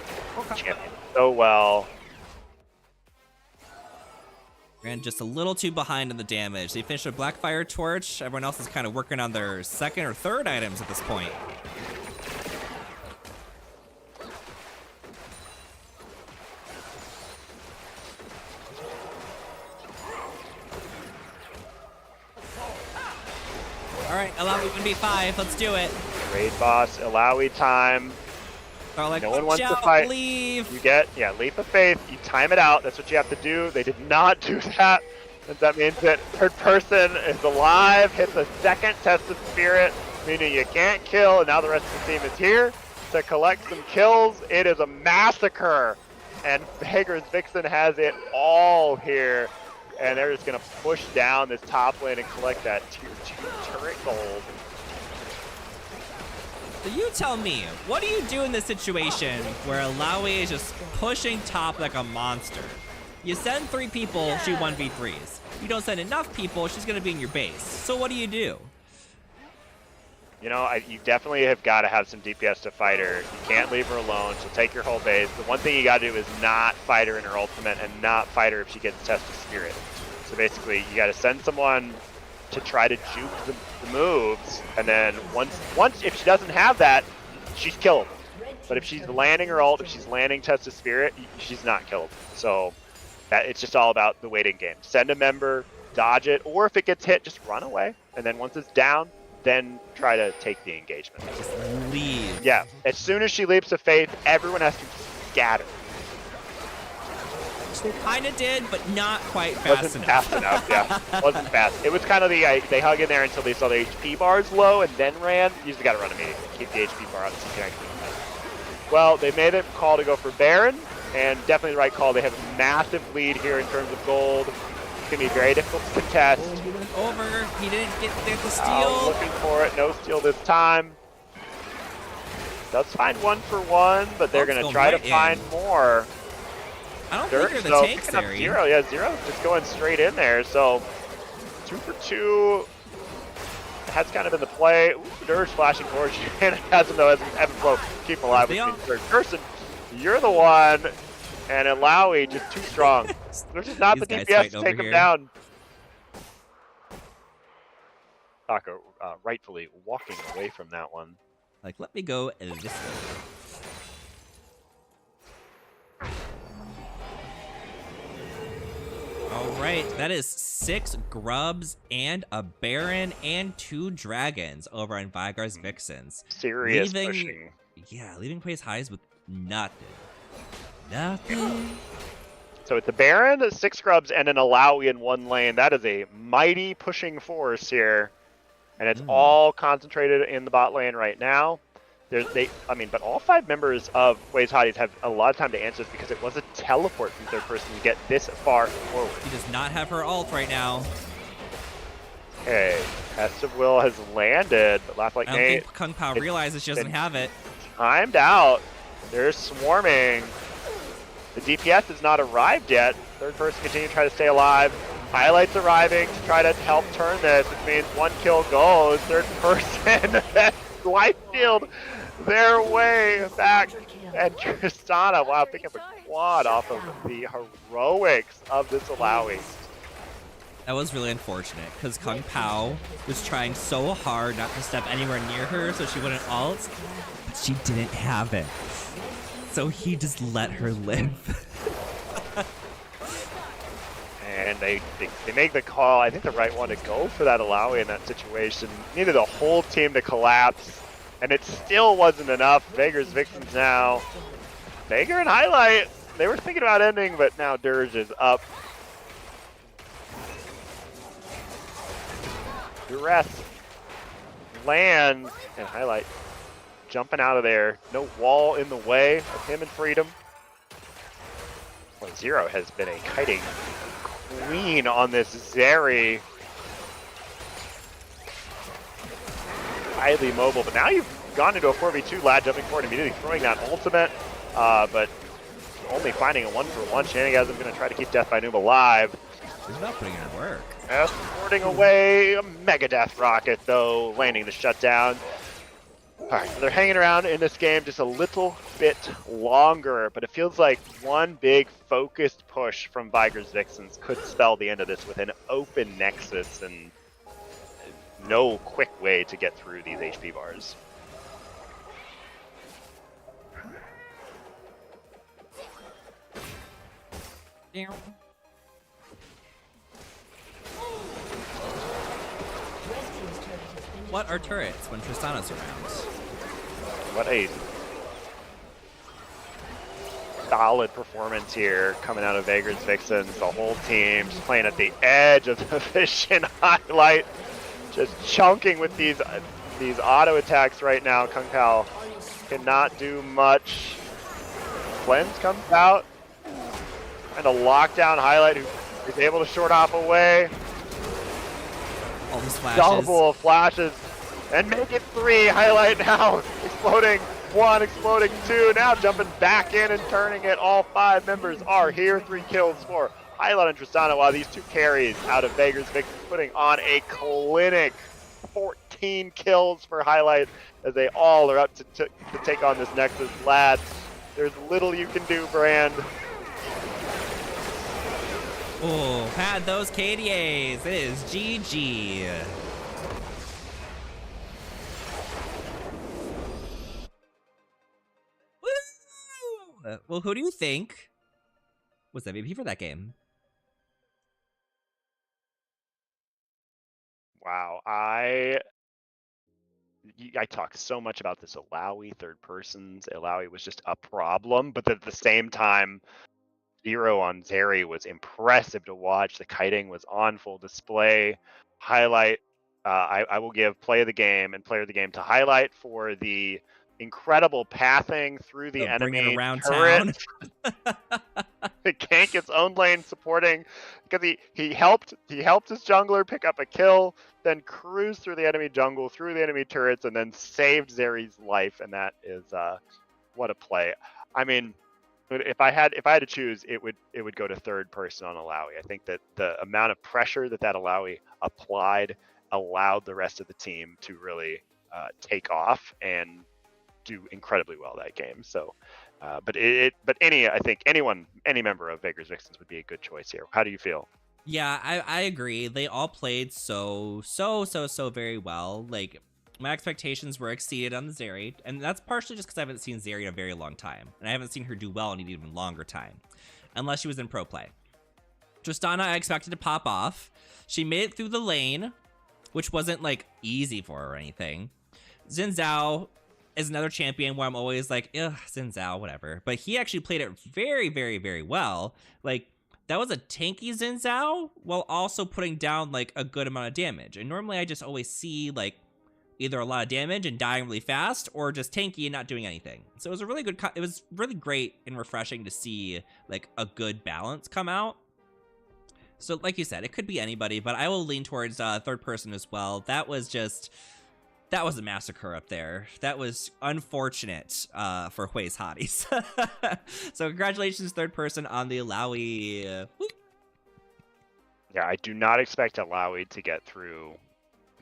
champion so well. Ran just a little too behind in the damage. They finished a Blackfire Torch. Everyone else is kind of working on their 2nd or 3rd items at this point. All right, Alawi 1v5. Let's do it. Raid boss, Alawi time. They're like, No one wants to out, fight. leave. You get, leap of faith. You time it out. That's what you have to do. They did not do that. And that means that 3rd person is alive, hits a 2nd test of spirit, meaning you can't kill, and now the rest of the team is here to collect some kills. It is a massacre, and Beggar's Vixen has it all here, and they're just going to push down this top lane and collect that tier 2 turret gold. So you tell me, what do you do in this situation where Alawi is just pushing top like a monster? You send 3 people, she 1v3s. You don't send enough people, she's gonna be in your base. So what do you do? You know, you definitely have got to have some DPS to fight her. You can't leave her alone. She'll take your whole base. The one thing you got to do is not fight her in her ultimate and not fight her if she gets Test of Spirit. So basically, you got to send someone to try to juke the moves, and then once if she doesn't have that, she's killable. But if she's landing her ult, if she's landing Test of Spirit, she's not killable. So it's just all about the waiting game. Send a member, dodge it, or if it gets hit, just run away. And then once it's down, then try to take the engagement. Just leave. Yeah, as soon as she leaps of faith, everyone has to scatter. They kind of did, but not quite fast Wasn't enough. fast enough, yeah. Wasn't fast. It was kind of they hung in there until they saw the HP bars low and then ran. You usually got to run immediately. Keep the HP bar up so you can actually fight. Well, they made a call to go for Baron, and definitely the right call. They have a massive lead here in terms of gold. It's going to be very difficult to contest. He went over. He didn't get the steal. Looking for it. No steal this time. Does find 1 for 1, but they're going to try to find more. I don't think they're the tanks there. Zero, yeah, Zero just going straight in there. So 2 for 2. That's kind of been the play. Ooh, Dirge flashing forward. And has him though as Ebb and Flow keep him alive, which means 3rd person. You're the one, and Alawi just too strong. There's just not the DPS to take him down. Taco rightfully walking away from that one. Like, let me go this way. All right, that is 6 Grubs and a Baron and 2 Dragons over on Vygar's Vixens. Serious pushing. Yeah, leaving Hui's Highs with nothing. Nothing. So it's a Baron, 6 Grubs, and an Alawi in 1 lane. That is a mighty pushing force here. And it's all concentrated in the bot lane right now. But all 5 members of Hui's Hotties have a lot of time to answer this because it was a teleport from 3rd person to get this far forward. He does not have her ult right now. Okay, Test of Will has landed, but Laugh Like I don't Nate. think Kung Pao realizes she doesn't have it. Timed out. They're swarming. The DPS has not arrived yet. 3rd person continue to try to stay alive. Highlights arriving to try to help turn this, which means 1 kill goes. 3rd person life shield their way back. And Tristana, wow, picking up a quad off of the heroics of this Alawi. That was really unfortunate because Kung Pao was trying so hard not to step anywhere near her so she wouldn't ult, but she didn't have it. So he just let her live. And they make the call, I think the right one to go for that Alawi in that situation. Needed the whole team to collapse, and it still wasn't enough. Beggar's Vixens now. Beggar and Highlight, they were thinking about ending, but now Dirge is up. Duress. lands, and Highlight jumping out of there. No wall in the way of him and Freedom. Well, Zero has been a kiting queen on this Zeri. Highly mobile, but now you've gone into a 4v2, Lad jumping forward immediately, throwing that ultimate, but only finding a 1-for-1. Shenanigans going to try to keep Death by Noob alive. He's not putting in work. Escorting away a Mega Death Rocket, though, landing the shutdown. Alright, so they're hanging around in this game just a little bit longer, but it feels like one big focused push from Viger's Vixens could spell the end of this with an open Nexus and no quick way to get through these HP bars. What are turrets when Tristana's around? What a solid performance here coming out of Vagrant's Vixens. The whole team just playing at the edge of the Vision Highlight, just chunking with these auto attacks right now. Kung Pao cannot do much. Cleanse comes out, and a lockdown Highlight who is able to short off away. All these flashes. Double of flashes, and make it 3. Highlight now exploding 1, exploding 2. Now jumping back in and turning it. All 5 members are here. 3 kills for Highlight and Tristana, while these 2 carries out of Vagrant's Vixens putting on a clinic. 14 kills for Highlight as they all are up to take on this Nexus. Lad, there's little you can do, Brand. Oh, had those KDAs. It is GG. Woo! Well, who do you think was MVP for that game? Wow, I talk so much about this Alawi third persons. Alawi was just a problem, but at the same time, Zero on Zeri was impressive to watch. The kiting was on full display. Highlight, I will give play of the game and player of the game to Highlight for the incredible pathing through the enemy around turret. town. To gank its own lane, supporting, because he helped his jungler pick up a kill, then cruised through the enemy jungle, through the enemy turrets, and then saved Zeri's life. And that is what a play. I mean, if I had to choose, it would go to third person on Alawi. I think that the amount of pressure that Alawi applied allowed the rest of the team to really take off and do incredibly well that game. So, but I think any member of Vagrant's Vixens would be a good choice here. How do you feel? Yeah, I agree. They all played so very well. Like, my expectations were exceeded on the Zeri, and that's partially just because I haven't seen Zeri in a very long time, and I haven't seen her do well in an even longer time, unless she was in pro play. Tristana, I expected to pop off. She made it through the lane, which wasn't, like, easy for her or anything. Xin Zhao is another champion where I'm always like, ugh, Xin Zhao, whatever. But he actually played it very, very, very well. Like, that was a tanky Xin Zhao, while also putting down, like, a good amount of damage. And normally I just always see, like, either a lot of damage and dying really fast, or just tanky and not doing anything. So it was a really good, it was really great and refreshing to see, like, a good balance come out. So like you said, it could be anybody, but I will lean towards third person as well. That was a massacre up there. That was unfortunate for Hui's hotties. So congratulations, third person, on the Alawi. Yeah, I do not expect Alawi to get through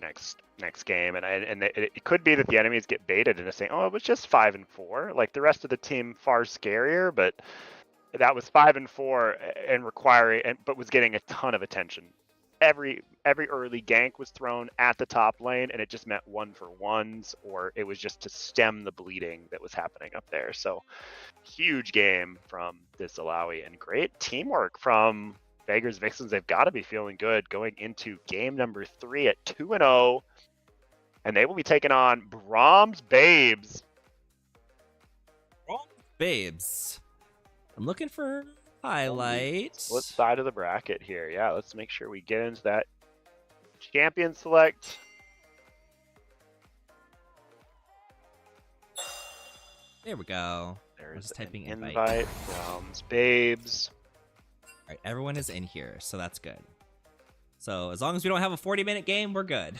next game, and it could be that the enemies get baited into saying, oh, it was just 5-4, like the rest of the team far scarier, but that was 5-4 and but was getting a ton of attention. Every early gank was thrown at the top lane, and it just meant 1-for-1s, or it was just to stem the bleeding that was happening up there. So huge game from this Alawi, and great teamwork from Vagrant's Vixens. They've got to be feeling good going into game number 3 at 2-0, and they will be taking on Brahms Babes. Babes. I'm looking for highlights. What side of the bracket here? Yeah, let's make sure we get into that champion select. There we go. I There's was just an typing invite from Babes. All right, everyone is in here, so that's good. So as long as we don't have a 40-minute game, we're good.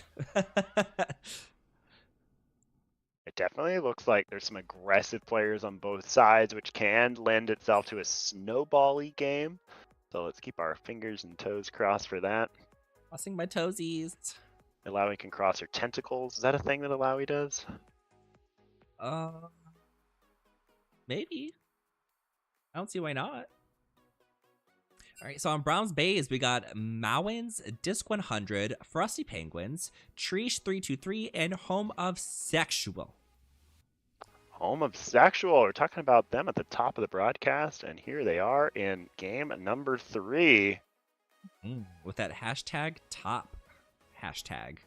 It definitely looks like there's some aggressive players on both sides, which can lend itself to a snowball-y game. So let's keep our fingers and toes crossed for that. Crossing my toesies. Alawi can cross her tentacles. Is that a thing that Alawi does? Maybe. I don't see why not. All right, so on Brown's Bays, we got Mowins, Disc 100, Frosty Penguins, Treesh 323, and Home of Sexual. Home of Sexual. We're talking about them at the top of the broadcast, and here they are in game number 3. With that hashtag top hashtag.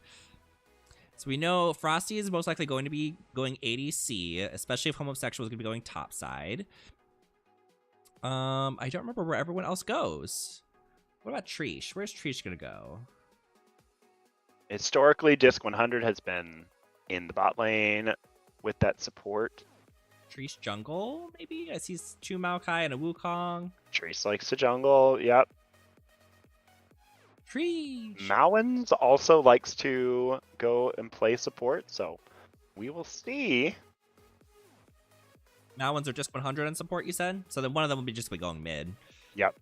So we know Frosty is most likely going to be going ADC, especially if Home of Sexual is going to be going topside. I don't remember where everyone else goes. What about Treesh? Where's Treesh going to go? Historically, Disc 100 has been in the bot lane with that support. Treesh jungle, maybe? I see 2 Maokai and a Wukong. Trace likes the jungle, yep. Treesh! Mowins also likes to go and play support, so we will see. Mowins are just 100 in support, you said? So then one of them will be just going mid. Yep.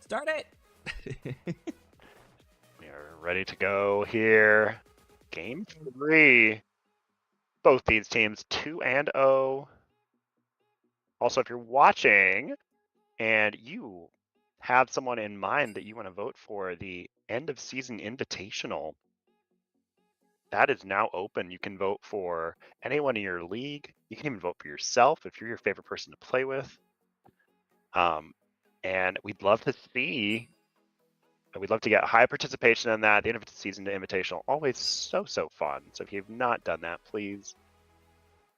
Start it! We are ready to go here. Game 3. Both these teams 2-0. Also, if you're watching and you have someone in mind that you want to vote for the end of season invitational, that is now open. You can vote for anyone in your league. You can even vote for yourself if you're your favorite person to play with. And we'd love to see, we'd love to get high participation in that. The end of the season invitational, always so fun. So if you've not done that, please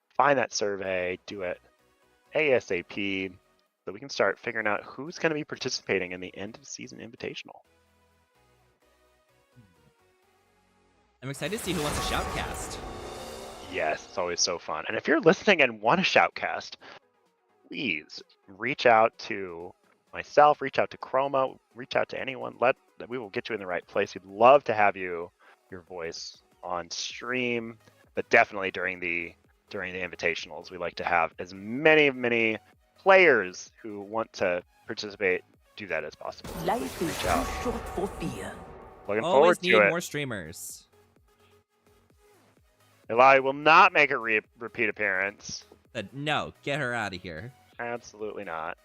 find that survey, do it ASAP, so we can start figuring out who's going to be participating in the end of season invitational. I'm excited to see who wants a shoutcast. Yes, it's always so fun. And if you're listening and want a shoutcast, please reach out to myself, reach out to Chroma, reach out to anyone. We will get you in the right place. We'd love to have your voice on stream, but definitely during the invitationals, we like to have as many players who want to participate do that as possible. So Life is reach out. too short for fear. Looking Always forward need to it. more streamers. Eli will not make a repeat appearance. No, get her out of here. Absolutely not.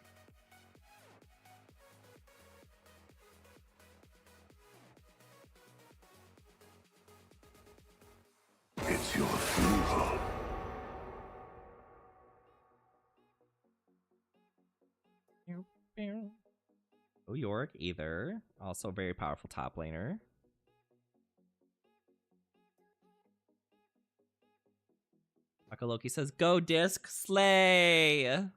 It's your funeral. Oh, York, either. Also a very powerful top laner. Loki says, "Go disc, slay!"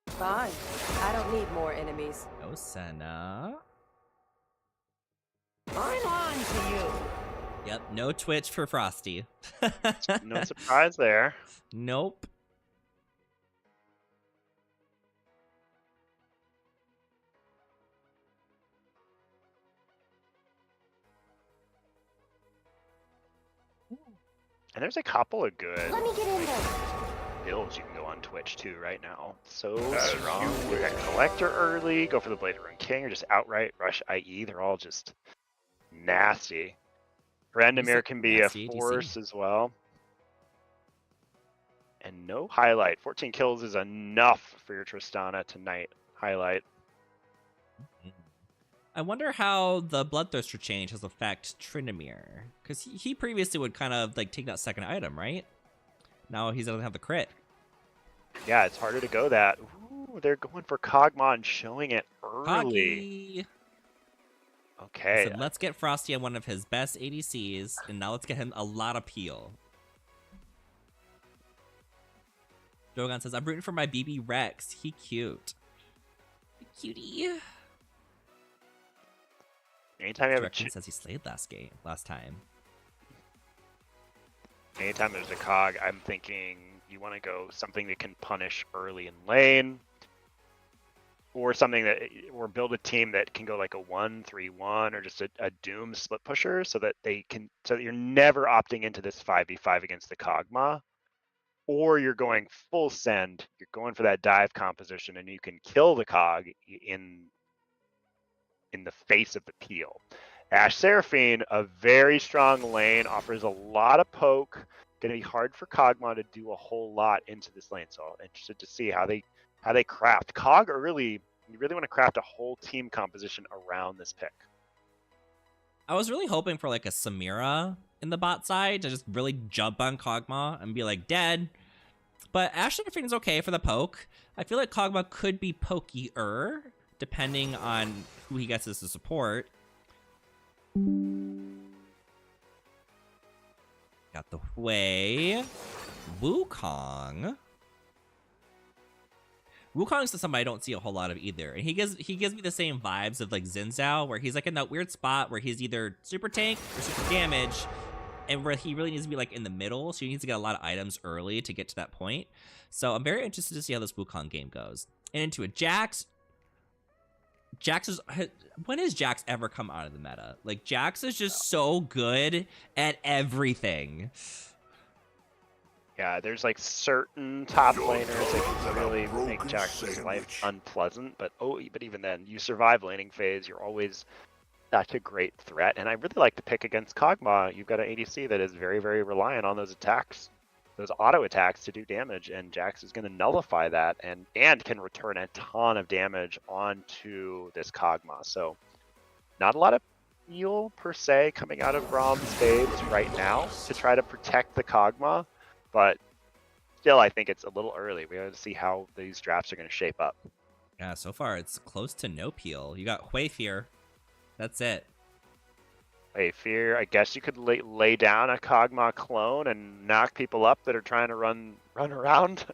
Fine. I don't need more enemies. No Senna. I'm on to you. Yep, no Twitch for Frosty. No surprise there. Nope. And there's a couple of good Let me get in there. builds you can go on Twitch too right now. So strong. We got Collector early, go for the Blade Rune King, or just outright rush IE. They're all just nasty. Randamir can be a Nasty ADC. force as well. And no highlight. 14 kills is enough for your Tristana tonight. Highlight. I wonder how the Bloodthirster change has affect Tryndamere. Because he previously would kind of like take that second item, right? Now he doesn't have the crit. Yeah, it's harder to go that. Ooh, they're going for Kog'Maw and showing it early. Hoggy. Okay. So let's get Frosty on one of his best ADCs, and now let's get him a lot of peel. Drogon says, "I'm rooting for my BB Rex. He cute." Cutie. Anytime you have Direction says he slayed last time. anytime there's a cog, I'm thinking you want to go something that can punish early in lane, or something that, or build a team that can go like a 1-3-1 or just a doom split pusher, so that so that you're never opting into this 5v5 against the Kog'Maw, or you're going full send, you're going for that dive composition, and you can kill the Cog in the face of the peel. Ash Seraphine, a very strong lane, offers a lot of poke. Going to be hard for Kog'Maw to do a whole lot into this lane. So I'm interested to see how they craft. Cog early, you really want to craft a whole team composition around this pick. I was really hoping for like a Samira in the bot side to just really jump on Kog'Maw and be like dead. But Ash Seraphine is okay for the poke. I feel like Kog'Maw could be pokier depending on who he gets as a support. Got the Hui. Wukong. Wukong's somebody I don't see a whole lot of either. And he gives me the same vibes of like Xin Zhao, where he's like in that weird spot where he's either super tank or super damage, and where he really needs to be like in the middle, so he needs to get a lot of items early to get to that point. So I'm very interested to see how this Wukong game goes. And into a Jax. When has Jax ever come out of the meta? Like, Jax is just so good at everything. Yeah, there's like certain top laners that can really make Jax's life unpleasant, but even then, you survive laning phase, you're always such a great threat. And I really like to pick against Kog'Maw. You've got an ADC that is very, very reliant on those attacks, those auto attacks to do damage, and Jax is going to nullify that and can return a ton of damage onto this Kog'Maw. So not a lot of heal per se coming out of Brahm's fades right now to try to protect the Kog'Maw, but still I think it's a little early. We have to see how these drafts are going to shape up. Yeah, so far it's close to no peel. You got Hui Fear. That's it. Hey, Fear, I guess you could lay down a Kog'Maw clone and knock people up that are trying to run around,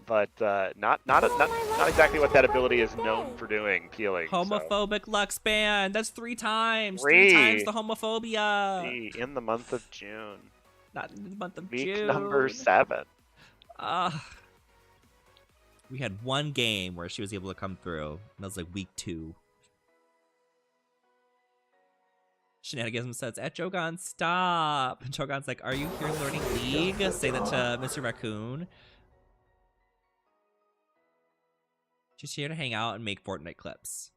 but not exactly what that ability is known for doing, peeling. Homophobic Lux ban. That's 3 times. Three. 3 times the homophobia. In the month of June. Not in the month of Week June. number 7. We had one game where she was able to come through, and that was like week 2. Shenanigans says, at Jogon, stop. And Jogon's like, are you here learning League? Say that to Mr. Raccoon. She's here to hang out and make Fortnite clips.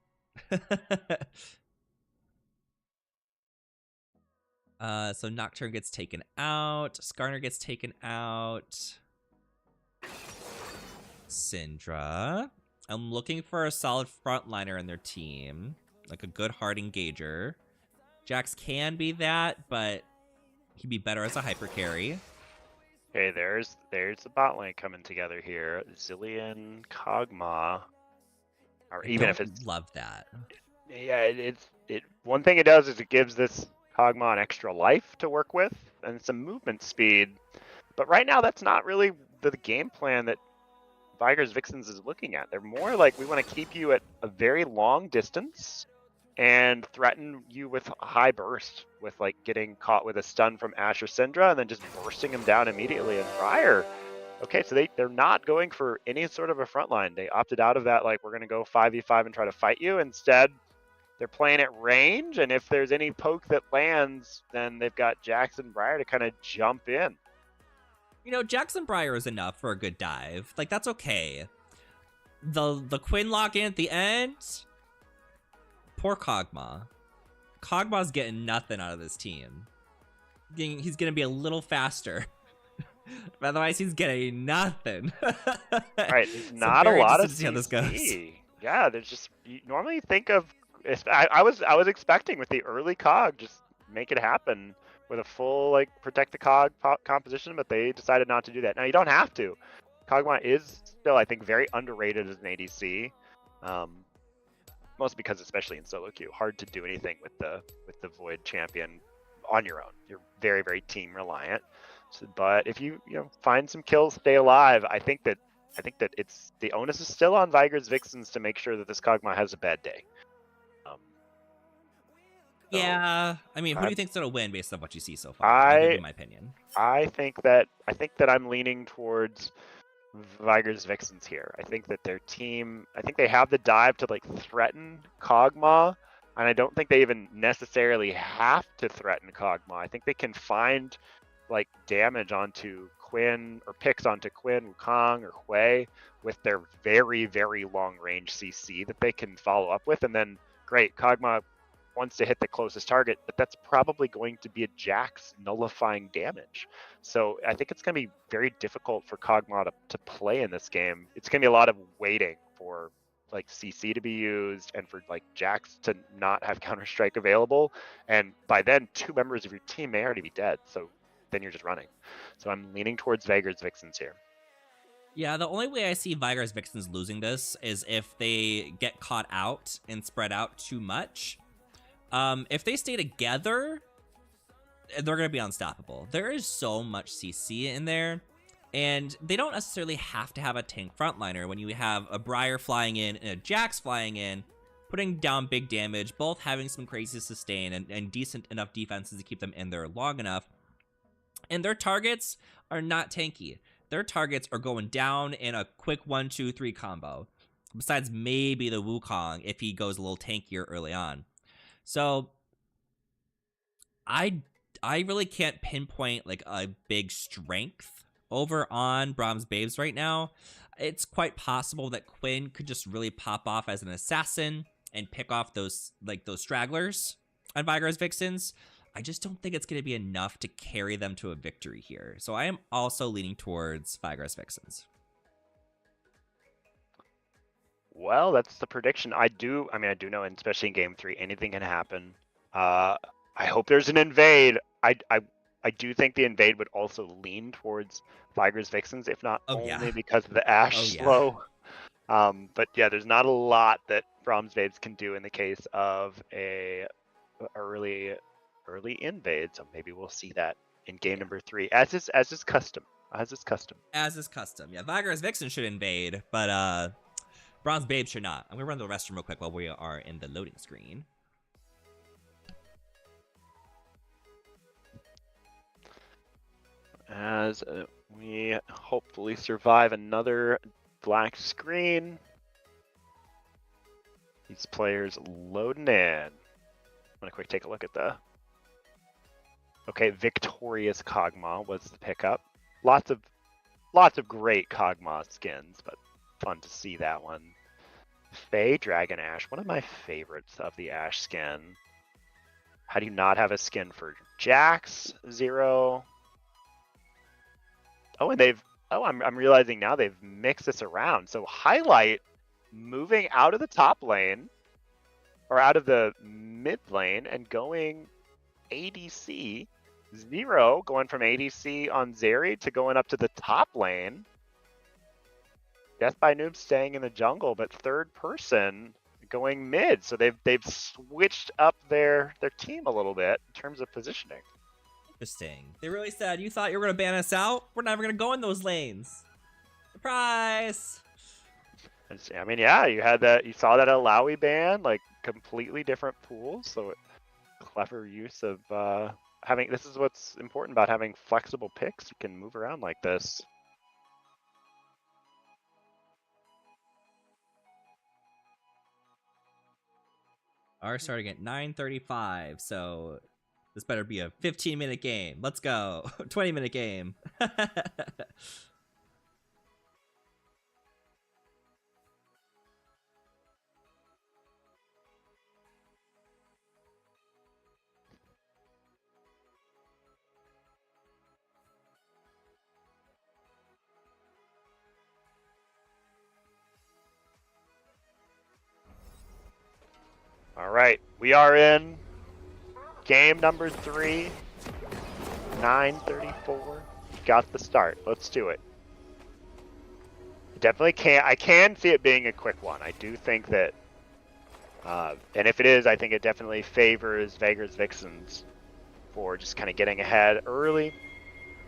So Nocturne gets taken out. Skarner gets taken out. Syndra. I'm looking for a solid frontliner in their team. Like a good hard engager. Jax can be that, but he'd be better as a hyper carry. Okay, there's the bot lane coming together here. Zillion, Kog'Maw, or even if it's love that. Yeah, one thing it does is it gives this Kog'Maw an extra life to work with and some movement speed. But right now, that's not really the game plan that Viger's Vixens is looking at. They're more like, we want to keep you at a very long distance and threaten you with a high burst, with like getting caught with a stun from Ash or Syndra and then just bursting him down immediately. And Briar, okay, so they're not going for any sort of a front line. They opted out of that, like, we're going to go 5v5 and try to fight you. Instead, they're playing at range, and if there's any poke that lands, then they've got Jackson Briar to kind of jump in. You know, Jackson Briar is enough for a good dive. Like, that's okay. The Quinn lock in at the end, poor Kog'Maw. Kog'Maw's getting nothing out of this team. He's going to be a little faster. Otherwise, he's getting nothing. Right, there's not a lot of see how this goes. Yeah, there's just, you normally think of, I was expecting with the early Cog, just make it happen with a full, like, protect the Cog composition, but they decided not to do that. Now, you don't have to. Kog'Maw is still, I think, very underrated as an ADC. Mostly because, especially in solo queue, hard to do anything with the Void champion on your own. You're very, very team reliant. So, but if you find some kills, stay alive, I think that I think that the onus is still on Viger's Vixens to make sure that this Kog'Maw has a bad day. Yeah, I mean, who do you think's gonna win based on what you see so far? I- I'll give you my opinion. I think that I'm leaning towards Viger's Vixens here. I think that their team, I think they have the dive to like threaten Kog'Maw, and I don't think they even necessarily have to threaten Kog'Maw. I think they can find like damage onto Quinn or picks onto Quinn, Wukong, or Hui with their very, very long range CC that they can follow up with, and then great, Kog'Maw wants to hit the closest target, but that's probably going to be a Jax nullifying damage. So I think it's going to be very difficult for Kog'Maw to play in this game. It's going to be a lot of waiting for like CC to be used and for like Jax to not have Counter-Strike available. And by then, 2 members of your team may already be dead. So then you're just running. So I'm leaning towards Viger's Vixens here. Yeah, the only way I see Viger's Vixens losing this is if they get caught out and spread out too much. If they stay together, they're going to be unstoppable. There is so much CC in there, and they don't necessarily have to have a tank frontliner. When you have a Briar flying in and a Jax flying in, putting down big damage, both having some crazy sustain and decent enough defenses to keep them in there long enough. And their targets are not tanky. Their targets are going down in a quick 1-2-3 combo, besides maybe the Wukong if he goes a little tankier early on. So I really can't pinpoint like a big strength over on Brahms Babes right now. It's quite possible that Quinn could just really pop off as an assassin and pick off those stragglers on Viger's Vixens. I just don't think it's going to be enough to carry them to a victory here. So I am also leaning towards Viger's Vixens. Well, that's the prediction. I do know, and especially in game 3, anything can happen. I hope there's an invade. I do think the invade would also lean towards Viger's Vixens, if not only because of the Ashe slow. But yeah, there's not a lot that Brahms Babes can do in the case of a early invade. So maybe we'll see that in game number 3, as is custom. Yeah, Viger's Vixen should invade, but Bronze Babe should not. I'm going to run to the restroom real quick while we are in the loading screen. As we hopefully survive another black screen. These players loading in. I'm going to quick take a look at the... Okay, Victorious Kog'Maw was the pickup. Lots of great Kog'Maw skins, but fun to see that one. Faye Dragon Ashe, one of my favorites of the Ashe skin. How do you not have a skin for Jax? 0. Oh, and I'm realizing now they've mixed this around. So Highlight moving out of the top lane, or out of the mid lane, and going ADC. 0 going from ADC on Zeri to going up to the top lane. Death by Noob staying in the jungle, but third person going mid. So they've switched up their team a little bit in terms of positioning. Interesting. They really said, you thought you were going to ban us out? We're never going to go in those lanes. Surprise! I mean, yeah, you saw that Alawi ban, like completely different pools. So clever use of having, this is what's important about having flexible picks. You can move around like this. Our starting at 9:35, so this better be a 15-minute game. Let's go. 20-minute game. All right, we are in game number 3, 9:34. Got the start. Let's do it. I can see it being a quick one. I do think that, and if it is, I think it definitely favors Viger's Vixens for just kind of getting ahead early.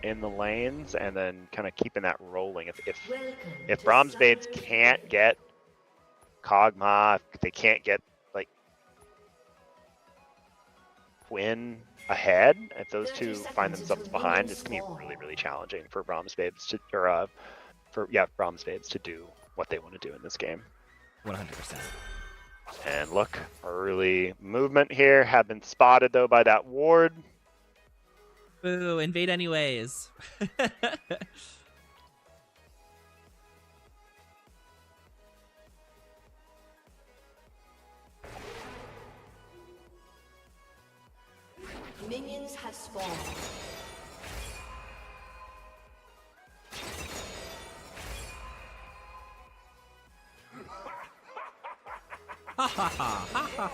in the lanes and then kind of keeping that rolling. Welcome If to Brahms Babes Summer can't League. get Kog'Maw, if they can't get like Quinn ahead, if those 30 two seconds find themselves until behind, minions it's gonna be spawn. really, really challenging for Brahms Babes to Brahms Babes to do what they want to do in this game. 100%. And look, early movement here, have been spotted though by that ward. Boo, invade anyways. Minions have spawned.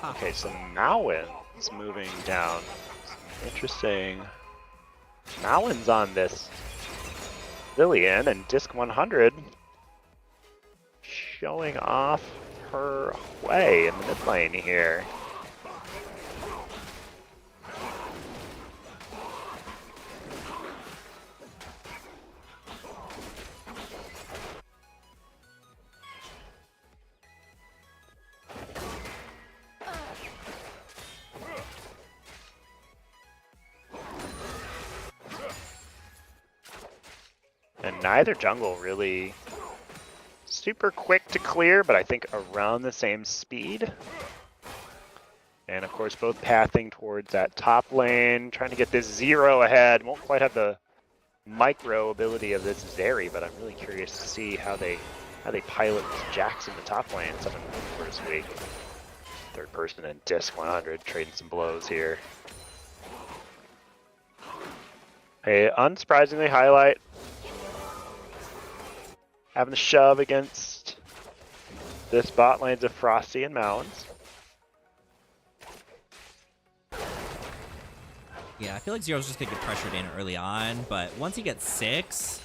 Okay, so Mawin's moving down. Interesting. Mawin's on this Lillian and Disc 100 showing off her way in the mid lane here. And neither jungle really super quick to clear, but I think around the same speed. And of course, both pathing towards that top lane, trying to get this 0 ahead. Won't quite have the micro ability of this Zeri, but I'm really curious to see how they pilot Jax in the top lane. Something for this week. Third person and Disc 100 trading some blows here. A unsurprisingly highlight. Having to shove against this bot lanes of Frosty and Mounds. Yeah, I feel like Zero's just gonna get pressured in early on, but once he gets 6,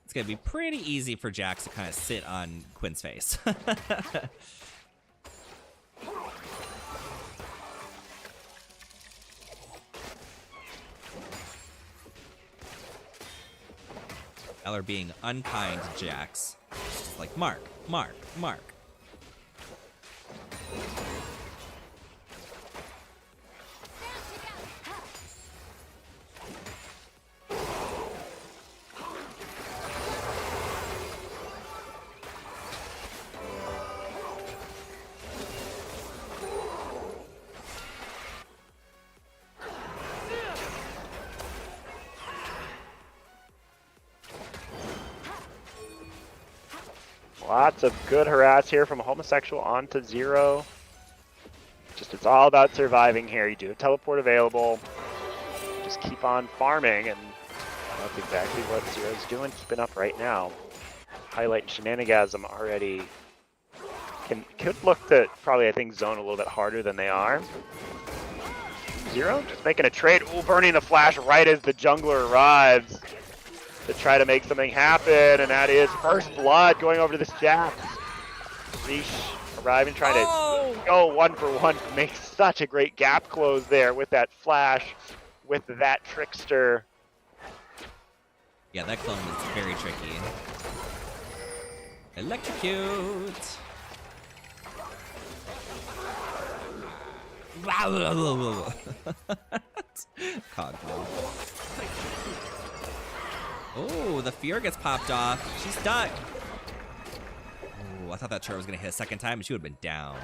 it's gonna be pretty easy for Jax to kind of sit on Quinn's face. Eller being unkind to Jax. Just like, Mark. Lots of good harass here from Homosexual onto Zero. Just it's all about surviving here. You do have teleport available. Just keep on farming, and that's exactly what Zero's doing, keeping up right now. Highlight Shenanigasm already could look to probably, I think, zone a little bit harder than they are. Zero just making a trade. Ooh, burning the flash right as the jungler arrives to try to make something happen, and that is first blood going over to this Jax. Reach arriving, trying to go 1-for-1, makes such a great gap close there with that flash, with that trickster. Yeah, that clone is very tricky. Electrocute! Cogwheel. Oh, the fear gets popped off. She's stuck. Oh, I thought that turret was going to hit a second time and she would have been down.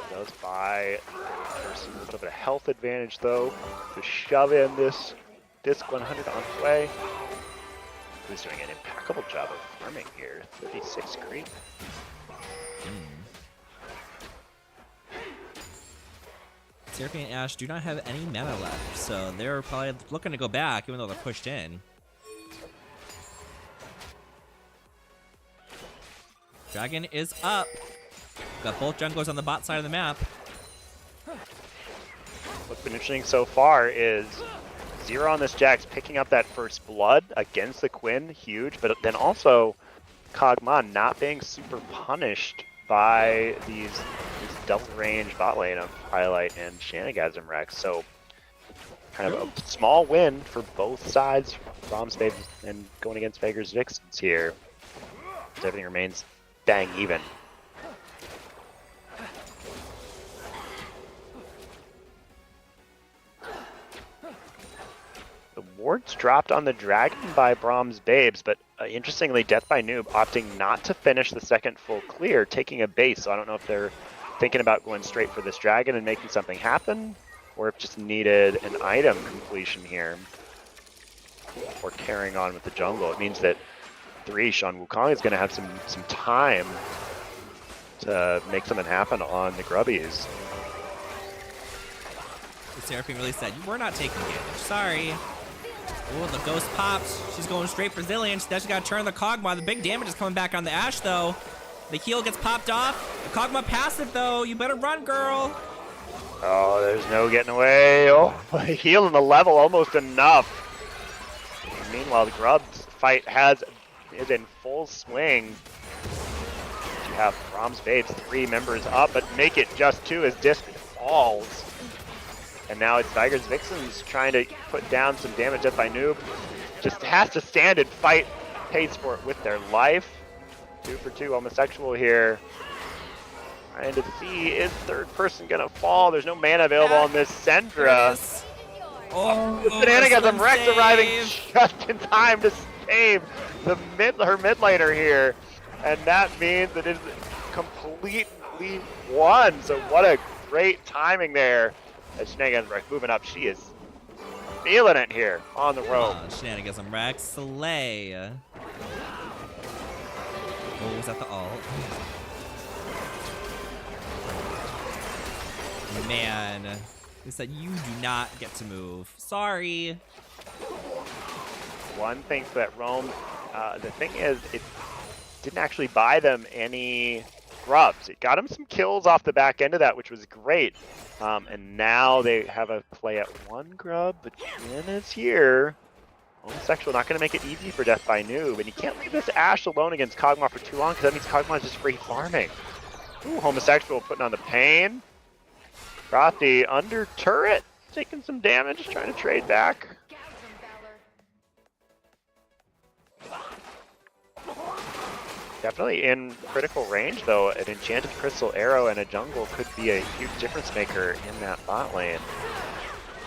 Does buy a little bit of health advantage though to shove in this Disc 100 on the way. Who's doing an impeccable job of farming here. 36 creep. Seraphine and Ashe do not have any mana left, so they're probably looking to go back even though they're pushed in. Dragon is up. Got both junglers on the bot side of the map. What's been interesting so far is Zero on this Jax picking up that first blood against the Quinn, huge, but then also Kog'Maw not being super punished by these double range bot lane of Highlight and Shenanigans Rex. So kind of a small win for both sides, Brahms Babes and going against Vager's Vixens here. Everything remains dang even. The wards dropped on the Dragon by Brahms Babes, but interestingly, Death by Noob opting not to finish the second full clear, taking a base. So I don't know if they're thinking about going straight for this Dragon and making something happen, or if just needed an item completion here, or carrying on with the jungle. It means that Threesh on Wukong is going to have some time to make something happen on the Grubbies. The Seraphine really said, we're not taking damage, sorry. Oh, the ghost pops. She's going straight for Zillion. She's actually got to turn the Kog'Maw. The big damage is coming back on the Ashe, though. The heal gets popped off. The Kog'Maw passive, though. You better run, girl. Oh, there's no getting away. Oh, healing the level almost enough. Meanwhile, the Grubs fight is in full swing. You have Brahms Babes 3 members up, but make it just 2 as Disc falls. And now it's Viger's Vixens trying to put down some damage. Death by Noob just has to stand and fight Paid Sport with their life. 2 for 2 homosexual here. Trying to see, is third person gonna fall? There's no mana available on this Syndra. Oh, Shenanigans Rex arriving just in time to save her mid laner here. And that means that it is completely won. So what a great timing there. As Shenanigans Rex moving up, she is feeling it here on the rope. Shenanigans Rex, slay. Oh, was that the ult? Man, they said you do not get to move. Sorry. One thing for that roam, the thing is, it didn't actually buy them any grubs. It got them some kills off the back end of that, which was great. And now they have a play at 1 grub, but Jin is here. Homosexual not going to make it easy for Death by Noob, and you can't leave this Ashe alone against Kog'Maw for too long, because that means Kog'Maw is just free farming. Ooh, Homosexual putting on the pain. Frothy under turret, taking some damage, trying to trade back. Definitely in critical range, though. An Enchanted Crystal Arrow and a jungle could be a huge difference maker in that bot lane.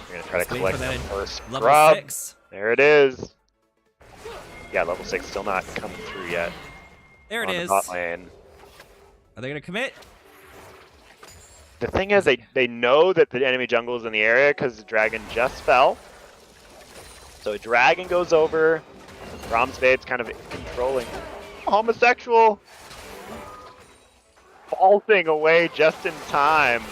We're going to try to collect the first grub. 6. There it is. Yeah, level 6 still not coming through yet. There it is. Bot lane. Are they going to commit? The thing is, they know that the enemy jungle is in the area because the dragon just fell. So a dragon goes over. Brahms Babes kind of controlling. Homosexual vaulting away just in time.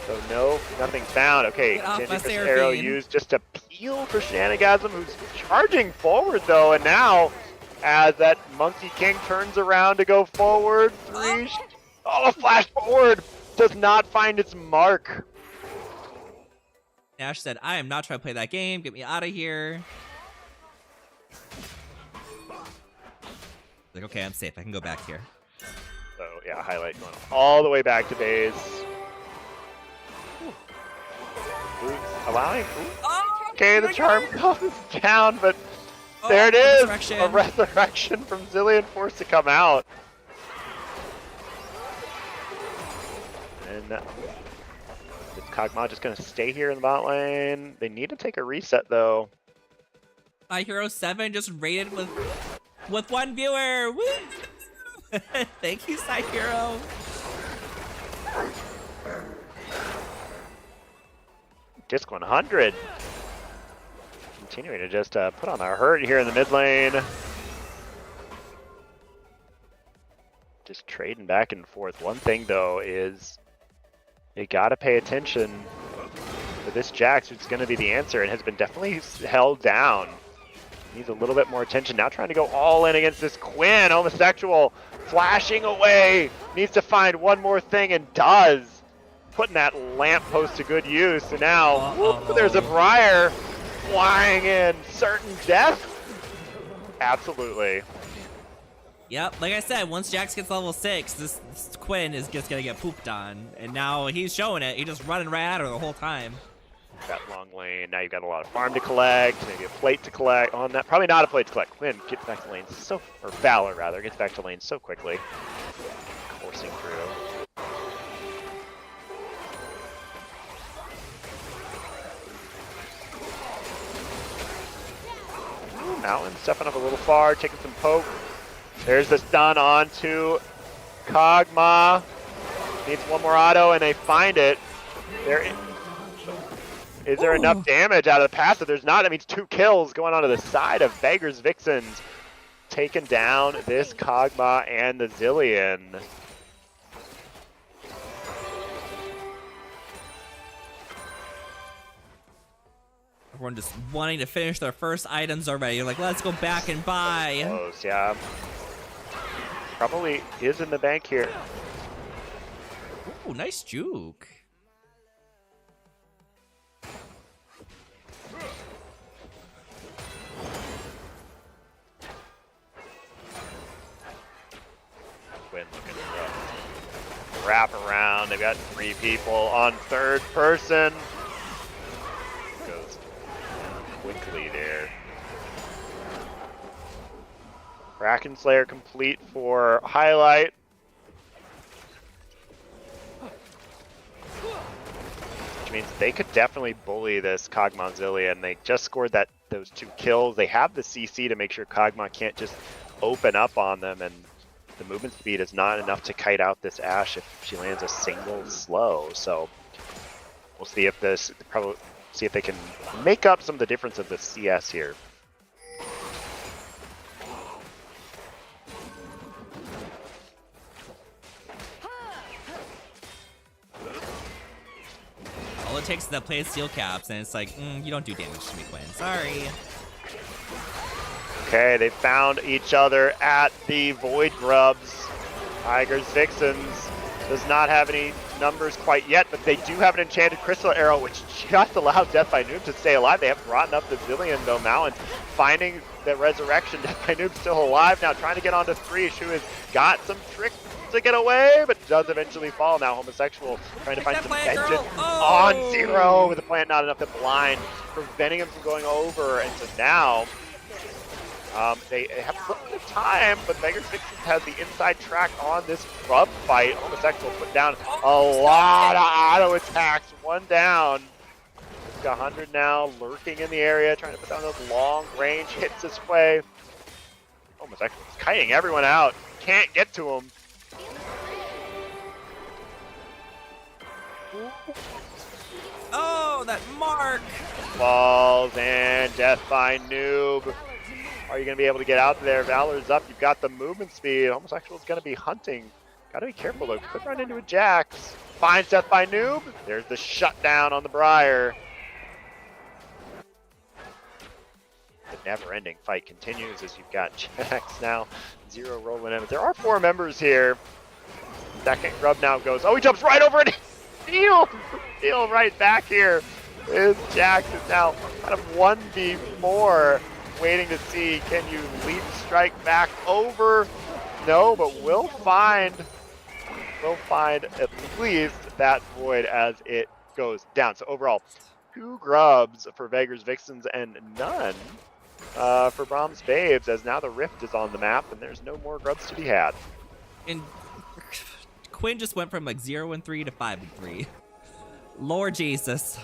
So nothing found. Okay, Enchanted Arrow used just to peel for Shenanigasm, who's charging forward though, and now as that Monkey King turns around to go forward, flash forward does not find its mark. Ashe said, I am not trying to play that game. Get me out of here. Like, okay, I'm safe. I can go back here. So, yeah, Highlight going all the way back to base. Allowing... okay, the charm comes down, but there it is! A resurrection from Zillion forced to come out. And is Kog'Maw just going to stay here in the bot lane? They need to take a reset, though. My Hero 7 just raided with 1 viewer. Woo! Thank you, Side Hero. Disc 100. Continuing to just put on our hurt here in the mid lane. Just trading back and forth. One thing, though, is you gotta pay attention for this Jax, who's going to be the answer and has been definitely held down. Needs a little bit more attention. Now trying to go all in against this Quinn. Homosexual flashing away. Needs to find one more thing and does. Putting that lamppost to good use. And now, whoop, there's a Briar flying in. Certain death? Absolutely. Yep, like I said, once Jax gets level 6, this Quinn is just gonna get pooped on. And now he's showing it. He's just running right at her the whole time. That long lane. Now you've got a lot of farm to collect, maybe a plate to collect on that. Probably not a plate to collect. Quinn gets back to lane or Valor rather, gets back to lane so quickly. Coursing through. Ooh, Mountain stepping up a little far, taking some poke. There's the stun on to Kog'Maw. Needs one more auto, and they find it. Is there enough damage out of the passive? There's not. That means 2 kills going on to the side of Vegas Vixens. Taking down this Kog'Maw and the Zillion. Everyone just wanting to finish their first items already. You're like, let's go back and buy. Close, yeah. Probably is in the bank here. Ooh, nice juke. Quinn looking to wrap around. They've got 3 people on third person. Goes quickly there. Kraken Slayer complete for highlight. Which means they could definitely bully this Kog'Maw Zillion. They just scored those 2 kills. They have the CC to make sure Kog'Maw can't just open up on them, and the movement speed is not enough to kite out this Ashe if she lands a single slow. So we'll see if they can make up some of the difference of the CS here. All it takes is that play steel caps, and it's like, you don't do damage to me, Quinn. Sorry. Okay, they found each other at the Void Grubs. Tigers Vixens does not have any numbers quite yet, but they do have an enchanted crystal arrow, which just allows Death by Noob to stay alive. They have brought up the Zillion though. Mountain finding the resurrection. Death by Noob still alive now, trying to get onto Threesh, who has got some tricks to get away, but does eventually fall. Now Homosexual trying to find some vengeance on Zero with the plant not enough to blind, preventing him from going over. And so now they have a little bit of time, but Vegas Vixens has the inside track on this grub fight. Homosexual put down a lot of auto attacks. One down. It's got 100 now, lurking in the area, trying to put down those long range hits this way. Homosexual is kiting everyone out. Can't get to him. Oh, that mark! Falls and Death by Noob. Are you going to be able to get out there? Valor's up. You've got the movement speed. Homosexual is going to be hunting. Got to be careful though. Could run into a Jax. Finds Death by Noob. There's the shutdown on the Briar. The never-ending fight continues as you've got Jax now. Zero rolling in. There are 4 members here. Second grub now goes. Oh, he jumps right over it. Steal right back here. Is Jax is now kind of 1v4. Waiting to see, can you leap strike back over? No, but we'll find at least that void as it goes down. So overall, 2 grubs for Vegas Vixens and none for Brahms Babes, as now the Rift is on the map and there's no more grubs to be had. And Quinn just went from like 0-3 to 5-3. Lord Jesus.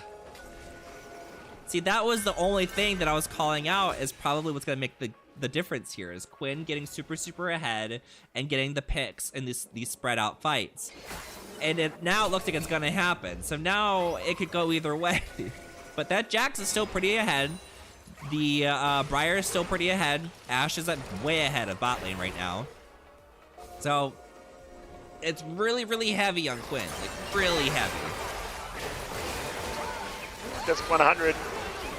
See, that was the only thing that I was calling out as probably what's going to make the difference here, is Quinn getting super ahead and getting the picks in these spread out fights. And now it looks like it's going to happen. So now it could go either way. But that Jax is still pretty ahead. The Briar is still pretty ahead. Ashe is way ahead of bot lane right now. So it's really heavy on Quinn. Like, really heavy. Just 100.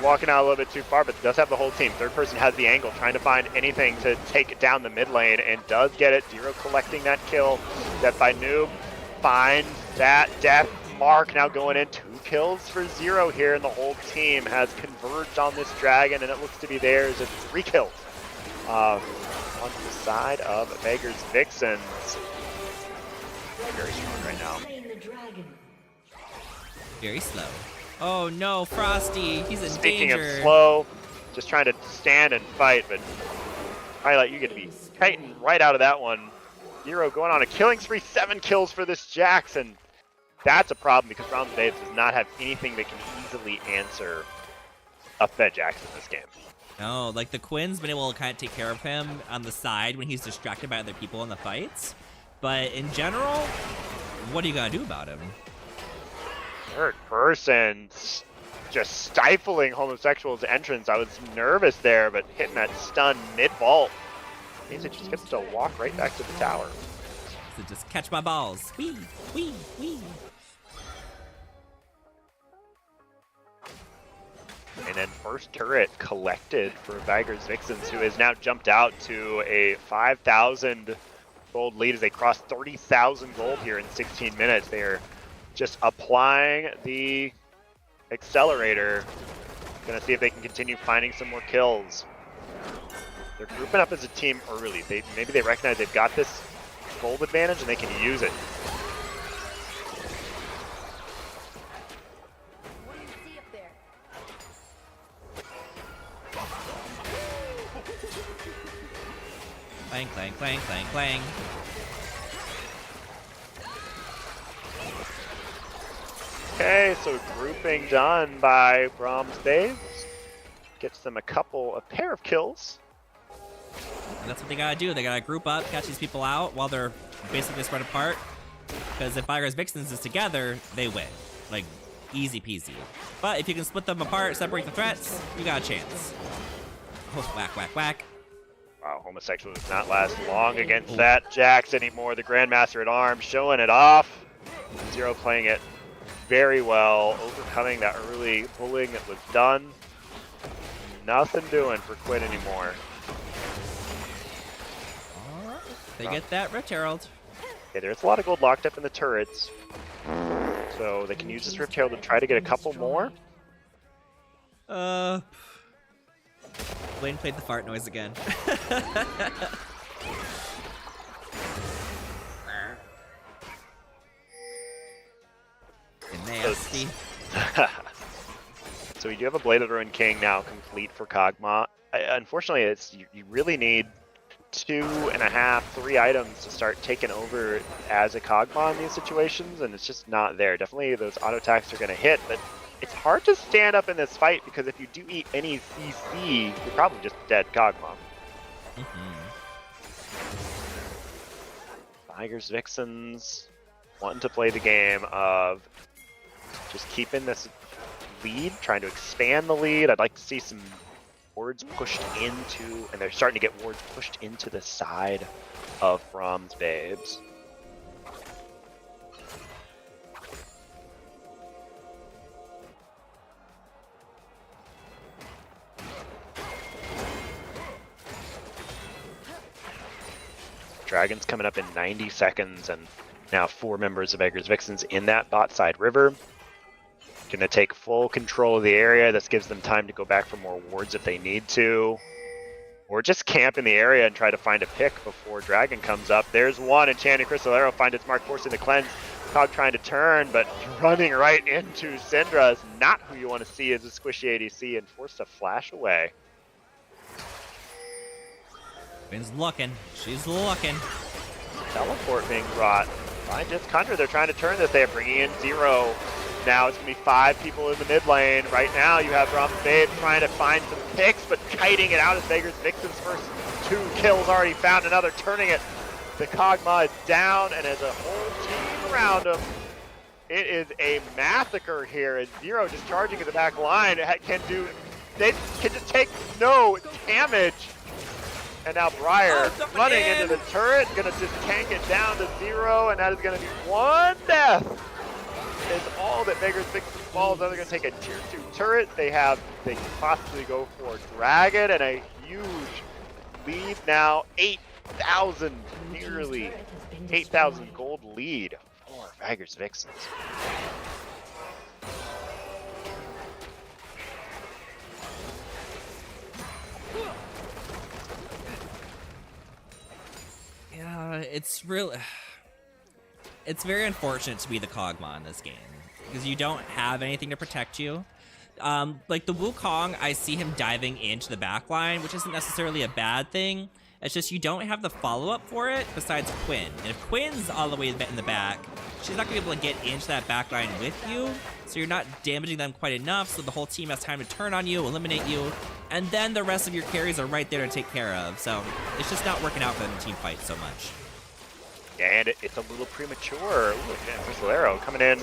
Walking out a little bit too far, but does have the whole team. Third person has the angle, trying to find anything to take down the mid lane, and does get it. Zero collecting that kill. Death by Noob finds that death mark. Now going in, 2 kills for Zero here, and the whole team has converged on this dragon, and it looks to be theirs. It's 3 kills. on the side of Vegas Vixens. Very strong right now. Very slow. Oh no, Frosty, he's in Speaking danger. of slow, just trying to stand and fight, but Twilight, you get to be kiting right out of that one. Zero going on a killing spree, 7 kills for this Jax, and that's a problem because Brahms Babes does not have anything that can easily answer a Fed Jax in this game. No, like the Quinn's been able to kind of take care of him on the side when he's distracted by other people in the fights. But in general, what are you gonna do about him? Third person just stifling Homosexual's entrance. I was nervous there, but hitting that stun mid-vault means it just gets to walk right back to the tower. So just catch my balls. Wee, wee, wee. And then first turret collected for Vigor's Vixens, who has now jumped out to a 5,000 gold lead as they cross 30,000 gold here in 16 minutes. They are just applying the accelerator. Gonna see if they can continue finding some more kills. They're grouping up as a team early. Maybe they recognize they've got this gold advantage and they can use it. Clang, clang, clang, clang, clang. Okay, so grouping done by Brahms Babes. Gets them a pair of kills. And that's what they gotta do. They gotta group up, catch these people out while they're basically spread apart. Because if Vigor's Vixens is together, they win. Like, easy peasy. But if you can split them apart, separate the threats, you got a chance. Oh, whack, whack, whack. Wow, Homosexual does not last long against that Jax anymore. The Grandmaster at Arms showing it off. Zero playing it very well, overcoming that early bullying that was done. Nothing doing for Quinn anymore. They get that Rift Herald. Okay, there's a lot of gold locked up in the turrets. So they can use this Rift Herald to try to get a couple more. Blaine played the fart noise again. Nasty. So we do have a Blade of the Ruined King now complete for Kog'Maw. Unfortunately, you really need 2.5, 3 items to start taking over as a Kog'Maw in these situations, and it's just not there. Definitely those auto attacks are going to hit, but it's hard to stand up in this fight because if you do eat any CC, you're probably just dead Kog'Maw. Vigor's Vixens wanting to play the game of just keeping this lead, trying to expand the lead. I'd like to see some wards pushed into, and they're starting to get wards pushed into the side of Brahms Babes. Dragon's coming up in 90 seconds, and now 4 members of Vigor's Vixens in that bot side river. Gonna take full control of the area. This gives them time to go back for more wards if they need to. Or just camp in the area and try to find a pick before Dragon comes up. There's one, Enchanted Crystal Arrow finds its mark, forcing the cleanse. Cog trying to turn, but running right into Syndra is not who you want to see as a squishy ADC and forced to flash away. Finn's looking. She's looking. Teleport being brought by Just Conjure. They're trying to turn this. They are bringing in Zero. Now it's going to be 5 people in the mid lane. Right now you have Brahms Babe trying to find some picks, but kiting it out as Vigor's Vixen's first 2 kills already found. Another turning it. The Kog'Maw is down, and as a whole team around him, it is a massacre here. As Zero just charging at the back line they can just take no damage. And now Briar running into the turret, gonna just tank it down to 0, and that is gonna be 1 death. Is all that Vigor's Vixen falls. Now they're gonna take a tier 2 turret. They can possibly go for Dragon, and a huge lead now. 8,000, nearly 8,000 gold lead for Vigor's Vixens. it's really, it's very unfortunate to be the Kog'Maw in this game because you don't have anything to protect you. Like the Wukong, I see him diving into the back line, which isn't necessarily a bad thing. It's just you don't have the follow-up for it besides Quinn. And if Quinn's all the way in the back, she's not going to be able to get into that back line with you, so you're not damaging them quite enough, so the whole team has time to turn on you, eliminate you, and then the rest of your carries are right there to take care of. So it's just not working out for them in team fight so much. And it's a little premature. Ooh, Crystal Arrow coming in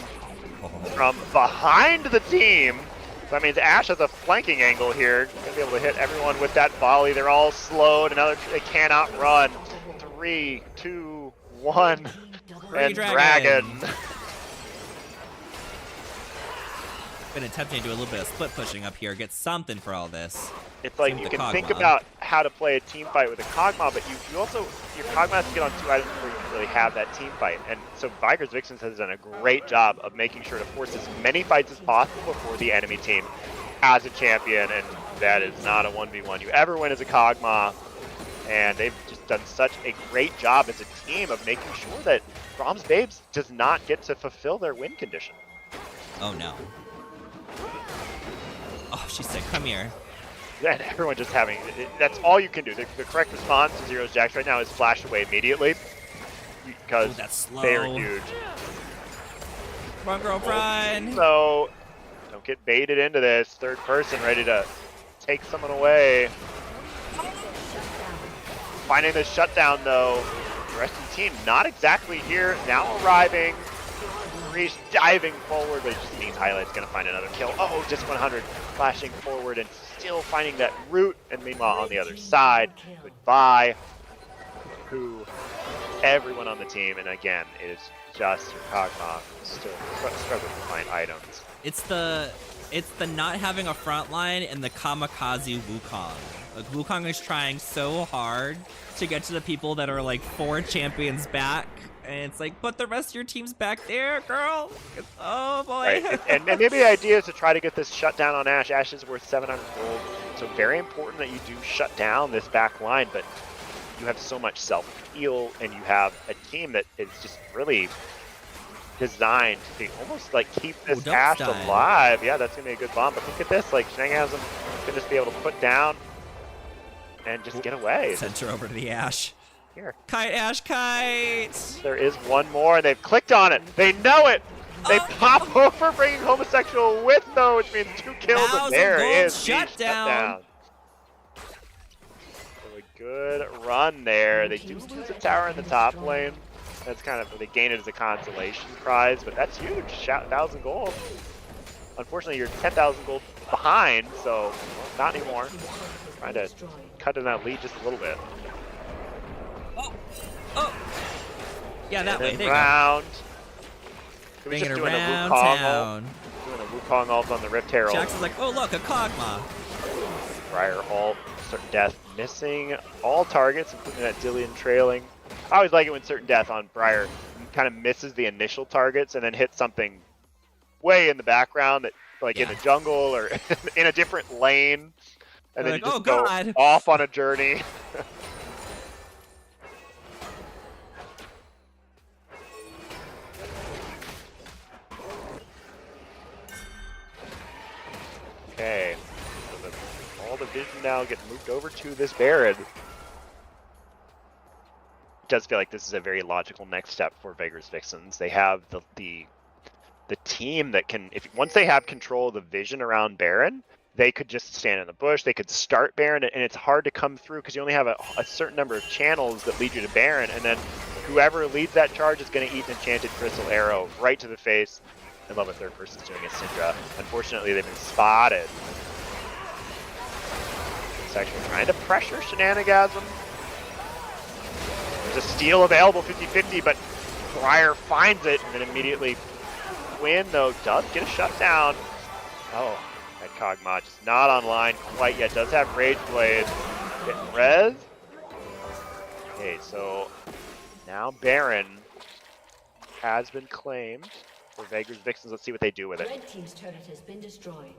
from behind the team. So that means Ashe has a flanking angle here. Gonna be able to hit everyone with that volley. They're all slowed. They cannot run. 3, 2, 1. And Dragon. Been attempting to do a little bit of split pushing up here, get something for all this. It's like you can think about how to play a team fight with a Kog'Maw, but you also, your Kog'Maw has to get on 2 items before you can really have that team fight. And so Viger's Vixens has done a great job of making sure to force as many fights as possible for the enemy team as a champion, and that is not a 1v1 you ever win as a Kog'Maw. And they've just done such a great job as a team of making sure that Brahms Babes does not get to fulfill their win condition. Oh no. Oh, she said, come here. And everyone just having, that's all you can do. The correct response to Zero's Jax right now is flash away immediately. Because they're huge. Run, girl, run! So, don't get baited into this. Third person ready to take someone away. Finding the shutdown though. The rest of the team not exactly here. Now arriving. Reese diving forward, but it just needs highlights. Gonna find another kill. Oh, just 100. Flashing forward and still finding that route. And meanwhile on the other side, goodbye to everyone on the team. And again, it is just your Kog'Maw still struggling to find items. It's the not having a front line and the kamikaze Wukong. Like Wukong is trying so hard to get to the people that are like 4 champions back. And it's like, but the rest of your team's back there, girl. Oh boy. Right. and maybe the idea is to try to get this shut down on Ashe. Ashe is worth 700 gold. So very important that you do shut down this back line, but you have so much self-heal and you have a team that is just really designed to almost like keep this Ashe alive. Yeah, that's gonna be a good bomb. But look at this, like Shenanigans can just be able to put down and just get away. Send her over to the Ashe. Here. Kite, Ashe, kite! There is one more, and they've clicked on it. They know it. They pop over, bringing homosexual with though, which means 2 kills, and there is shutdown. So a good run there. They do lose a tower in the top lane. That's kind of, they gain it as a consolation prize, but that's huge. 1,000 gold. Unfortunately, you're 10,000 gold behind, so not anymore. Trying to cut in that lead just a little bit. Oh! Yeah, that way. There round. He was just doing a Wukong ult. Doing a Wukong ult on the Rift Herald. Jackson's like, oh look, a Kog'Maw. Briar ult, Certain Death missing all targets, including that Dillion trailing. I always like it when Certain Death on Briar kind of misses the initial targets and then hits something way in the background, that like in the jungle or in a different lane, and then like, you just go off on a journey. Okay, so all the vision now gets moved over to this Baron. It does feel like this is a very logical next step for Viger's Vixens. They have the team that can, once they have control of the vision around Baron, they could just stand in the bush, they could start Baron, and it's hard to come through because you only have a certain number of channels that lead you to Baron, and then whoever leads that charge is going to eat an enchanted crystal arrow right to the face. I love what third person's doing against Syndra. Unfortunately, they've been spotted. It's actually trying to pressure Shenanigasm. There's a steal available 50-50, but Briar finds it and then immediately Quinn, though, does get a shutdown. Oh, that Kog'Maw just not online quite yet. Does have Rage Blade. Getting res. Okay, so now Baron has been claimed for Viger's Vixens. Let's see what they do with it. Red team's turret has been destroyed.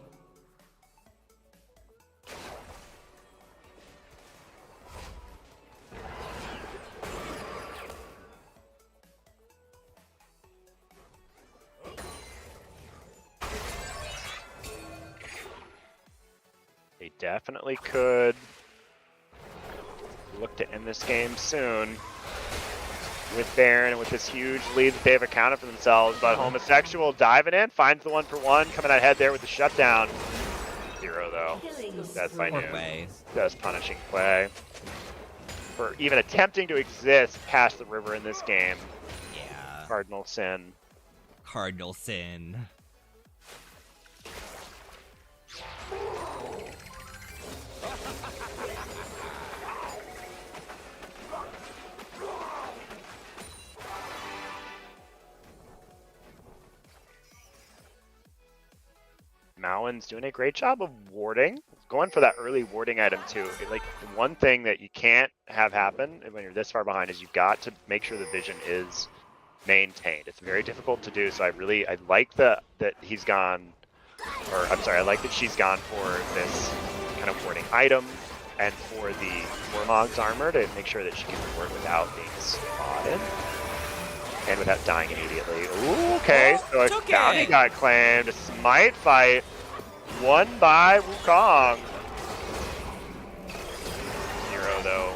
definitely could look to end this game soon with Baron and with this huge lead that they have accounted for themselves. But Homosexual diving in, finds the 1-for-1, coming out ahead there with the shutdown. 0 though. That's by noon. Just punishing play for even attempting to exist past the river in this game. Yeah. Cardinal sin. Cardinal sin. Mowen's doing a great job of warding. Going for that early warding item too. Like, one thing that you can't have happen when you're this far behind is you've got to make sure the vision is maintained. It's very difficult to do, so I like that he's gone, or I'm sorry, I like that she's gone for this kind of warding item and for the Warmog's armor to make sure that she can ward without being spotted and without dying immediately. Ooh, okay, so a bounty got claimed. A smite fight won by Wukong. 0 though,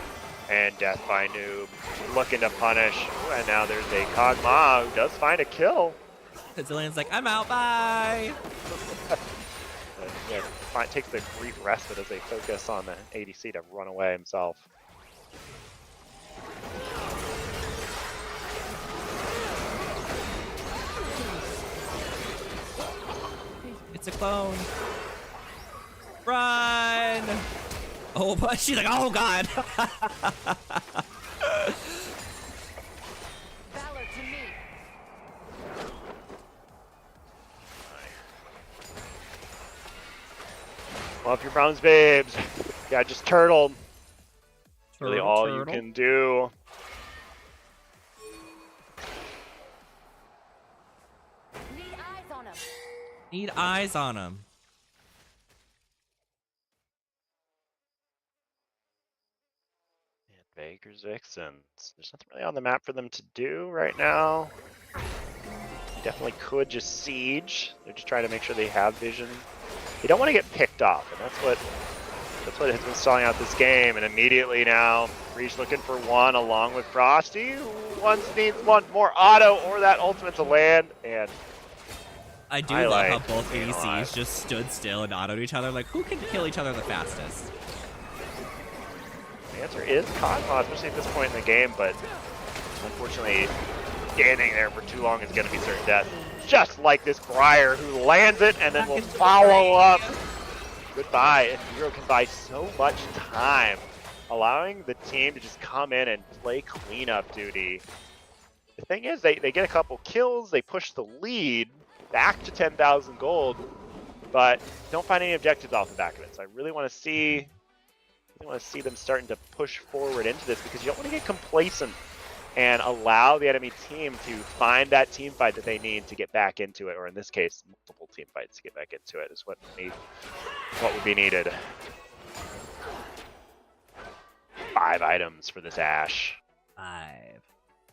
and death by Noob looking to punish. Ooh, and now there's a Kog'Maw who does find a kill. Zillion's like, I'm out, bye! Yeah, takes the brief respite as they focus on the ADC to run away himself. It's a clone. Run! Oh, but she's like, oh god! Valor to me. Love your bronze babes. Yeah, just turtle. Really Turtle, all turtle. you can do. Need eyes on him. Need eyes on him. And Baker's Vixens. There's nothing really on the map for them to do right now. You definitely could just siege. They're just trying to make sure they have vision. They don't want to get picked off, and that's what has been stalling out this game. And immediately now, Reach looking for one along with Frosty, who needs one more auto or that ultimate to land. And I do love how both ADCs just stood still and autoed each other. Like, who can kill each other the fastest? The answer is Kog'Maw, especially at this point in the game, but unfortunately, standing there for too long is going to be certain death. Just like this Briar, who lands it and then will follow up. Goodbye. And Hero can buy so much time, allowing the team to just come in and play cleanup duty. The thing is, they get a couple kills, they push the lead back to 10,000 gold, but don't find any objectives off the back of it. So I really want to see them starting to push forward into this, because you don't want to get complacent and allow the enemy team to find that team fight that they need to get back into it, or in this case, multiple team fights to get back into it is what would be needed. 5 items for this Ashe. 5.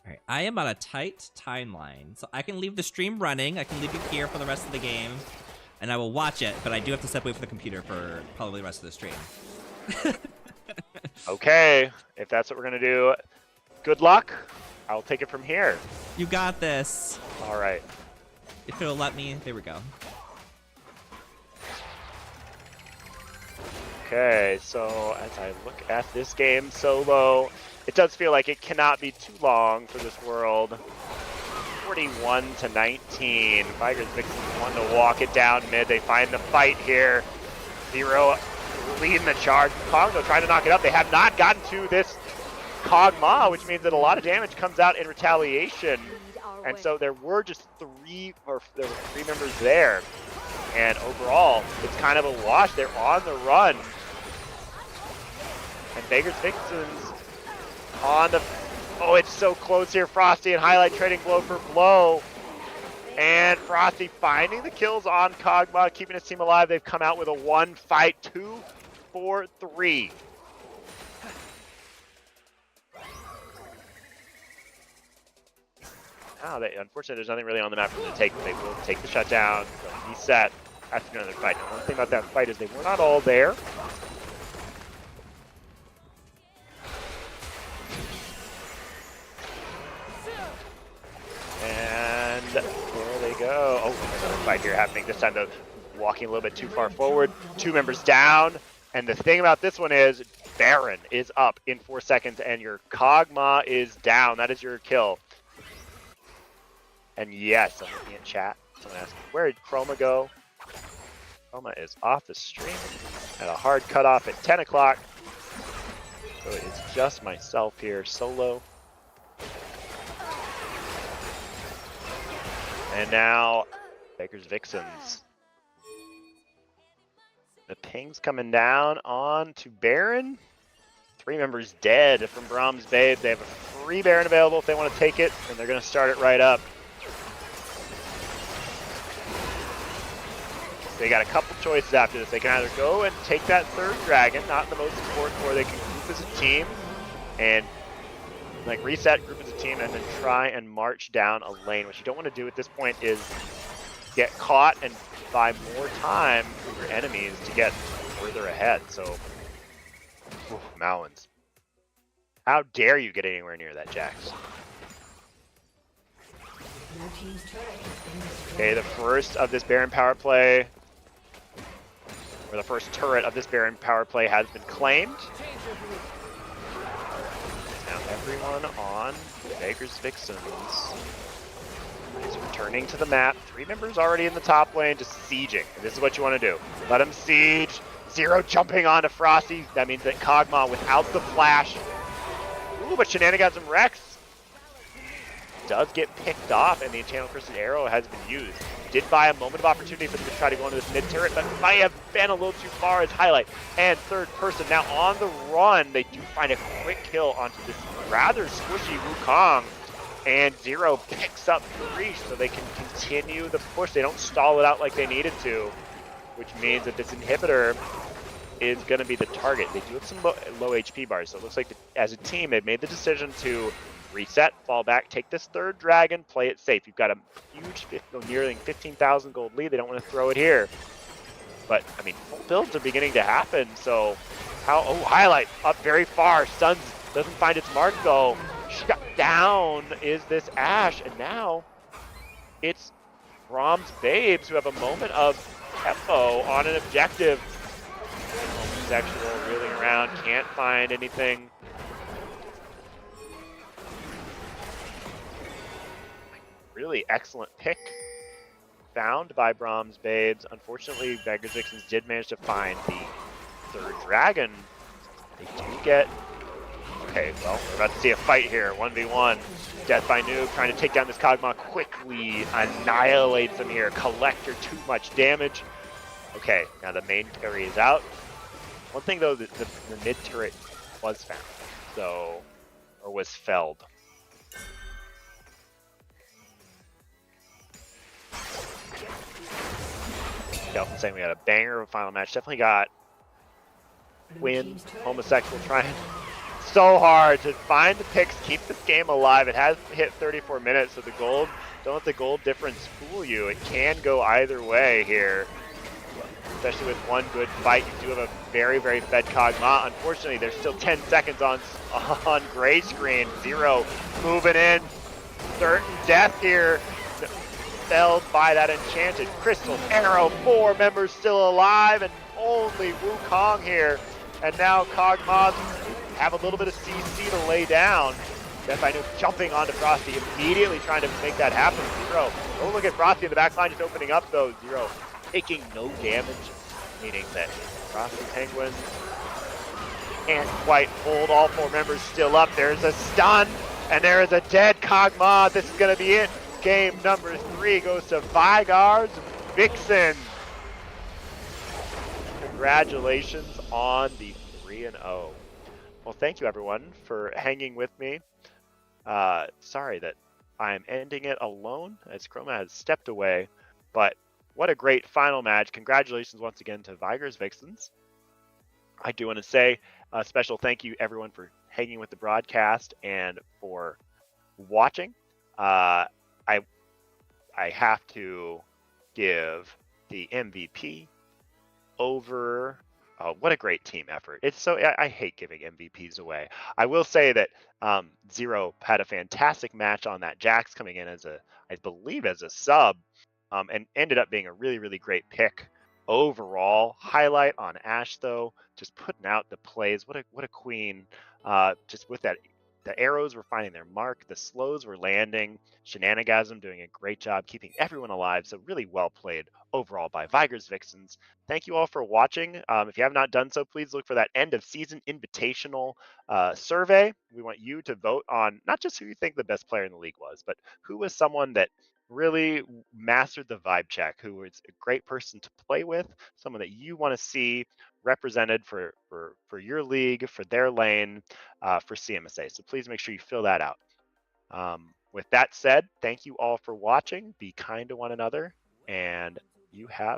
Alright, I am on a tight timeline, so I can leave the stream running, I can leave it here for the rest of the game, and I will watch it, but I do have to step away from the computer for probably the rest of the stream. Okay, if that's what we're gonna do, good luck. I'll take it from here. You got this. All right. If it'll let me, there we go. Okay, so as I look at this game solo, it does feel like it cannot be too long for this world. 41-19. Tigers Vixens one to walk it down mid. They find the fight here. 0 leading the charge. Congo trying to knock it up. They have not gotten to this Kog'Maw, which means that a lot of damage comes out in retaliation. And so there were just 3 members there. And overall, it's kind of a wash. They're on the run. And Baker's Vixens on the... Oh, it's so close here. Frosty and Highlight trading blow for blow. And Frosty finding the kills on Kog'Maw, keeping his team alive. They've come out with a 1-fight, 2-4-3. Now, unfortunately, there's nothing really on the map for them to take. They will take the shutdown, reset after another fight. And one thing about that fight is they were not all there. fight here happening. This time, though, walking a little bit too far forward. 2 members down. And the thing about this one is Baron is up in 4 seconds, and your Kog'Maw is down. That is your kill. And yes, I'm looking in chat. Someone asked, where did Chroma go? Chroma is off the stream at a hard cutoff at 10 o'clock. So it's just myself here, solo. And now, Baker's Vixens. The ping's coming down on to Baron. 3 members dead from Brahms Babes. They have a free Baron available if they want to take it, and they're going to start it right up. They got a couple choices after this. They can either go and take that 3rd dragon, not the most important, or they can group as a team and like reset, group as a team, and then try and march down a lane. What you don't want to do at this point is get caught and buy more time for your enemies to get further ahead. So, Mowins. How dare you get anywhere near that, Jax? Okay, the first of this Baron power play, or the first turret of this Baron power play has been claimed. Now everyone on Baker's Vixens is returning to the map. 3 members already in the top lane, just sieging. This is what you want to do. Let them siege. Zero jumping onto Frosty. That means that Kog'Maw without the flash. Ooh, but Shenanigans and Rex does get picked off, and the Enchanted Crescent Arrow has been used. Did buy a moment of opportunity for them to try to go into this mid turret, but might have been a little too far as highlight. And 3rd person now on the run. They do find a quick kill onto this rather squishy Wukong, and Zero picks up 3, so they can continue the push. They don't stall it out like they needed to, which means that this inhibitor is going to be the target. They do have some low HP bars, so it looks like as a team they've made the decision to reset, fall back, take this 3rd dragon, play it safe. You've got a huge, nearly 15,000 gold lead. They don't want to throw it here. But, I mean, full builds are beginning to happen, so highlight up very far. Suns doesn't find its mark, though. Shut down is this Ashe, and now it's Brahms Babes who have a moment of tempo on an objective. Sexual reeling around, can't find anything. Really excellent pick found by Brahms Babes. Unfortunately, Baker's Vixens did manage to find the 3rd dragon. They do get... Okay, well, we're about to see a fight here. 1v1. Death by Noob trying to take down this Kog'Maw quickly. Annihilates him here. Collector, too much damage. Okay, now the main carry is out. One thing, though, the mid turret was found. So, or was felled. Delphin saying we got a banger of a final match. Definitely got Win, Homosexual trying so hard to find the picks, keep this game alive. It has hit 34 minutes, so the gold, don't let the gold difference fool you. It can go either way here, especially with one good fight. You do have a very, very fed Kog'Maw. Unfortunately, there's still 10 seconds on gray screen. Zero moving in. Certain death here. Felled by that enchanted crystal arrow. 4 members still alive, and only Wukong here. And now Kog'Maw have a little bit of CC to lay down. Death by Noob jumping onto Frosty, immediately trying to make that happen. Zero. Oh, look at Frosty in the back line just opening up, though. Zero taking no damage, meaning that Frosty Penguins can't quite hold. All 4 members still up. There's a stun, and there is a dead Kog'Maw. This is going to be it. Game number 3 goes to Vygar's Vixen. Congratulations on the 3-0. Well, thank you everyone for hanging with me. Sorry that I'm ending it alone as Chroma has stepped away, but what a great final match. Congratulations once again to Vygar's Vixens. I do want to say a special thank you everyone for hanging with the broadcast and for watching. I have to give the MVP over. Oh, what a great team effort. It's so, I hate giving MVPs away. I will say that Zero had a fantastic match on that. Jax coming in as I believe as a sub. and ended up being a really, really great pick overall. Highlight on Ashe though, just putting out the plays. What a queen! Just with that, the arrows were finding their mark, the slows were landing. Shenanigasm doing a great job keeping everyone alive. So really well played overall by Viger's Vixens. Thank you all for watching. If you have not done so, please look for that end of season invitational survey. We want you to vote on not just who you think the best player in the league was, but who was someone that really mastered the vibe check, who was a great person to play with, someone that you want to see represented for your league, for their lane, for CMSA. So please make sure you fill that out. With that said, thank you all for watching. Be kind to one another, and you have